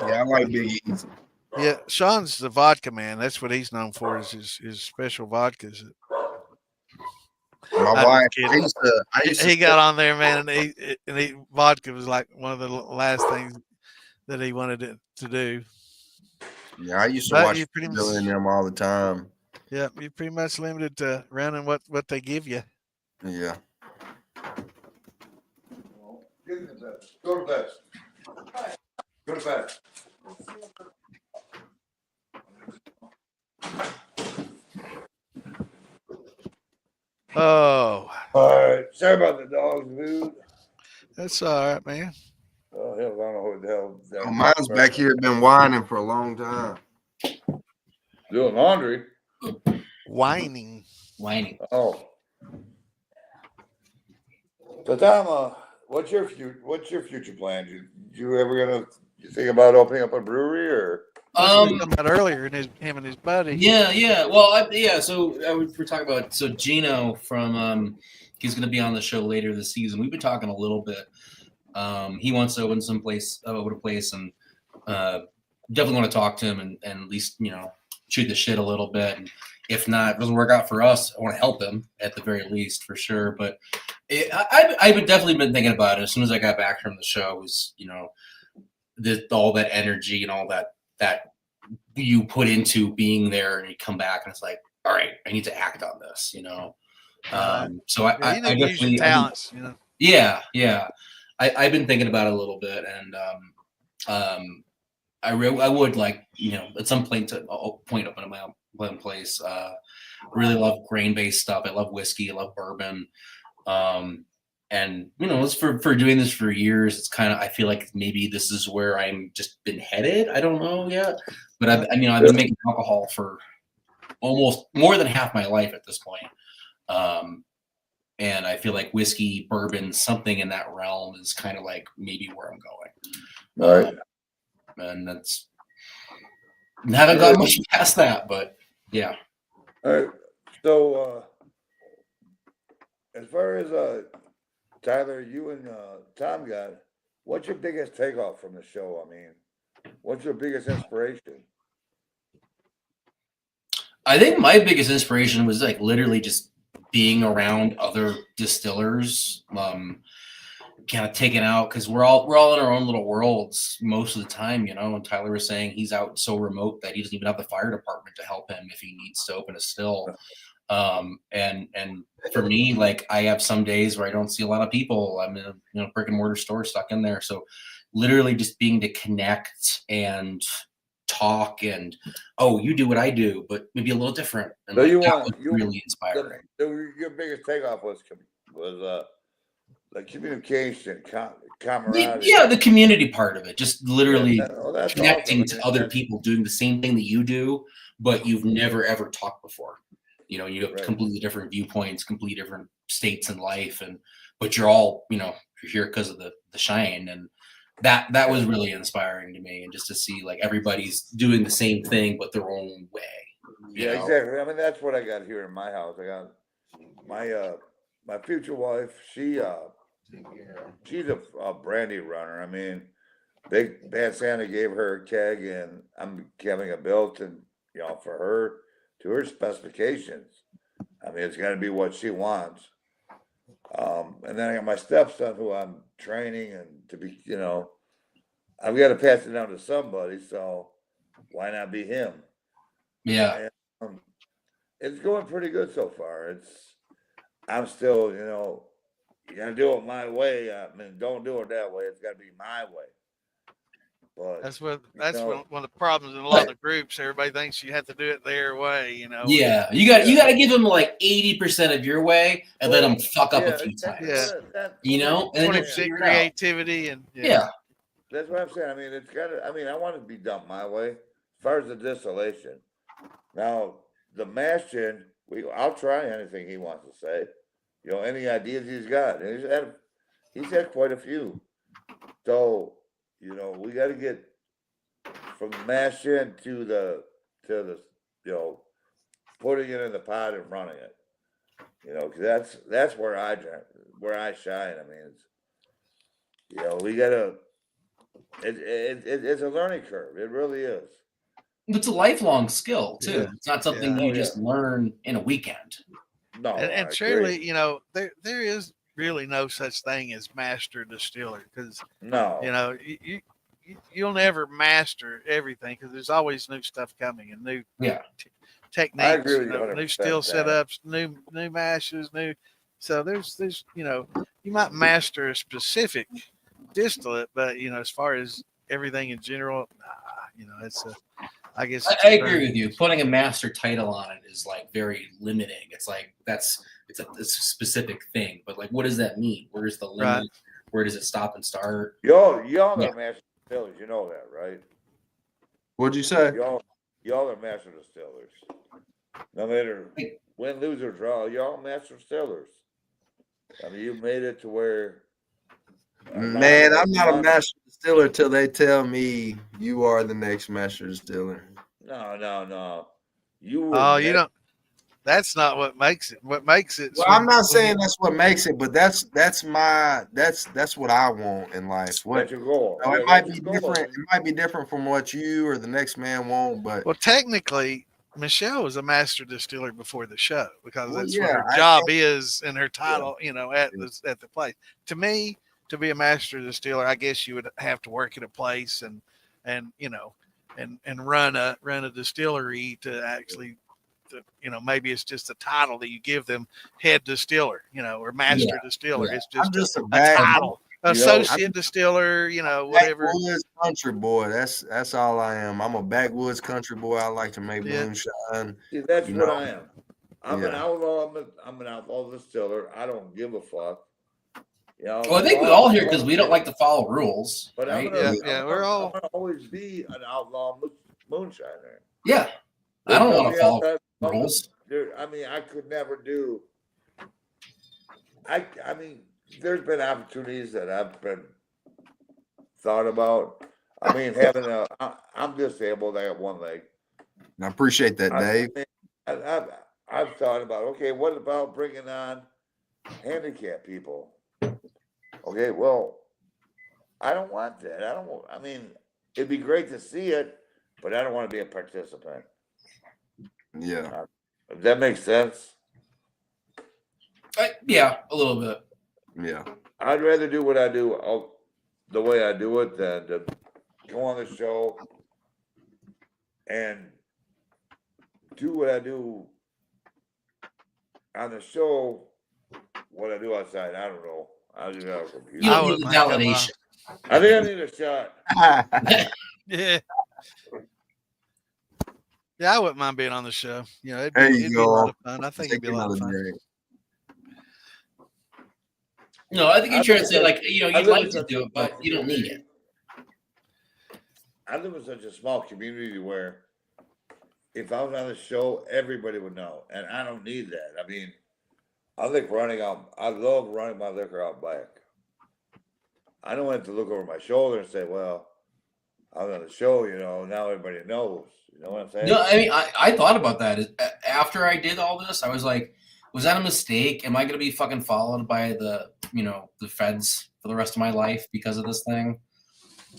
Yeah, I like Big Easy. Yeah, Sean's the vodka man. That's what he's known for is his special vodkas. My I'm wife, just kidding. I used to He got on there, man, and he vodka was like one of the last things that he wanted to do. Yeah, I used to But watch you pretty Bill and much, them all the time. yeah, you're pretty much limited to running what they give you. Yeah. Get in the bed. Go to bed. Go to bed. Oh, All right. Sorry about the dog's food. that's all right, man. Oh, hell, I don't know what the hell. Oh, mine's back here been whining for a long time. Doing laundry. Whining. Oh. So Tom, what's your future plans? You ever you think about opening up a brewery or? That's what we were talking about earlier, and him and his buddy. Yeah. Well, So we're talking about Gino from he's going to be on the show later this season. We've been talking a little bit. He wants to open a place, and definitely want to talk to him and at least shoot the shit a little bit. And if not, it doesn't work out for us, I want to help him at the very least for sure. But I've definitely been thinking about it as soon as I got back from the show. Was all that energy and all that you put into being there, and you come back and it's like, all right, I need to act on this, So I need to use your talents, Yeah. I've been thinking about it a little bit, and I would like at some point open my own place. Really love grain-based stuff. I love whiskey. I love bourbon. And it's for doing this for years. It's kind of, I feel like maybe this is where I'm just been headed. I don't know yet, but I've been making alcohol for almost more than half my life at this point. And I feel like whiskey, bourbon, something in that realm is kind of like maybe where I'm going. All right. And that's haven't got much past that, but yeah. All right. So as far as Tyler, you and Tom got, what's your biggest takeoff from the show? I mean, what's your biggest inspiration? I think my biggest inspiration was like literally just being around other distillers, kind of taken out because we're all in our own little worlds most of the time, And Tyler was saying he's out so remote that he doesn't even have the fire department to help him if he needs to open a still. And for me, like I have some days where I don't see a lot of people. I'm in a brick and mortar store stuck in there. So literally just being to connect and talk and you do what I do, but maybe a little different. And So really inspiring. Your biggest takeoff was the communication, camaraderie. Yeah, the community part of it. Just literally that's connecting awesome. to other people doing the same thing that you do, but you've never ever talked before. You have completely different viewpoints, completely different states in life, but you're all, you're here because of the shine, and that was really inspiring to me, and just to see like everybody's doing the same thing but their own way. Yeah, exactly. I mean, that's what I got here in my house. I got my future wife. She's a brandy runner. I mean, Big Bad Santa gave her a keg, and I'm having a built, and for her, to her specifications. I mean, it's got to be what she wants. And then I got my stepson who I'm training, and to be, I've got to pass it down to somebody. So why not be him? Yeah. And, it's going pretty good so far. I'm still, you got to do it my way. I mean, don't do it that way. It's got to be my way. But that's one of the problems in a lot of the groups. Everybody thinks you have to do it their way, Yeah, you got to give them like 80% of your way, and let them fuck up a few times. And then 20% creativity and That's what I'm saying. I mean, I want it to be done my way. As far as the distillation, now the mashing, I'll try anything he wants to say. Any ideas he's got, and he's had quite a few. So. We got to get from mash in to the putting it in the pot and running it. Because that's where I shine. I mean, we got to It's a learning curve. It really is. It's a lifelong skill too. Yeah. It's not something Yeah. you Oh, just yeah. learn in a weekend. No, I And agree. truly, you know, there is really no such thing as master distiller because No. you know you'll never master everything because there's always new stuff coming and new Yeah. techniques, I agree with you you know, 100%, new still Dan. setups, new mashes, new. So there's you know you might master a specific distillate, but you know as far as everything in general, you know it's a. I guess it's I a agree with you. Putting a master title on it is like very limiting. It's like it's a specific thing, but like, what does that mean? Where's the limit? Right. Where does it stop and start? Y'all Yeah. are master distillers. You know that, right? What'd you say? Y'all are master distillers. No matter win, lose, or draw, y'all master distillers. I mean, you made it to where. Man, I'm not a master distiller till they tell me you are the next master distiller. No. You were. Oh, you don't. That's not what makes it. What makes it? Well, I'm not saying that's what makes it, but that's what I want in life. What That's your goal. you know, Yeah, it might that's be your goal. different. It might be different from what you or the next man want, but Well, technically, Michelle was a master distiller before the show because Well, that's yeah, what her I job think- is and her title. You know, at Yeah. the place. To me, to be a master distiller, I guess you would have to work at a place and you know and run a distillery to actually. You know, maybe it's just a title that you give them, head distiller, you know, or master distiller. Yeah. It's I'm just just a a bad title, know, associate distiller, you know, whatever. backwoods country boy. That's all I am. I'm a backwoods country boy. I like to make Yeah. moonshine. See, that's You what know, I am. I'm an yeah. outlaw. I'm an outlaw distiller. I don't give a fuck. You know, Well, I think we all here because we don't like to follow rules, But right? I'm we're gonna always be an outlaw moonshiner. Yeah. I don't want to follow rules. I mean, I could never do. I mean, there's been opportunities that I've been thought about. I mean, I'm disabled. I got one leg. I appreciate that, Dave. I've thought about, okay, what about bringing on handicapped people? Okay, well, I don't want that. I mean, it'd be great to see it, but I don't want to be a participant. Yeah. If that makes sense. Yeah, a little bit. Yeah. I'd rather do what I do the way I do it than to go on the show and do what I do on the show, what I do outside. I don't know. I just have a computer. You I don't would need like a validation. I think I need a shot. Yeah. Yeah, I wouldn't mind being on the show. You know, There you it'd be a go. lot of fun. I think it'd Take be a lot of another fun. drink. No, I think you're trying to say, like, you know, I you'd live like in to such do a it, but small you don't need community. it. I live in such a small community where if I was on the show, everybody would know. And I don't need that. I mean, I love running my liquor out back. I don't want to look over my shoulder and say, well, I was on the show, you know, now everybody knows. You know what I'm saying? No, I mean, I thought about that. After I did all this, I was like, was that a mistake? Am I going to be fucking followed by the feds for the rest of my life because of this thing?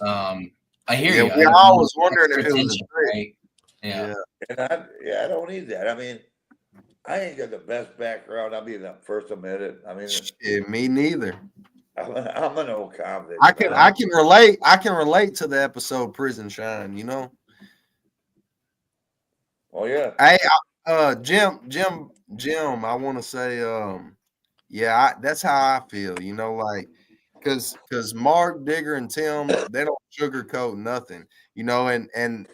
I hear you. We all was wondering if it was a trick. right? Yeah. And I don't need that. I mean, I ain't got the best background. I'll be the first to admit it. I mean, Shit, me neither. I'm an old convict. I can relate. I can relate to the episode Prison Shine, you know. Oh yeah. Hey, Jim, I want to say, yeah, that's how I feel, you know, like, because Mark, Digger, and Tim, they don't sugarcoat nothing, you know, and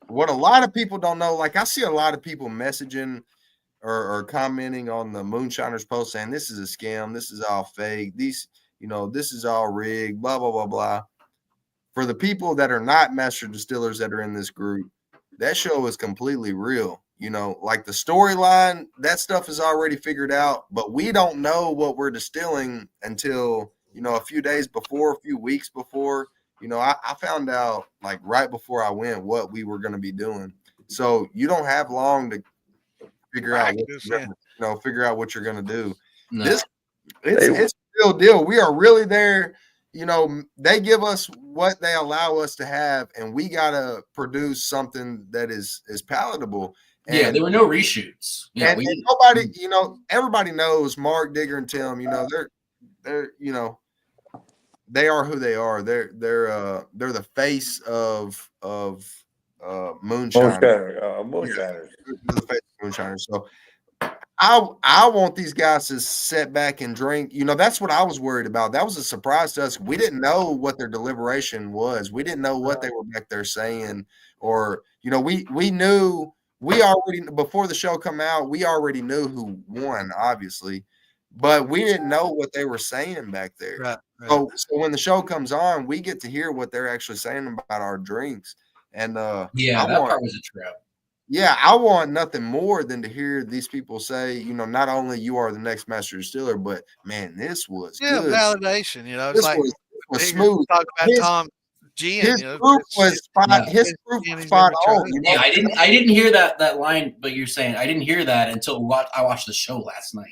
what a lot of people don't know, like, I see a lot of people messaging or commenting on the Moonshiners post saying this is a scam, this is all fake, this is all rigged, blah, blah, blah, blah. For the people that are not master distillers that are in this group, that show is completely real. You know, like the storyline, that stuff is already figured out, but we don't know what we're distilling until, you know, a few days before, a few weeks before. You know, I found out like right before I went what we were going to be doing. So you don't have long to figure out what you're going to do. No. It's a real deal. We are really there, they give us what they allow us to have, and we gotta produce something that is palatable. Yeah, And there were no reshoots. Yeah, and nobody, everybody knows Mark, Digger, and Tim. They're they are who they are. They're the face of moonshine. Moonshiners. They're the face of moonshiners. So I want these guys to sit back and drink. That's what I was worried about. That was a surprise to us. We didn't know what their deliberation was. We didn't know what they were back there saying, or we knew. We already, before the show come out, we already knew who won, obviously, but we didn't know what they were saying back there. Right. So when the show comes on, we get to hear what they're actually saying about our drinks. And that part was a trip. Yeah, I want nothing more than to hear these people say, not only you are the next master distiller, but man, this was good. Validation. It's like was smooth. Talk about Tom Gin. His proof was spot. His proof was spot on. Yeah, I didn't hear that line, but you're saying I didn't hear that until I watched the show last night.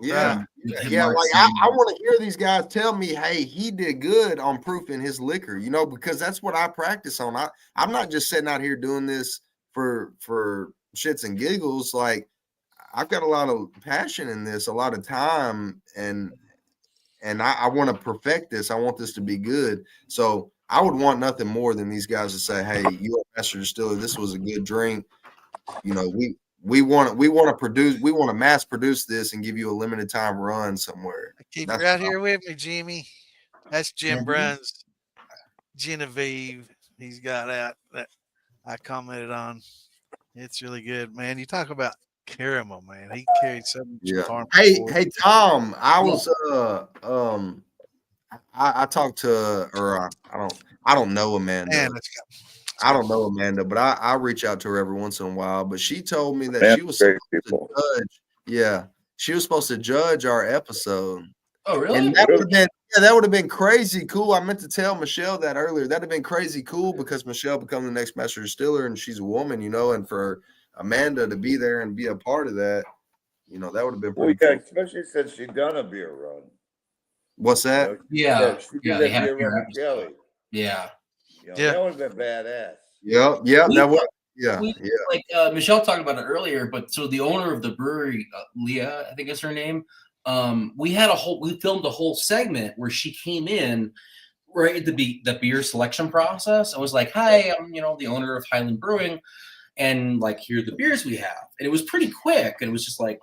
Yeah, Like I want to hear these guys tell me, hey, he did good on proofing his liquor. Because that's what I practice on. I'm not just sitting out here doing this for shits and giggles. Like I've got a lot of passion in this, a lot of time, and I want to perfect this. I want this to be good. So I would want nothing more than these guys to say, hey, you're a master distiller. This was a good drink. We want to produce. We want to mass produce this and give you a limited time run somewhere. Keep her out here with me, Jimmy. That's Jim Brunn's Genevieve. He's got that I commented on. It's really good, man. You talk about caramel, man. He carried so much farm. Hey, Tom. I was I talked to I don't know Amanda. Man, I don't know Amanda, but I reach out to her every once in a while. But she told me that she was supposed to judge. Yeah, she was supposed to judge our episode. Oh, really? And that would have been crazy cool. I meant to tell Michelle that earlier. That'd have been crazy cool because Michelle become the next master distiller, and she's a woman, and for Amanda to be there and be a part of that, that would have been pretty cool. Especially since she done a beer run. What's that? Yeah, they had a beer run with Kelly. Yeah. That would have been badass. Yeah, that was. Yeah. Like Michelle talked about it earlier, but so the owner of the brewery, Leah, I think is her name. We filmed a whole segment where she came in right at the beer selection process. I was like, "Hi, I'm the owner of Highland Brewing, and like here are the beers we have." And it was pretty quick, and it was just like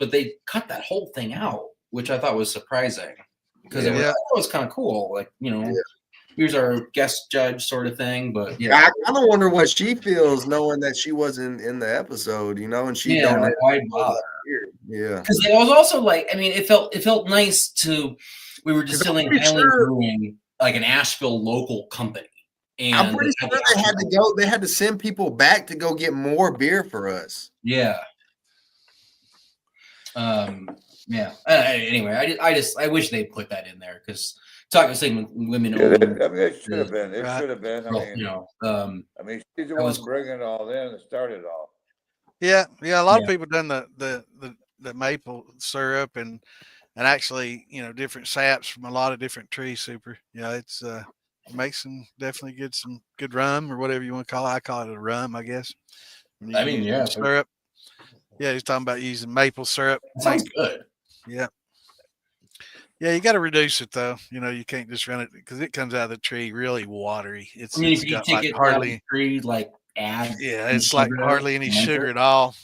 but they cut that whole thing out, which I thought was surprising because it was kind of cool. Like here's our guest judge sort of thing, but I kind of wonder what she feels knowing that she wasn't in the episode, and she don't like, why bother? Yeah, because it was also like, I mean, it felt nice we were distilling Highland Brewing, like an Asheville local company, and I'm pretty sure they had to send people back to go get more beer for us. Yeah. Anyway, I wish they put that in there because. Saying women. It should have been. It should have been. I mean, she's the one bringing it all in and started all. Yeah. A lot of people done the maple syrup and actually different saps from a lot of different trees. Super. Yeah, it's makes definitely some good rum or whatever you want to call it. I call it a rum, I guess. Syrup. Yeah, he's talking about using maple syrup. That sounds good. Yeah. Yeah, you got to reduce it though. You can't just run it because it comes out of the tree really watery. If you take it hardly out of the tree, like add. Yeah, it's like hardly any sugar at all.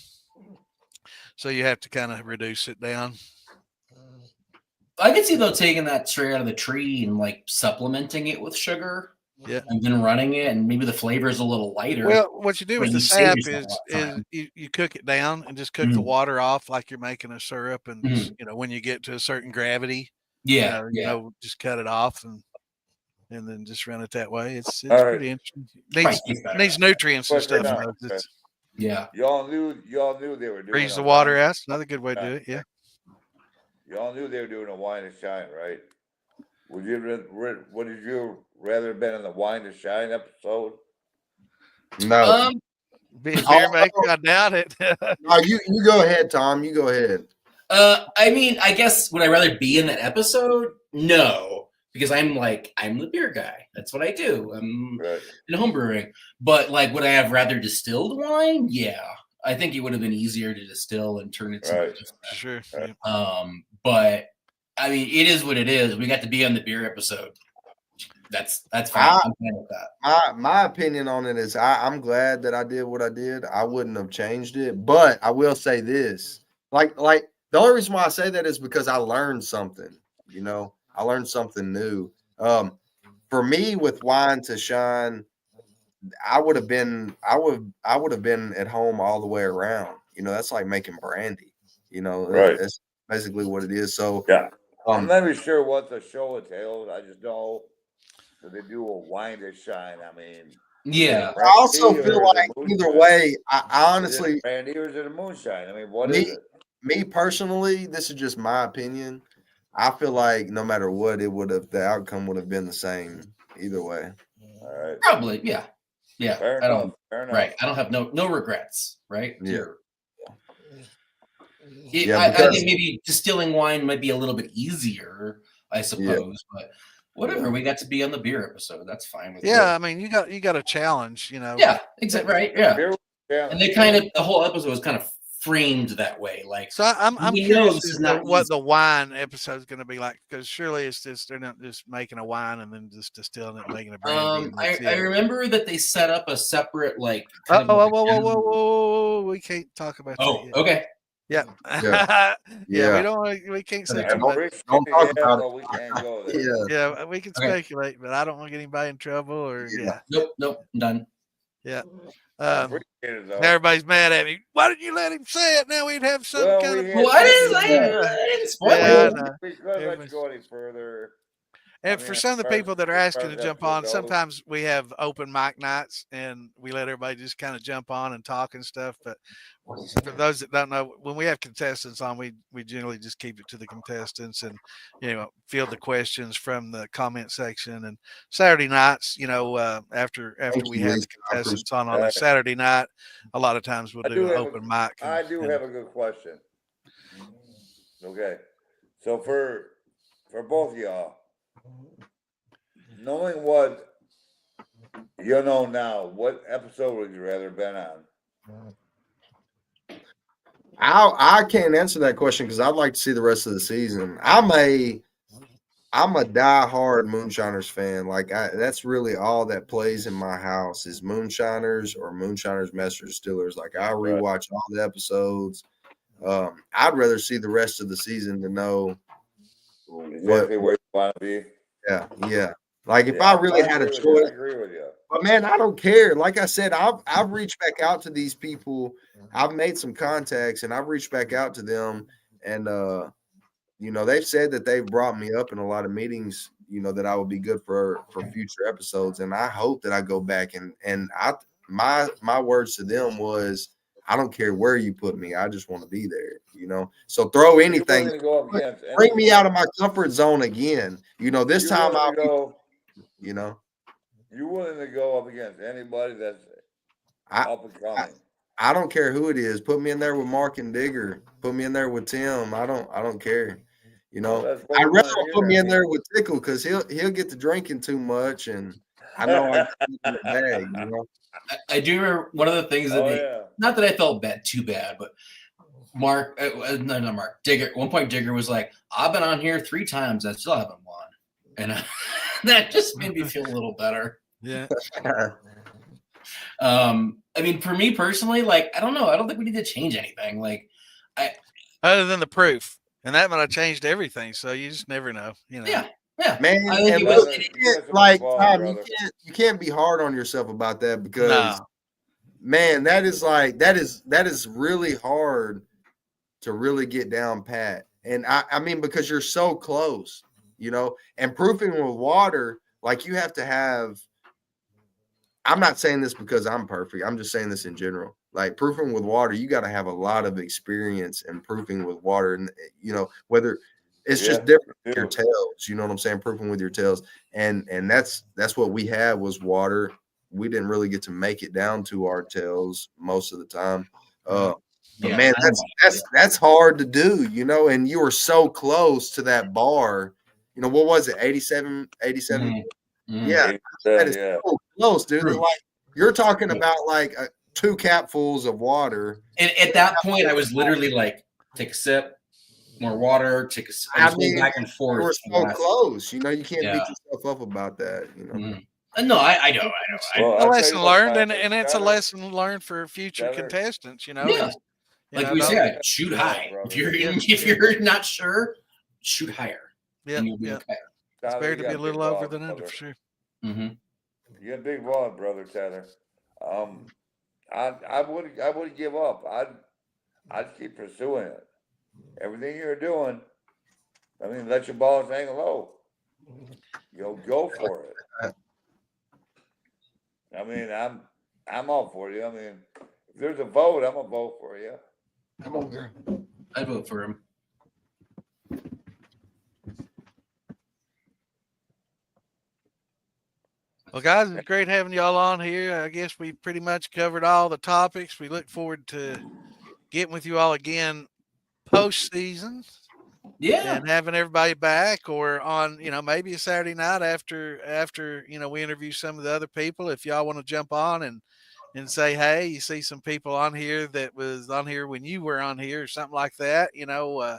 So you have to kind of reduce it down. I could see though taking that straight out of the tree and like supplementing it with sugar. Yeah, and then running it, and maybe the flavor is a little lighter. Well, what you do with the sap is you cook it down and just cook the water off like you're making a syrup, and just, when you get to a certain gravity. Just cut it off and then just run it that way. It's pretty interesting. Needs nutrients and stuff. Y'all knew they were doing. Freeze the water out. Another good way to do it. Yeah. Y'all knew they were doing a wine to shine, right? Would you rather have been in the wine to shine episode? No. Beer maker, I doubt it. No, you go ahead, Tom. You go ahead. I mean, I guess would I rather be in that episode? No, because I'm the beer guy. That's what I do. I'm Right. in home brewing. But like, would I have rather distilled wine? Yeah. I think it would have been easier to distill and turn it to Right. Sure. Right. but I mean, it is what it is. We got to be on the beer episode. That's fine. I'm fine with that. My opinion on it is I'm glad that I did what I did. I wouldn't have changed it, but I will say this: like the only reason why I say that is because I learned something. You know, I learned something new. For me, with Wine to Shine, I would have been at home all the way around. You know, that's like making brandy. You know, Right. that's basically what it is. So Yeah. I'm not even sure what the show entails. I just know that they do a Wine to Shine. I mean, Yeah. I also feel like either way, I honestly, brandy or is it a moonshine? I mean, what is it? Me personally, this is just my opinion. I feel like no matter what, the outcome would have been the same either way. All right. Probably, yeah. Yeah. Fair enough. Fair enough. Right. I don't have no regrets, right? Yeah. I think maybe distilling wine might be a little bit easier, I suppose, but whatever. We got to be on the beer episode. That's fine with me. I mean, you got a challenge, you know. Yeah, exactly. Right. Yeah. Yeah. And they the whole episode was kind of framed that way. Like, so I'm curious what the wine episode is going to be like, because surely it's just they're not just making a wine and then just distilling it and making a brandy. I remember that they set up a separate like. Whoa! We can't talk about that yet. Okay. Yeah. We can't say too much. Don't talk about it. We can't go there. Yeah, we can speculate, but I don't want to get anybody in trouble or Nope, I'm done. Yeah. Everybody's mad at me. Why didn't you let him say it? Now we'd have some kind of. I didn't spoil it. We couldn't let you go any further. And for some of the people that are asking to jump on, sometimes we have open mic nights and we let everybody just kind of jump on and talk and stuff. But for those that don't know, when we have contestants on, we generally just keep it to the contestants and, field the questions from the comment section. And Saturday nights, after we have the contestants on a Saturday night, a lot of times we'll do an open mic. I do have a good question. Okay. So for both of y'all, knowing what you know now, what episode would you rather been on? I can't answer that question because I'd like to see the rest of the season. I'm a diehard Moonshiners fan. Like that's really all that plays in my house is Moonshiners or Moonshiners Master Distillers. Like I rewatch all the episodes. I'd rather see the rest of the season to know exactly where you want to be. Yeah. Like if I really had a choice, I agree with you. But man, I don't care. Like I said, I've reached back out to these people. I've made some contacts and I've reached back out to them. And they've said that they've brought me up in a lot of meetings, that I would be good for future episodes. And I hope that I go back and my words to them was, I don't care where you put me. I just want to be there, So throw anything. Bring me out of my comfort zone again. This time I'll go. You're willing to go up against anybody that's up and coming. I don't care who it is. Put me in there with Mark and Digger. Put me in there with Tim. I don't care. I'd rather put me in there with Tickle because he'll get to drinking too much, and I know I can in the bag. I do remember one of the things that not that I felt too bad, but Digger. At one point, Digger was like, "I've been on here 3 times. I still haven't won," and that just made me feel a little better. Yeah. I mean, for me personally, like, I don't know. I don't think we need to change anything. Like, other than the proof, and that might have changed everything. So you just never know. Yeah. Man, you can't be hard on yourself about that because, man, that is really hard to really get down pat. And I mean, because you're so close, and proofing with water, like you have to have. I'm not saying this because I'm perfect. I'm just saying this in general. Like proofing with water, you got to have a lot of experience in proofing with water, and whether it's just different with your tails. You know what I'm saying? Proofing with your tails, and that's what we had was water. We didn't really get to make it down to our tails most of the time. But man, that's hard to do, and you were so close to that bar. you know, what was it? 87. Yeah, that is yeah. so close, dude. Proof. Like you're talking about like 2 capfuls of water. And at that point, I was literally like, take a sip, more water, take a sip. I was going back and forth. We're so close. You know, you can't beat yourself up about that. You know. No, I know. Well, A I'll lesson tell you what, learned, Tyler, and it's a Tyler, lesson learned for future Tyler. contestants. You know, Yeah. is, you Like know, we don't- said, shoot high. brother. If you're Yeah. if you're not sure, shoot higher. yeah, And you'll be yeah. okay. It's Tyler, better you to got be a big little over balls, than under brother. for sure. Mm-hmm. You got big balls, brother Tyler. I wouldn't give up. I'd keep pursuing it. Everything you're doing, I mean, let your balls hang low. You know, go for it. I mean, I'm all for you. I mean, if there's a vote, I'm gonna vote for you. Come on, girl. I'd vote for him. Well, guys, it's great having y'all on here. I guess we pretty much covered all the topics. We look forward to getting with you all again postseason. Yeah. And having everybody back, or on, you know, maybe a Saturday night after you know, we interview some of the other people. If y'all want to jump on and say, hey, you see some people on here that was on here when you were on here or something like that, you know,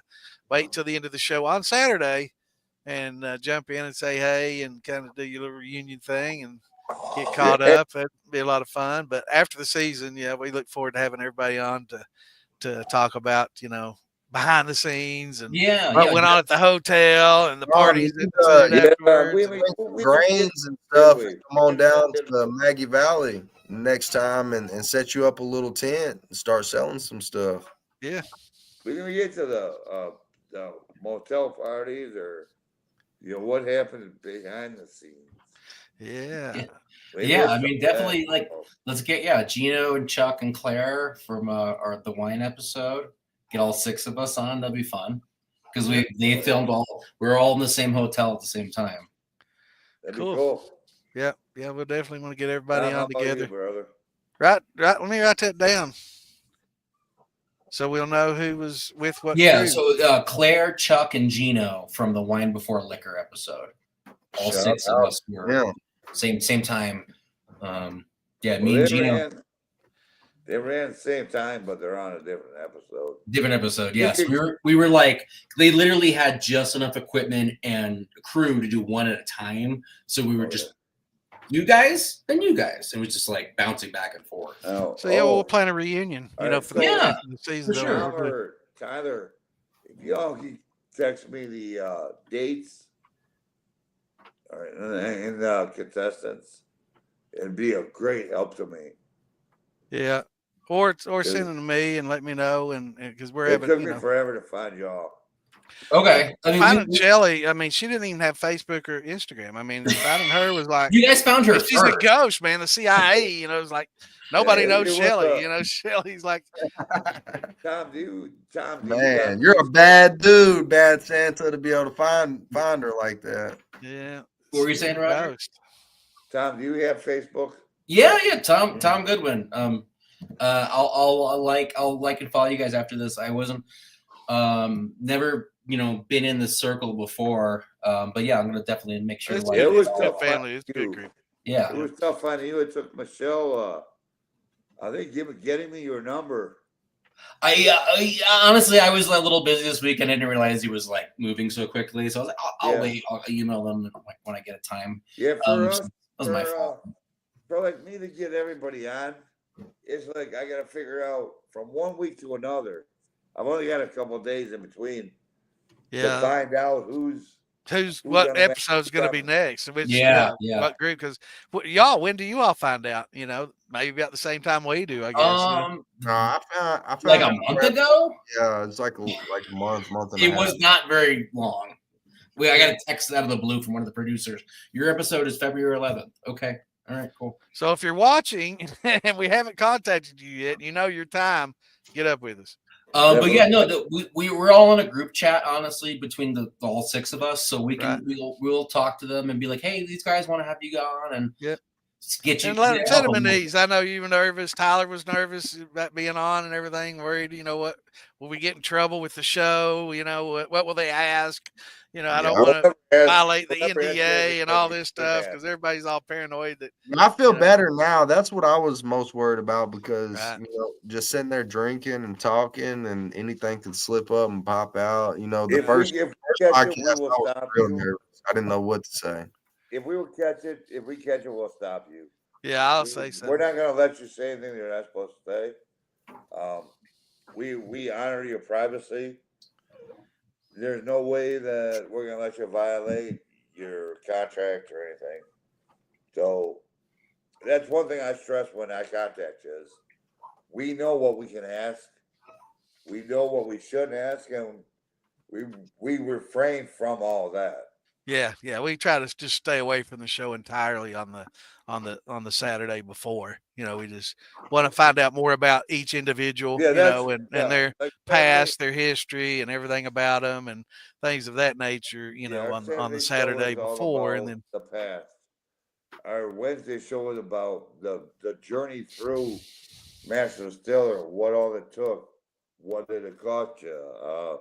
wait till the end of the show on Saturday and jump in and say hey and kind of do your little reunion thing and get caught up. That'd be a lot of fun. But after the season, yeah, we look forward to having everybody on to talk about, you know, behind the scenes and what went on at the hotel and the parties afterwards. Grains and stuff. Come on down to Maggie Valley next time and set you up a little tent and start selling some stuff. Yeah. We didn't get to the motel parties or, you know, what happened behind the scenes. Yeah. Yeah, I mean, definitely, like, let's get Gino and Chuck and Claire from the wine episode. Get all 6 of us on. That'd be fun because they filmed we're all in the same hotel at the same time. That'd be cool. Yeah, we'll definitely want to get everybody on together. Brother? Right. Let me write that down so we'll know who was with what. Yeah, crew. so Claire, Chuck, and Gino from the Wine Before Liquor episode. All 6 of us were same time. Me and Gino. They ran at the same time, but they're on a different episode. Different episode, yes. We were like, they literally had just enough equipment and crew to do one at a time. So we were just, you guys, then you guys. And it was just like bouncing back and forth. We'll plan a reunion, you know, for the season. For sure. Tyler, if y'all can text me the dates and contestants, it'd be a great help to me. Yeah. Or send them to me and let me know, and because we're it having. took me forever to find y'all. Okay, I mean, finding Shelly. I mean, she didn't even have Facebook or Instagram. I mean, finding her was like you guys found her. She's a ghost, man. The CIA, you know, it's like nobody knows Shelly. You know, Shelly's like. Tom, man, you're a bad dude, bad Santa, to be able to find her like that. Yeah. What were you saying, Roger? Tom, do you have Facebook? Yeah, Tom Goodwin. I'll like and follow you guys after this. I wasn't never, you know, been in the circle before. But yeah, I'm gonna definitely make sure. It was tough family. It's a good group. Yeah, it was tough finding you. It took Michelle. I think getting me your number. I honestly, I was a little busy this week and I didn't realize he was like moving so quickly. So I was like, I'll wait. I'll email them when I get a time. Yeah, for us, that was my fault. For like me to get everybody on, it's like I got to figure out from one week to another. I've only got a couple of days in between to find out who's what episode's going to be next. Which, what group? Because when do you all find out? You know, maybe about the same time we do, I guess. No, I found like a month ago. Yeah, it's like a month and it was not very long. I got a text out of the blue from one of the producers. Your episode is February 11th. Okay. All right, cool. So if you're watching and we haven't contacted you yet, you know your time. Get up with us. But yeah, no, we were all in a group chat, honestly, between the all 6 of us. So we can we'll talk to them and be like, hey, these guys want to have you on and get you. And send them in these. I know you were nervous. Tyler was nervous about being on and everything. Worried, you know, what will we get in trouble with the show? You know, what will they ask? You know, I don't want to violate the NDA and all this stuff that. because everybody's all paranoid that. I feel know. better now. That's what I was most worried about because Right. you know, just sitting there drinking and talking, and anything could slip up and pop out. You know, the If first we catch it, podcast, we will I was stop real you. nervous. I didn't know what to say. If we catch it, we'll stop you. Yeah, I'll say so. We're not going to let you say anything you're not supposed to say. We honor your privacy. There's no way that we're going to let you violate your contract or anything. So that's one thing I stress when I contact you is we know what we can ask. We know what we shouldn't ask, and we refrain from all that. Yeah, we try to just stay away from the show entirely on the Saturday before. You know, we just want to find out more about each individual, Yeah, you know, and their like past, their history, and everything about them, and things of that nature. You know, on the Saturday before, and then the past. Our Wednesday show is about the journey through Master Distiller, what all it took, what did it cost you,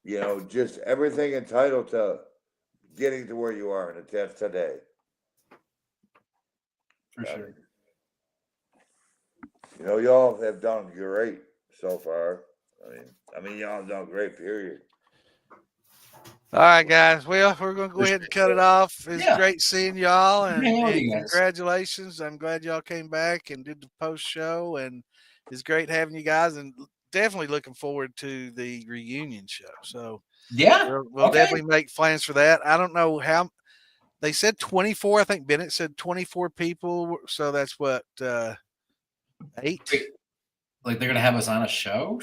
you know, just everything entitled to getting to where you are, and that's today. For sure. You know, y'all have done great so far. I mean, y'all have done great. Period. all right, guys. Well, we're going to go ahead and cut it off. It's Yeah. great seeing y'all, and you guys. congratulations. I'm glad y'all came back and did the post show, and it's great having you guys, and definitely looking forward to the reunion show. So Yeah, we'll definitely make plans for that. I don't know how they said 24. I think Bennett said 24 people. So that's what 8. like they're gonna have us on a show.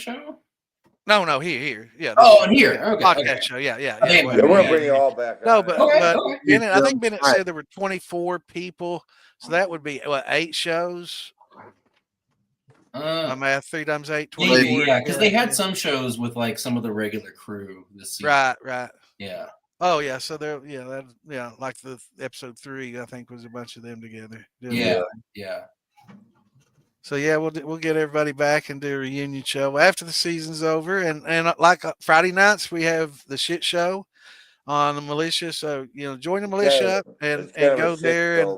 No, here. Yeah. Oh, and here. Okay. Podcast Okay. show. Yeah. I think Yeah, we're gonna bring you all back. No, on but, it. but Okay. Bennett, I think Bennett said there were 24 people. So that would be 8 shows. My math, 3 times 8, 24. Maybe, yeah, because they had some shows with like some of the regular crew this season. Right. Yeah. Oh yeah, so there, like the episode 3, I think was a bunch of them together. Yeah. So yeah, we'll get everybody back and do a reunion show after the season's over, and like Friday nights we have the shit show on the militia. So join the militia and go there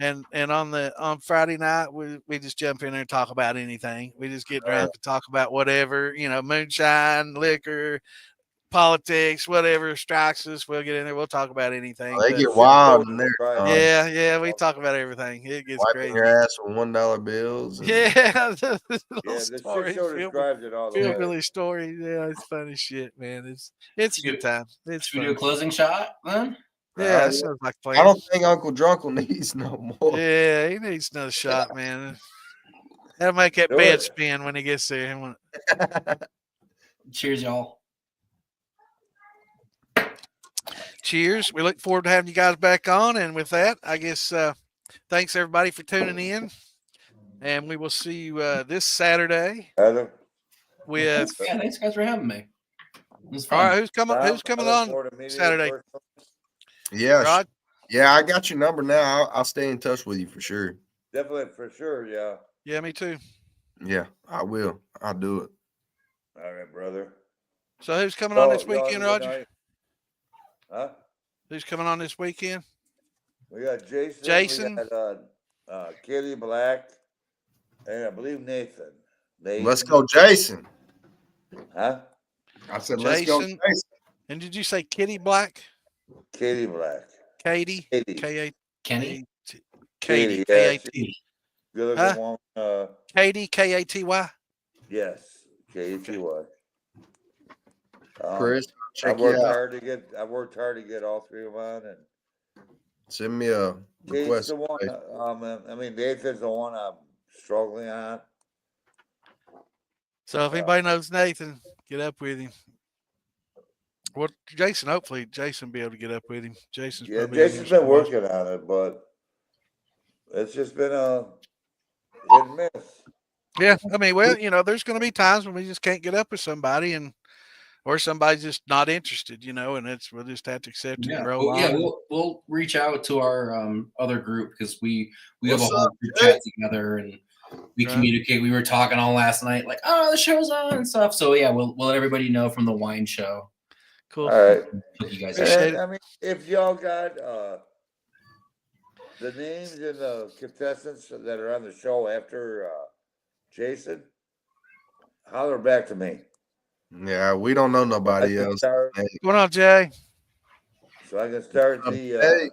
and on Friday night we just jump in there and talk about anything. We just get drunk and talk about whatever, moonshine, liquor, politics, whatever strikes us. We'll get in there. We'll talk about anything. They get wild in there. Yeah, we talk about everything. It gets wiping crazy. your ass with $1 bills. The shit show describes it all. Hillbilly story. Yeah, it's funny shit, man. It's a good time. Should we do a closing shot then? Yeah, that sounds like I don't think Uncle Drunkle needs no more. Yeah, he needs another shot, man. That'll make that bed spin when he gets there. Cheers, y'all. Cheers. We look forward to having you guys back on. And with that, I guess thanks everybody for tuning in. And we will see you this Saturday. With thanks guys for having me. All right, who's coming on Saturday? Yeah, Rod? Yeah, I got your number now. I'll stay in touch with you for sure. Definitely, for sure. Yeah. Yeah, me too. Yeah, I will. I'll do it. All right, brother. So who's coming on this weekend, Roger? Huh? Who's coming on this weekend? We got Jason. Jason. We got Kitty Black, and I believe Nathan. Let's go, Jason. Huh? I said, Jason. Let's go, Jason. And did you say Kitty Black? Katie Black. Katie. Katie. Kenny. Katie. K-A-T. Good looking woman. Katie. K-A-T-Y. Yes. K-A-T-Y. Chris, I worked hard to get all 3 of mine, and send me a request. The one, I mean, Nathan's the one I'm struggling on. So if anybody knows Nathan, get up with him. Well, Jason, hopefully Jason will be able to get up with him. Jason's been working on it, but it's just been a hit and miss. Yeah, I mean, well, there's going to be times when we just can't get up with somebody, or somebody's just not interested, and we'll just have to accept it and roll on. Yeah, we'll reach out to our other group because we have a whole group chat together and we communicate. We were talking all last night, like, oh, the show's on and stuff. So yeah, we'll let everybody know from the wine show. Cool. All right. Hook you guys Appreciate And it. I mean, if y'all got the names and the contestants that are on the show after Jason, holler back to me. Yeah, we don't know I nobody can else. start, Hey, What's going on, Jay? so I can start hey.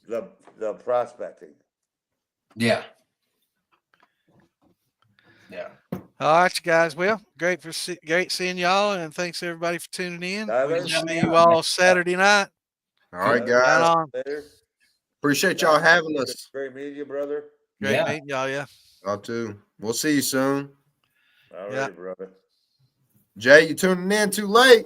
the prospecting. Yeah. Yeah. All right, you guys. Well, great seeing y'all, and thanks everybody for tuning in. Tyler? We'll see you all Saturday night. All right, Tyler, Right guys. on. later. Appreciate y'all having us. Great meeting you, brother. Great Yeah. meeting y'all. Yeah. Y'all too. We'll see you soon. All right, Yeah. brother. Jay, you tuning in too late.